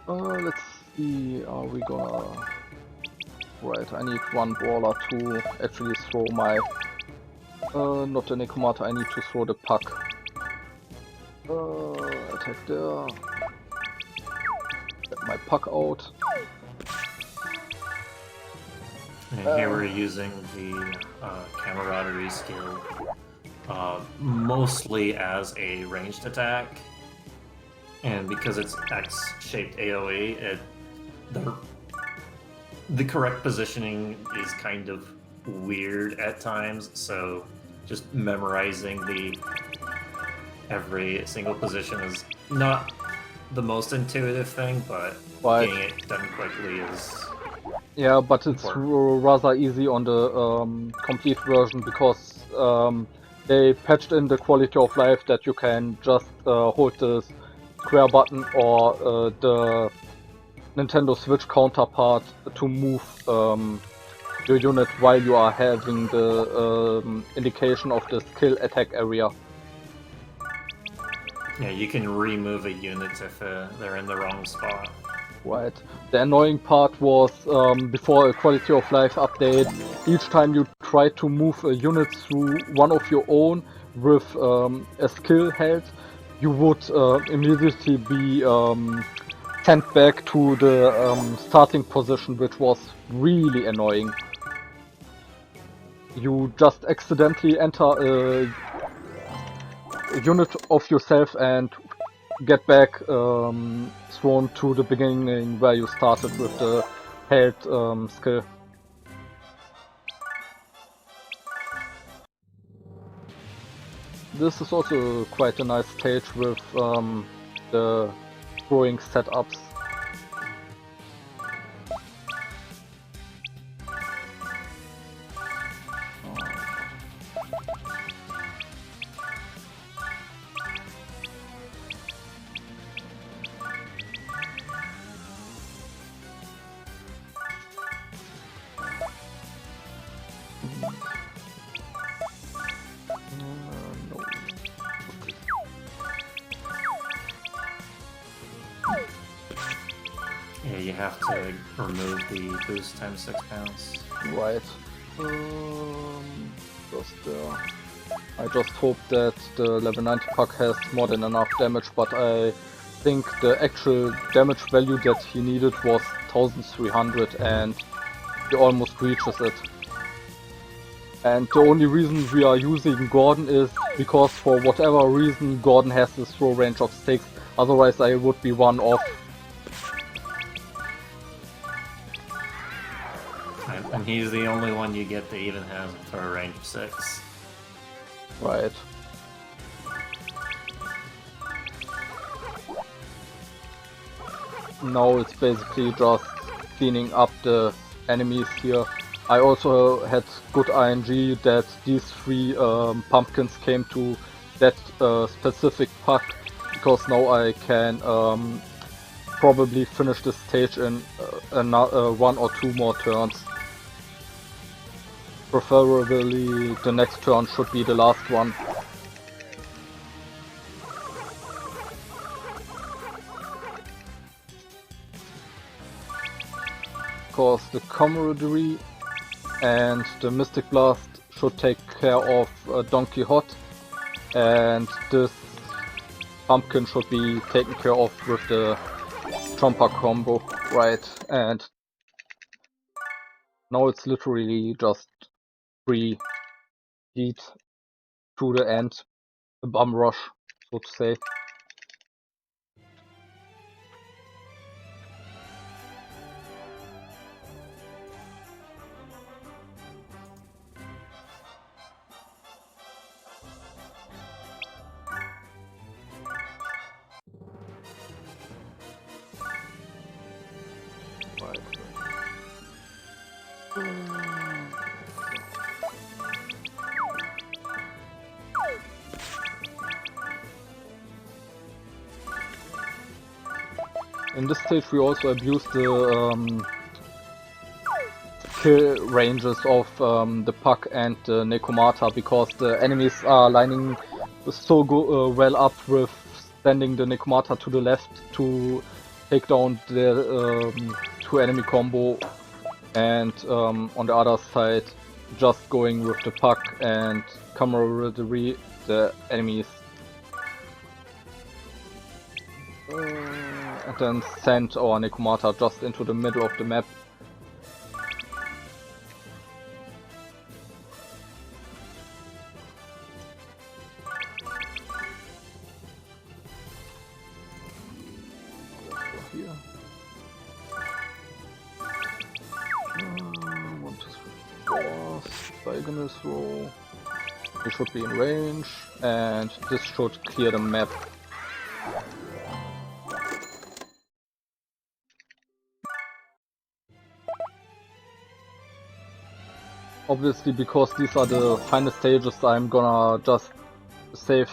Let's see, are we gonna... Right, I need one Brawler to actually throw my... not the Necromata, I need to throw the puck. Attack there. Get my puck out. And here we're using the Camaraderie skill mostly as a ranged attack. And because it's X-shaped AoE, the correct positioning is kind of weird at times, so just memorizing every single position is not the most intuitive thing, but getting it done quickly is... Yeah, but it's rather easy on the complete version, because they patched in the quality of life that you can just hold the square button or the Nintendo Switch counterpart to move your unit while you are having the indication of the skill attack area. Yeah, you can remove a unit if they're in the wrong spot. Right. The annoying part was before a quality of life update, each time you try to move a unit through one of your own with a skill held, you would immediately be sent back to the starting position, which was really annoying. You just accidentally enter a unit of yourself and get back thrown to the beginning where you started with the held skill. This is also quite a nice stage with the growing setups. No. Yeah, you have to remove the boost times 6 pounds. Right. I just hope that the level 90 pack has more than enough damage, but I think the actual damage value that he needed was 1300 and he almost reaches it. And the only reason we are using Gordon is because for whatever reason Gordon has this throw range of 6, otherwise I would be 1 off. And he's the only one you get that even has a throw range of 6. Right. Now it's basically just cleaning up the enemies here. I also had good ING that these 3 pumpkins came to that specific pack, because now I can probably finish this stage in 1 or 2 more turns. Preferably the next turn should be the last one. Because the camaraderie and the Mystic Blast should take care of Don Quixote, and this pumpkin should be taken care of with the Trompa combo, right? And now it's literally just free heat to the end, a bum rush, so to say. Right. In this stage we also abuse the skill ranges of the Puck and the Nekomata, because the enemies are lining so well up with sending the Nekomata to the left to take down the 2 enemy combo, and on the other side just going with the Puck and camaraderie the enemies. And then send our Nekomata just into the middle of the map. Here. 1, 2, 3, 4. Diagonal throw. We should be in range, and this should clear the map. Obviously, because these are the final stages, I'm gonna just save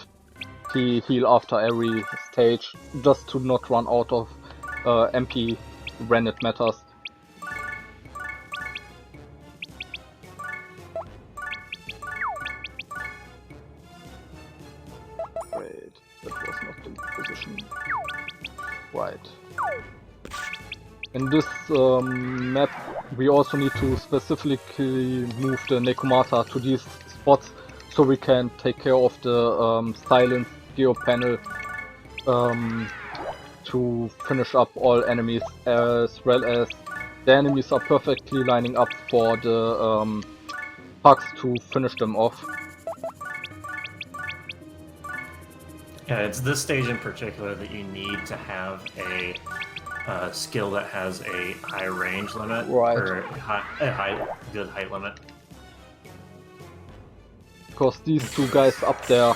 the heal after every stage, just to not run out of MP when it matters. Wait, that was not the Right. In this map, we also need to specifically move the Nekomata to these spots so we can take care of the silence geo panel to finish up all enemies, as well as the enemies are perfectly lining up for the pugs to finish them off. Yeah, it's this stage in particular that you need to have a skill that has a high range limit, Right. or a good height limit. Because these two guys up there,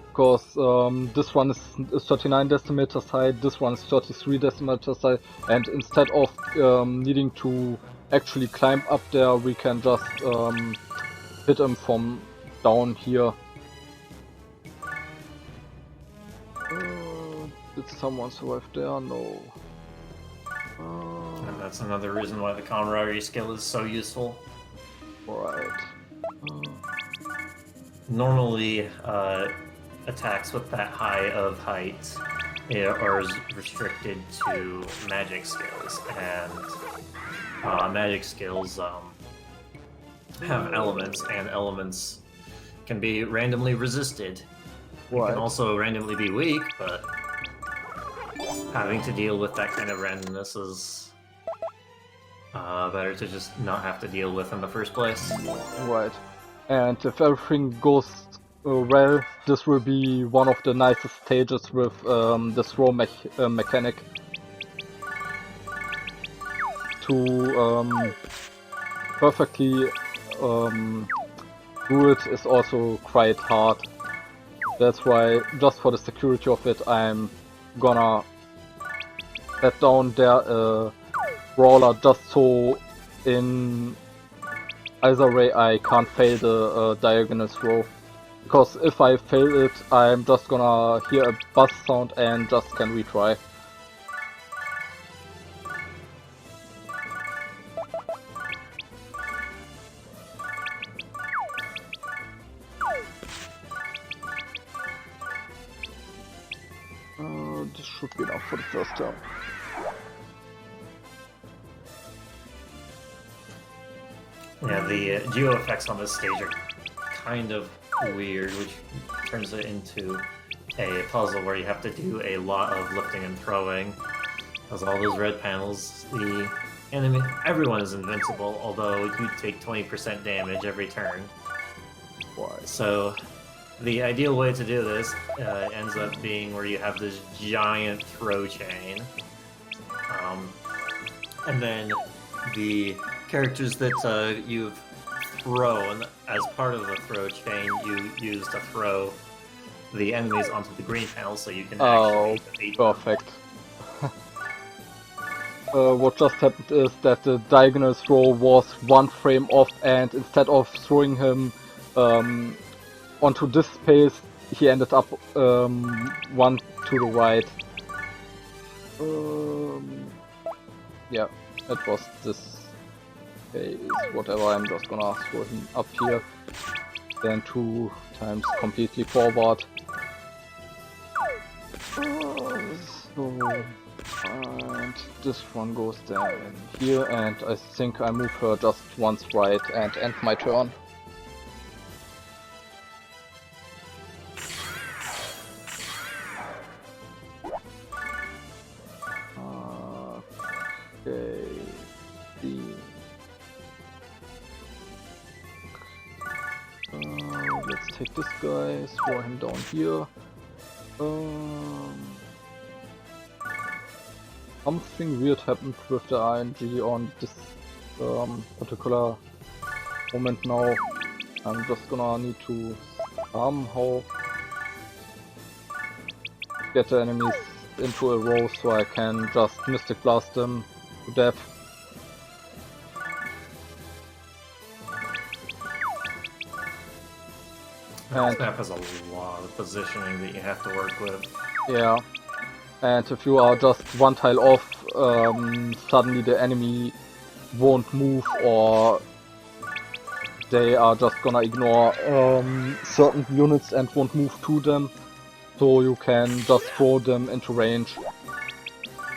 because this one is 39 decimeters high, this one is 33 decimeters high, and instead of needing to actually climb up there, we can just hit them from down here. Did someone survive there? No. And that's another reason why the camaraderie skill is so useful. Right. Normally, attacks with that high of height are restricted to magic skills, and magic skills have elements, and elements can be randomly resisted. They Right. can also randomly be weak, but having to deal with that kind of randomness is better to just not have to deal with in the first place. Right. And if everything goes well, this will be one of the nicest stages with the throw mechanic. To perfectly do it is also quite hard. That's why, just for the security of it, I'm gonna set down their brawler just so in either way I can't fail the diagonal throw. Because if I fail it, I'm just gonna hear a buzz sound and just can retry. This should be enough for the first turn. Yeah, the geo effects on this stage are kind of weird, which turns it into a puzzle where you have to do a lot of lifting and throwing. Because all those red panels, the enemy, everyone is invincible, although you take 20% damage every turn. So the ideal way to do this ends up being where you have this giant throw chain. And then the characters that you've thrown as part of the throw chain, you use to throw the enemies onto the green panel so you can actually defeat them. Perfect. What just happened is that the diagonal throw was one frame off, and instead of throwing him onto this space, he ended up one to the right. Yeah, it was this space, whatever. I'm just gonna throw him up here, then 2 times completely forward. So, and this one goes down in here, and I think I move her just once right and end my turn. Okay. Let's take this guy, throw him down here. Something weird happened with the RNG on this particular moment now. I'm just gonna need to somehow get the enemies into a row so I can just Mystic Blast them to death. This map has a lot of positioning that you have to work with. Yeah, and if you are just one tile off, suddenly the enemy won't move, or they are just gonna ignore certain units and won't move to them. so you can just throw them into range.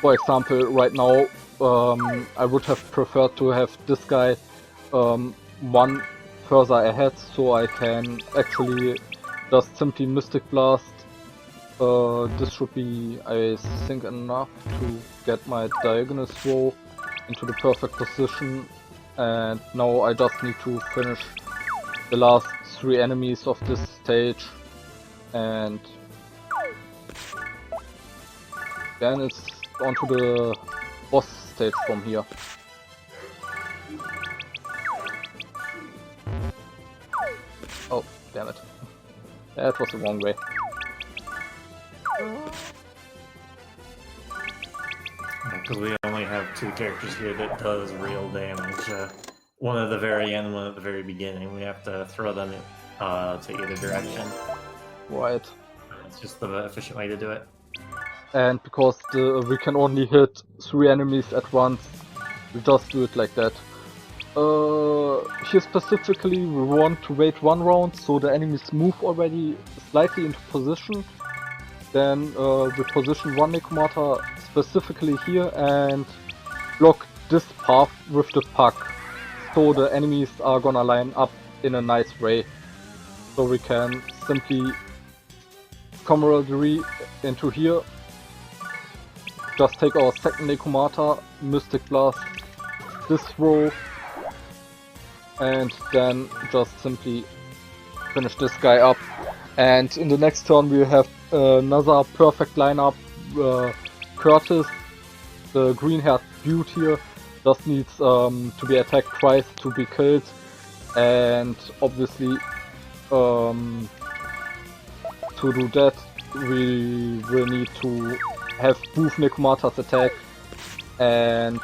For example, right now, I would have preferred to have this guy one further ahead, so I can actually just simply Mystic Blast. This should be, I think, enough to get my diagonal throw into the perfect position, and now I just need to finish the last 3 enemies of this stage, and then it's onto the boss stage from here. Oh, damn it. That was the wrong way. Because we only have 2 characters here that does real damage. One at the very end, one at the very beginning. We have to throw them to either direction. Right. It's just the efficient way to do it. And because we can only hit 3 enemies at once, we just do it like that. Here specifically we want to wait 1 round so the enemies move already slightly into position. Then we position 1 Nekomata specifically here and block this path with the puck. So the enemies are gonna line up in a nice way. So we can simply camaraderie into here. Just take our second Nekomata, Mystic Blast this row, and then just simply finish this guy up. And in the next turn we have another perfect lineup. Curtis, the green-haired dude here, just needs to be attacked twice to be killed, and obviously to do that we will need to have both Nekomatas attack, and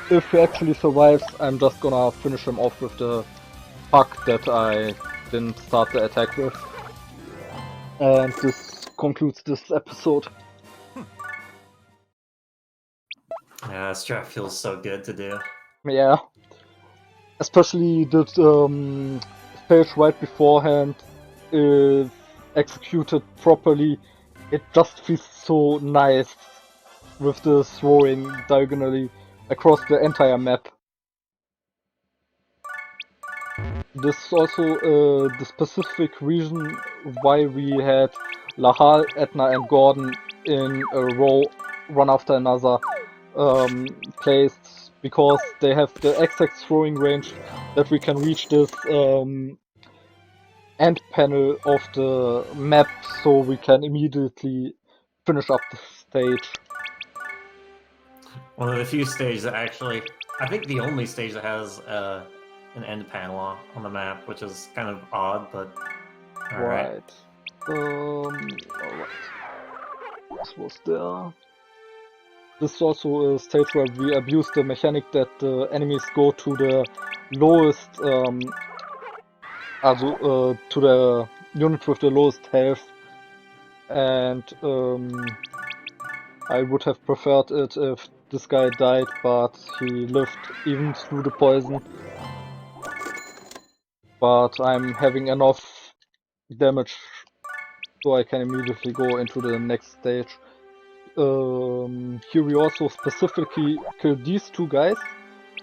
if he actually survives, I'm just gonna finish him off with the puck that I didn't start the attack with. And this concludes this episode. Yeah, this strat feels so good to do. Yeah. Especially the stage right beforehand is executed properly. It just feels so nice with the throwing diagonally across the entire map. This is also the specific reason why we had Lahal, Edna and Gordon in a row, one after another, placed, because they have the exact throwing range that we can reach this end panel of the map, so we can immediately finish up the stage. One of the few stages that actually, I think the only stage that has an end panel on the map, which is kind of odd, but alright. Alright. This was there. This is also a stage where we abuse the mechanic that the enemies go to the lowest, to the unit with the lowest health, and I would have preferred it if this guy died, but he lived even through the poison. But I'm having enough damage so I can immediately go into the next stage. Here we also specifically kill these 2 guys,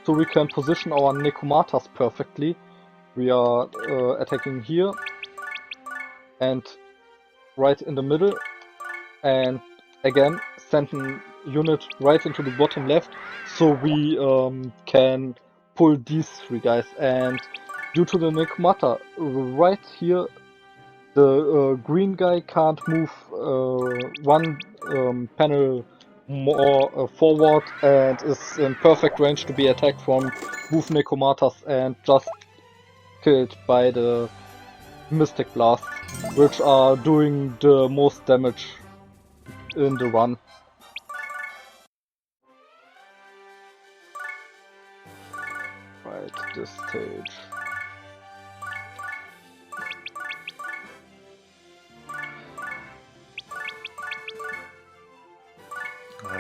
so we can position our Nekomatas perfectly. We are attacking here and right in the middle, and again send a unit right into the bottom left, so we can pull these 3 guys. And due to the Nekomata right here, the green guy can't move 1 panel more forward and is in perfect range to be attacked from both Nekomatas and just killed by the Mystic Blast, which are doing the most damage in the run. Right, this stage.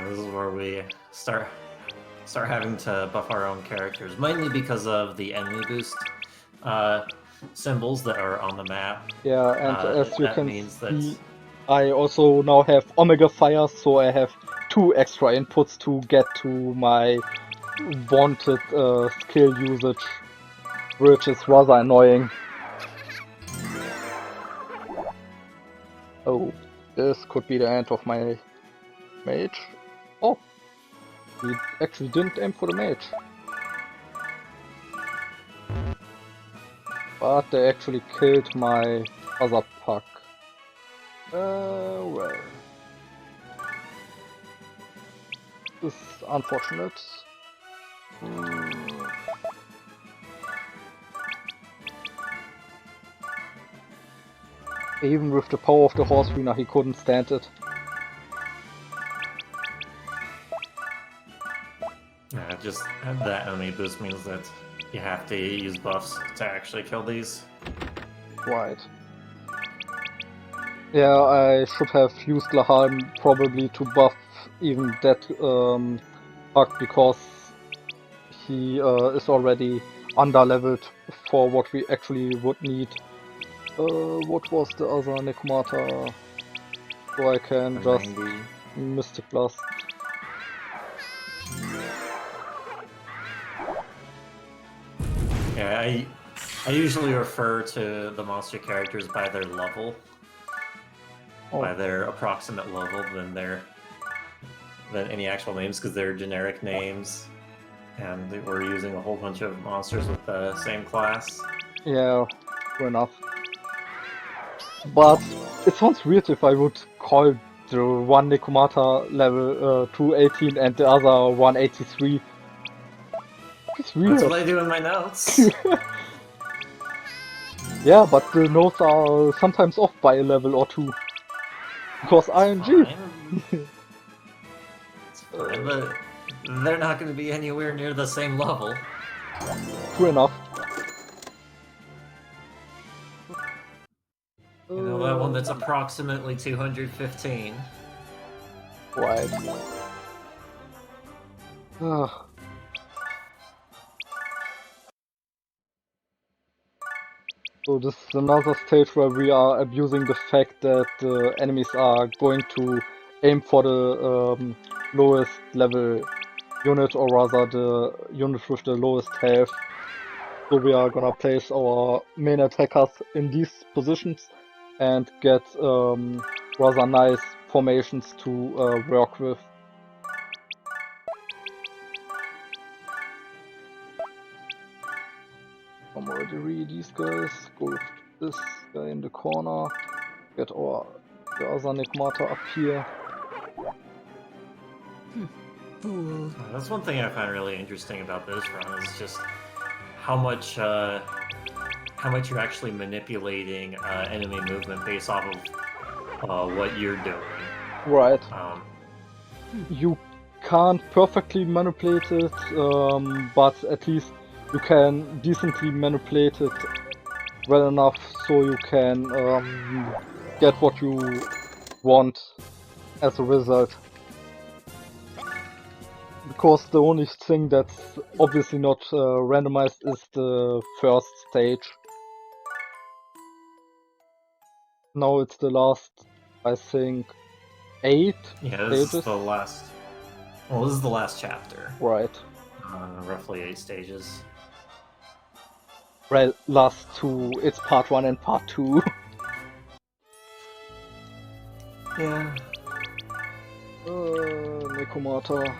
This is where we start having to buff our own characters, mainly because of the enemy boost symbols that are on the map. Yeah, and as you that can means see, I also now have Omega Fire, so I have 2 extra inputs to get to my wanted skill usage, which is rather annoying. Oh, this could be the end of my mage. Oh, we actually didn't aim for the mage. But they actually killed my other pack. Well. This is unfortunate. Even with the power of the horse wiener, he couldn't stand it. Yeah, just that enemy boost means that you have to use buffs to actually kill these. Right. Yeah, I should have used Lahan probably to buff even that bug, because he is already under-leveled for what we actually would need. What was the other Nekomata? So I can just 90. Mystic Blast. Yeah, I usually refer to the monster characters by their level, by their approximate level than any actual names, because they're generic names, and we're using a whole bunch of monsters with the same class. Yeah, fair enough. But it sounds weird if I would call the one Nekomata level 218 and the other 183. It's weird. That's what I do in my notes. Yeah, but the notes are sometimes off by a level or two. Because ING. Fine. It's fine, but they're not going to be anywhere near the same level. True enough. You know, that one that's approximately 215. Right. So this is another stage where we are abusing the fact that the enemies are going to aim for the lowest level unit, or rather the unit with the lowest health. So we are gonna place our main attackers in these positions and get rather nice formations to work with. I'm already read these guys, go with this guy in the corner, get the other Nekomata up here. Fool. That's one thing I find really interesting about this run, is just how much you're actually manipulating enemy movement based off of what you're doing. Right. Um, You can't perfectly manipulate it, but at least you can decently manipulate it well enough so you can get what you want as a result. Because the only thing that's obviously not randomized is the first stage. Now it's the last, I think, 8 yeah, this stages. is the last. Well, this is the last chapter. Right. Roughly 8 stages. Right, last 2. It's part 1 and part 2. Yeah. Nekomata.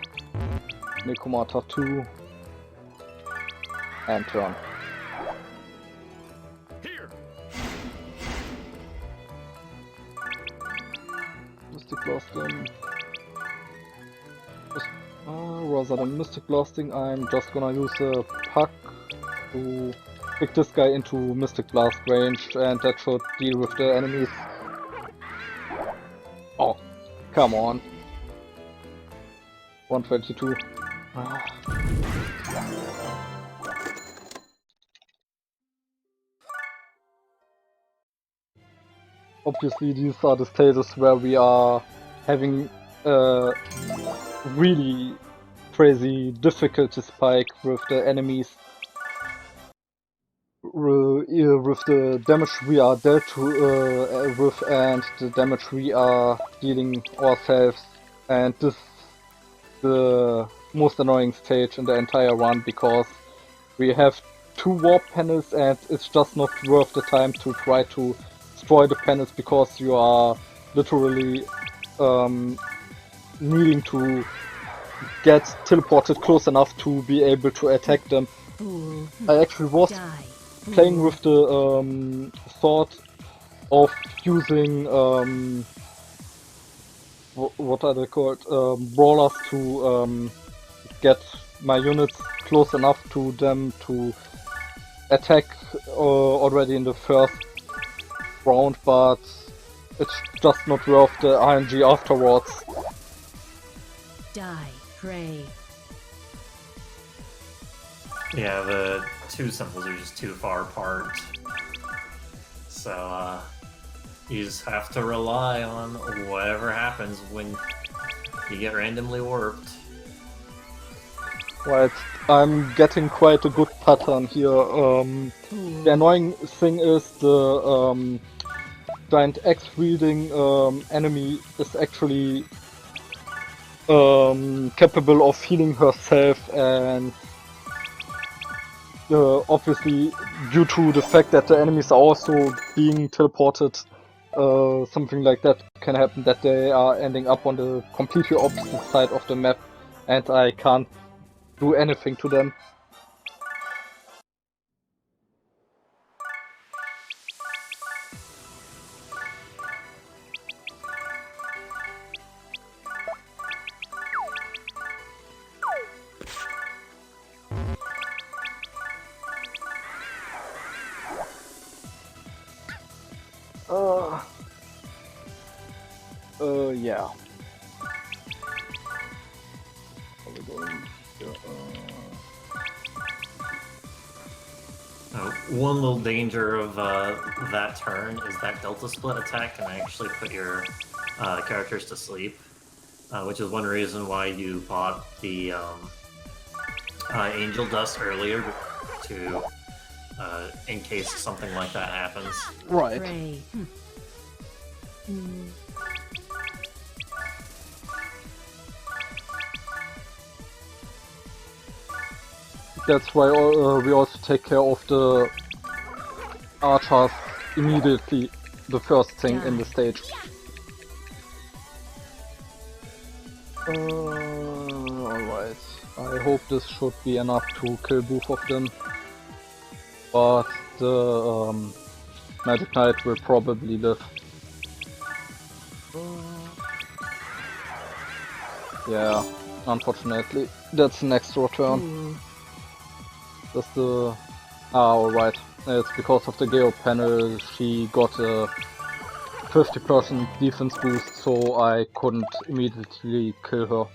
Nekomata 2. And turn. Here! Mystic Blasting. Rather than Mystic Blasting, I'm just gonna use a Puck to pick this guy into Mystic Blast range, and that should deal with the enemies. Oh, come on. 122. Obviously, these are the stages where we are having a really crazy difficulty spike with the enemies. with the damage we are dealt with and the damage we are dealing ourselves, and this is the most annoying stage in the entire run because we have 2 warp panels and it's just not worth the time to try to destroy the panels because you are literally needing to get teleported close enough to be able to attack them. Fool. I actually was Die. playing with the thought of using what are they called, brawlers to get my units close enough to them to attack already in the first round, but it's just not worth the RNG afterwards. Die. Pray. Yeah, the 2 symbols are just too far apart. So, you just have to rely on whatever happens when you get randomly warped. Right, I'm getting quite a good pattern here. The annoying thing is the giant X-wielding enemy is actually capable of healing herself, and obviously due to the fact that the enemies are also being teleported, something like that can happen, that they are ending up on the completely opposite side of the map and I can't do anything to them. Yeah. Are we going here? One little danger of that turn is that Delta Split attack can actually put your characters to sleep, which is one reason why you bought the Angel Dust earlier to in case something like that happens. Right. Pray. That's why we also take care of the archers immediately, the first thing in the stage. Alright, I hope this should be enough to kill both of them, but the Magic Knight will probably live. Yeah, unfortunately, that's an extra turn. That's the... alright, it's because of the Geo panel she got a 50% defense boost, so I couldn't immediately kill her.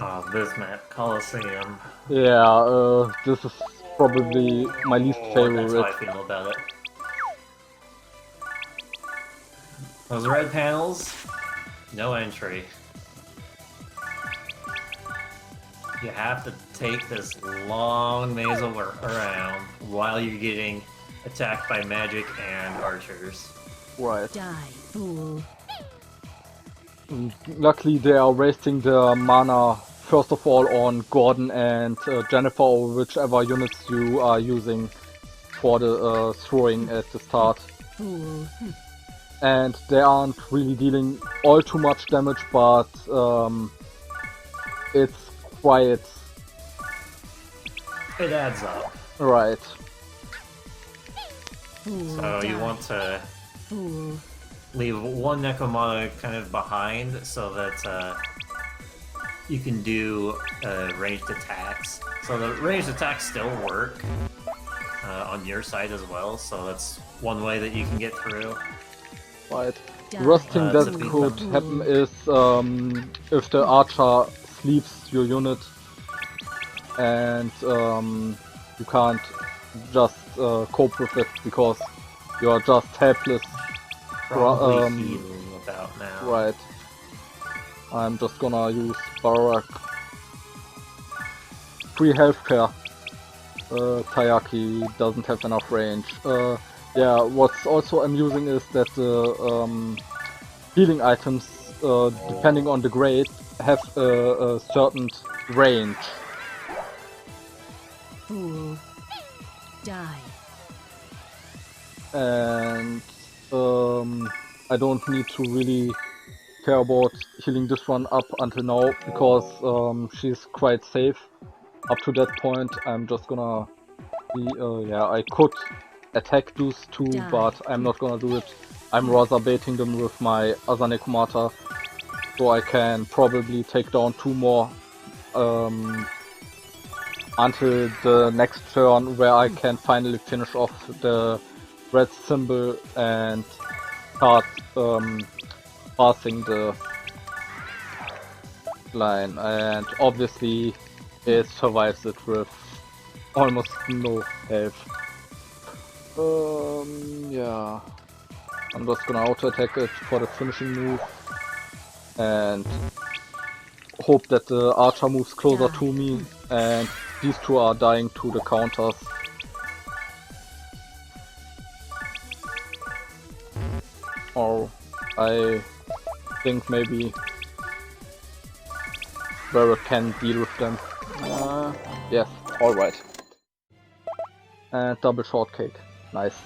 Oh, this map, Colosseum. Yeah, this is probably my least favorite. That's how I feel about it. Those red panels, no entry. You have to take this long maze around while you're getting attacked by magic and archers. Right. Die, fool. Luckily they are wasting their mana first of all on Gordon and Jennifer, or whichever units you are using for the throwing at the start. Fool. And they aren't really dealing all too much damage, but it's quite... It adds up. Right. Fool. So you die. want to Fool. leave one Necromana kind of behind so that you can do ranged attacks. So the ranged attacks still work on your side as well, so that's one way that you can get through. Right. Die. The worst thing that to beat could them. happen is if the archer sleeps your unit and you can't just cope with it, because you're just helpless. Probably healing about now. Right. I'm just gonna use Barak. Free healthcare. Tayaki doesn't have enough range. Yeah, what's also amusing is that the healing items, depending on the grade, have a certain range. Fool. Die. And I don't need to really care about healing this one up until now because she's quite safe up to that point. I'm just gonna yeah, I could attack those two, Die. but I'm not gonna do it. I'm rather baiting them with my other Nekomata, so I can probably take down 2 more until the next turn, where I can finally finish off the red symbol and start passing the line. And obviously it survives it with almost no health. Yeah. I'm just gonna auto-attack it for the finishing move and hope that the archer moves closer to me and these two are dying to the counters. Or I think maybe Barrett can deal with them. Yes, alright. And double shortcake. Nice.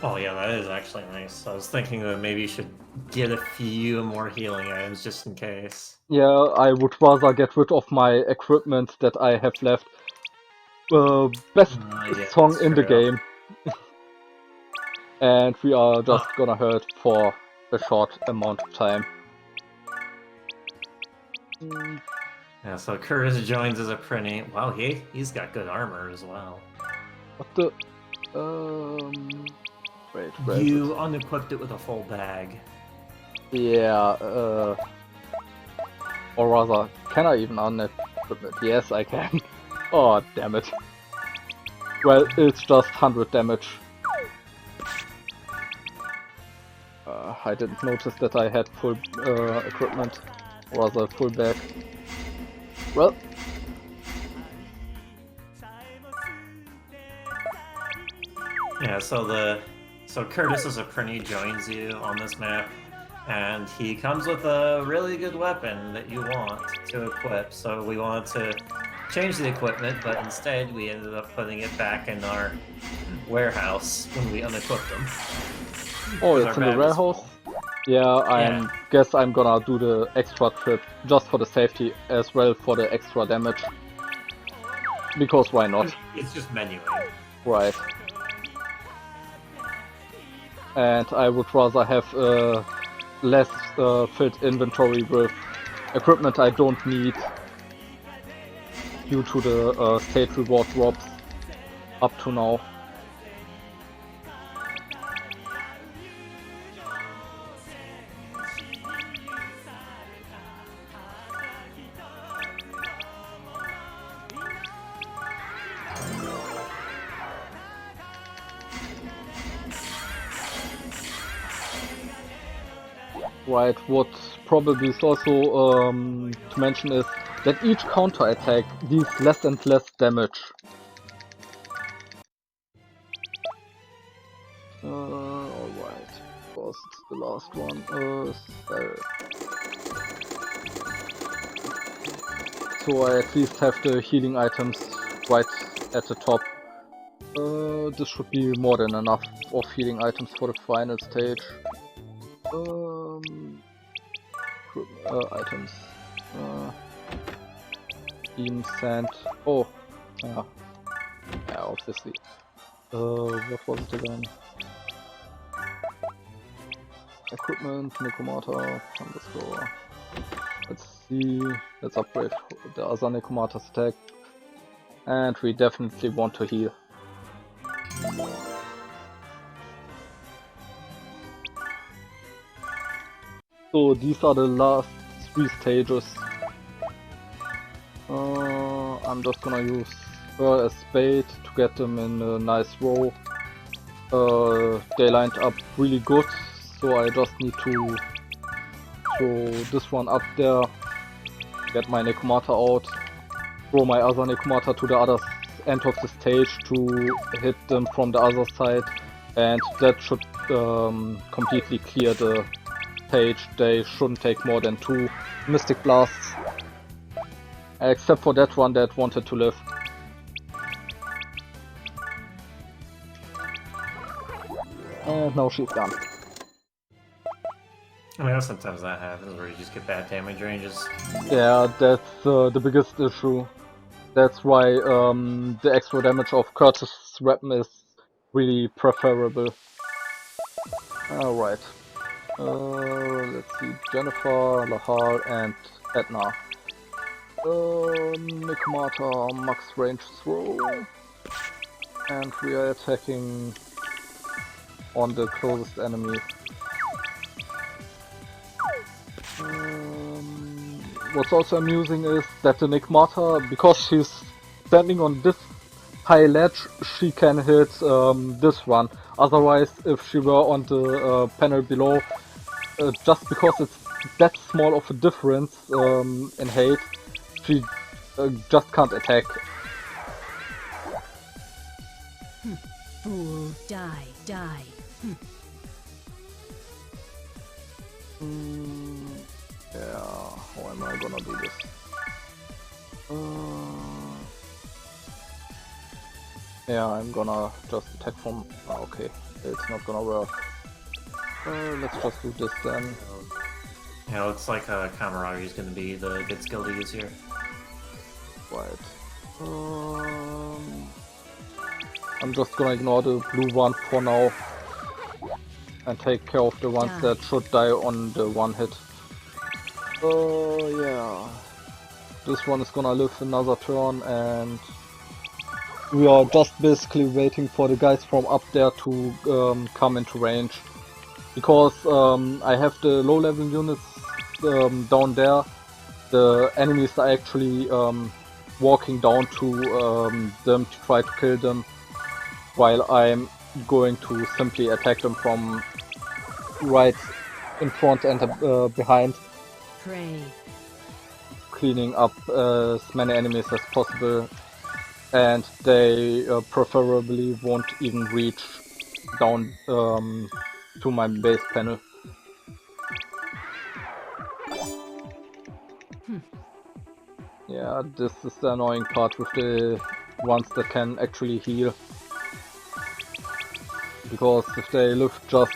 Oh yeah, that is actually nice. I was thinking that maybe you should get a few more healing items just in case. Yeah, I would rather get rid of my equipment that I have left. Best Yeah, song that's in the true. game. And we are just gonna hurt for a short amount of time. Yeah, so Curtis joins as a pretty. Wow, he's got good armor as well. What the? Wait, where is You it? unequipped it with a full bag. Yeah, or rather, can I even unequip it? Yes, I can. Oh, damn it. Well, it's just 100 damage. I didn't notice that I had full equipment, or rather full bag. Well, Yeah, so Curtis as a Prinny joins you on this map, and he comes with a really good weapon that you want to equip. So we wanted to change the equipment, but instead we ended up putting it back in our warehouse when we unequipped them. oh, Because it's our in the bag was warehouse? full. Yeah, I Yeah. guess I'm gonna do the extra trip, just for the safety, as well for the extra damage. Because why not? It's just menuing. Right. And I would rather have less filled inventory with equipment I don't need due to the state reward drops up to now. Right, what probably is also to mention is that each counter attack deals less and less damage. Alright, was the last one. So I at least have the healing items right at the top. This should be more than enough of healing items for the final stage. Items. Steam, sand. Oh, yeah, obviously. What was it again? Equipment, Nekomata, underscore. Let's see. Let's upgrade the other Nekomata's attack. And we definitely want to heal. So these are the last 3 stages. I'm just gonna use her as bait to get them in a nice row. They lined up really good, so I just need to throw this one up there, get my Nekomata out, throw my other Nekomata to the other end of the stage to hit them from the other side, and that should completely clear the stage. They shouldn't take more than 2 Mystic Blasts, except for that one that wanted to live. And now she's gone. I mean, sometimes that happens where you just get bad damage ranges. Yeah, that's the biggest issue. That's why the extra damage of Curtis' weapon is really preferable. Alright. Let's see. Jennifer, Lahar, and Edna. Nekomata, max range throw. And we are attacking on the closest enemy. What's also amusing is that the Nekomata, because she's standing on this high ledge, she can hit this one. Otherwise, if she were on the panel below, just because it's that small of a difference in height, she just can't attack. Fool, die, die. Yeah, how am I gonna do this? Yeah, I'm gonna just attack from... okay, it's not gonna work. Let's just do this then. Yeah, looks like Kamaragi is going to be the good skill to use here. Right. I'm just gonna ignore the blue one for now. And take care of the ones that should die on the one hit. Yeah. This one is gonna live another turn, and we are just basically waiting for the guys from up there to come into range. Because I have the low level units down there, the enemies are actually walking down to them to try to kill them, while I'm going to simply attack them from right in front and behind. Pray. Cleaning up as many enemies as possible, and they preferably won't even reach down to my base panel. Yeah, this is the annoying part with the ones that can actually heal. Because if they live just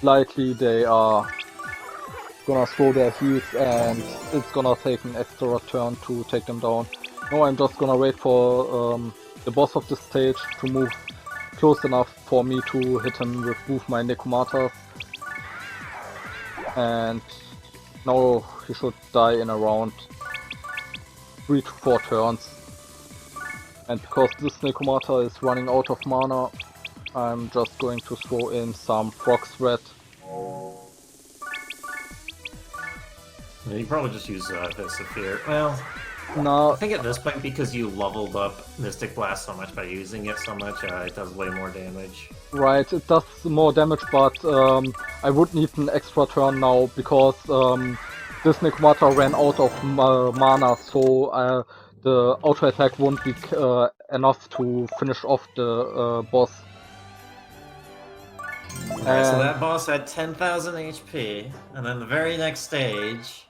slightly, they are gonna throw their heals and it's gonna take an extra turn to take them down. Now I'm just gonna wait for the boss of the stage to move close enough for me to hit him with both my Nekomatas. And now he should die in around 3 to 4 turns. And because this Nekomata is running out of mana, I'm just going to throw in some Frog Thread. Yeah, you probably just use Fist of Fear. Well, No, I think at this point, because you leveled up Mystic Blast so much by using it so much, it does way more damage. right, it does more damage, but I would need an extra turn now, because this Nekomata ran out of mana, so the auto attack won't be enough to finish off the boss. Alright, so that boss had 10,000 HP, and then the very next stage,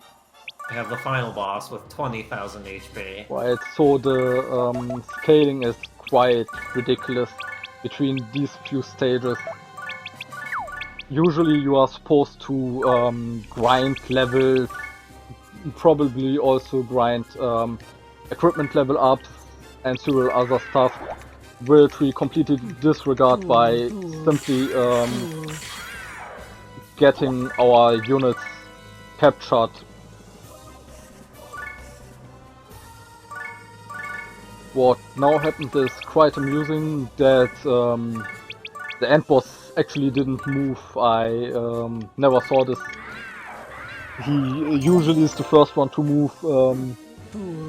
we have the final boss with 20,000 HP. Right, so the scaling is quite ridiculous between these few stages. Usually you are supposed to grind levels, probably also grind equipment level ups and several other stuff, which we completely disregard by simply getting our units captured. What now happened is quite amusing, that the end boss actually didn't move. I never saw this. He usually is the first one to move.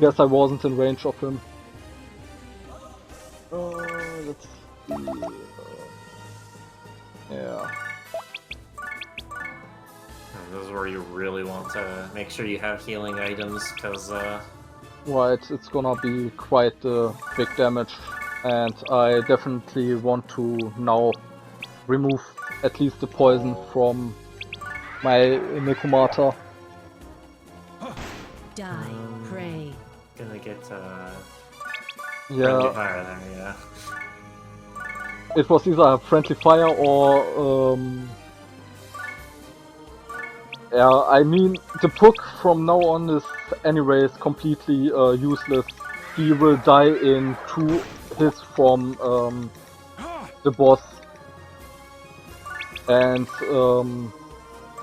Guess I wasn't in range of him. Let's see. Yeah. And this is where you really want to make sure you have healing items, because Right, it's gonna be quite big damage, and I definitely want to now remove at least the poison from my Nekomata. Die, pray. gonna get friendly Yeah, fire there, yeah. it was either friendly fire or yeah, I mean the book from now on is anyways completely useless. He will die in 2 hits from the boss, and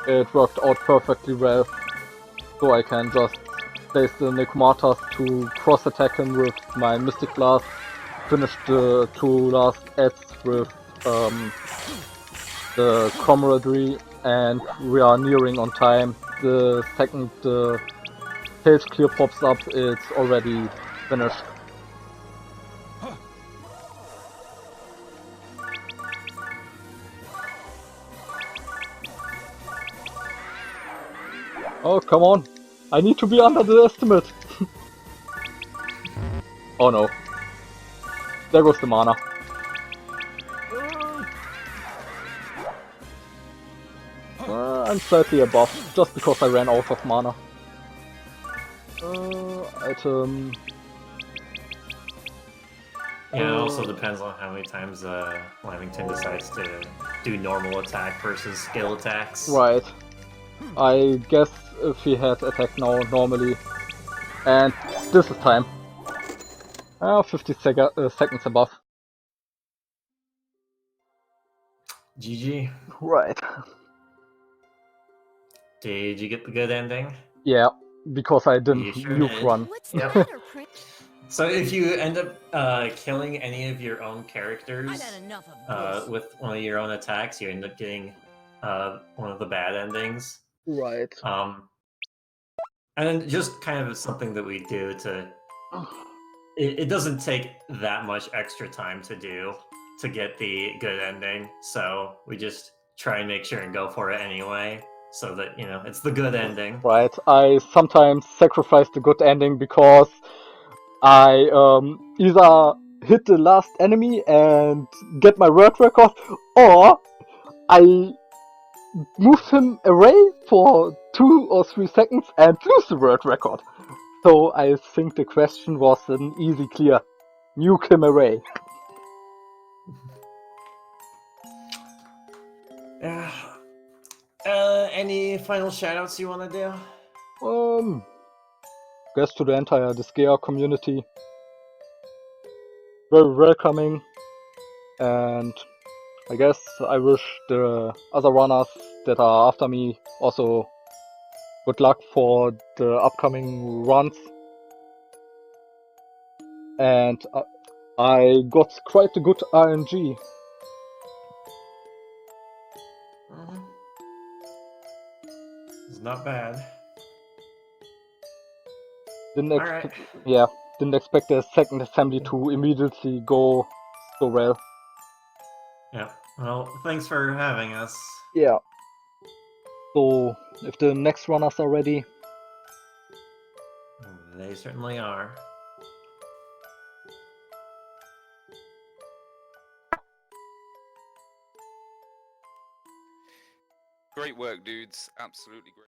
it worked out perfectly well. So I can just place the Nekomatas to cross attack him with my Mystic Blast, finish the 2 last ads with the camaraderie, and we are nearing on time. The second the page clear pops up, it's already finished. Oh, come on! I need to be under the estimate! Oh no. There goes the mana. I'm slightly above, just because I ran out of mana. Item... Yeah, it also depends on how many times Lamington decides to do normal attack versus skill attacks. Right. I guess if he had attack now normally. And this is time. 50 seconds above. GG. Right. Did you get the good ending? Yeah, because I didn't You sure nuke did. run. What's the Yep. matter, Prince? So if you end up killing any of your own characters I've had enough of this. with one of your own attacks, you end up getting one of the bad endings. Right. And then just kind of something that we do to... It doesn't take that much extra time to do to get the good ending, so we just try and make sure and go for it anyway, so that, you know, it's the good ending. Right. I sometimes sacrifice the good ending because I either hit the last enemy and get my word record, or I move him away for 2 or 3 seconds and lose the world record. So I think the question was an easy clear. Nuke him away. Yeah. Any final shoutouts you want to do? Guess to the entire Disgaea community. Very welcoming, and I guess I wish the other runners that are after me also good luck for the upcoming runs. And I got quite a good RNG. It's not bad. Didn't expect the second assembly to immediately go so well. Yeah. Well, thanks for having us. Yeah. So if the next runners are ready, They certainly are. Great work, dudes. Absolutely great.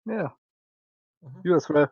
yeah, you as well.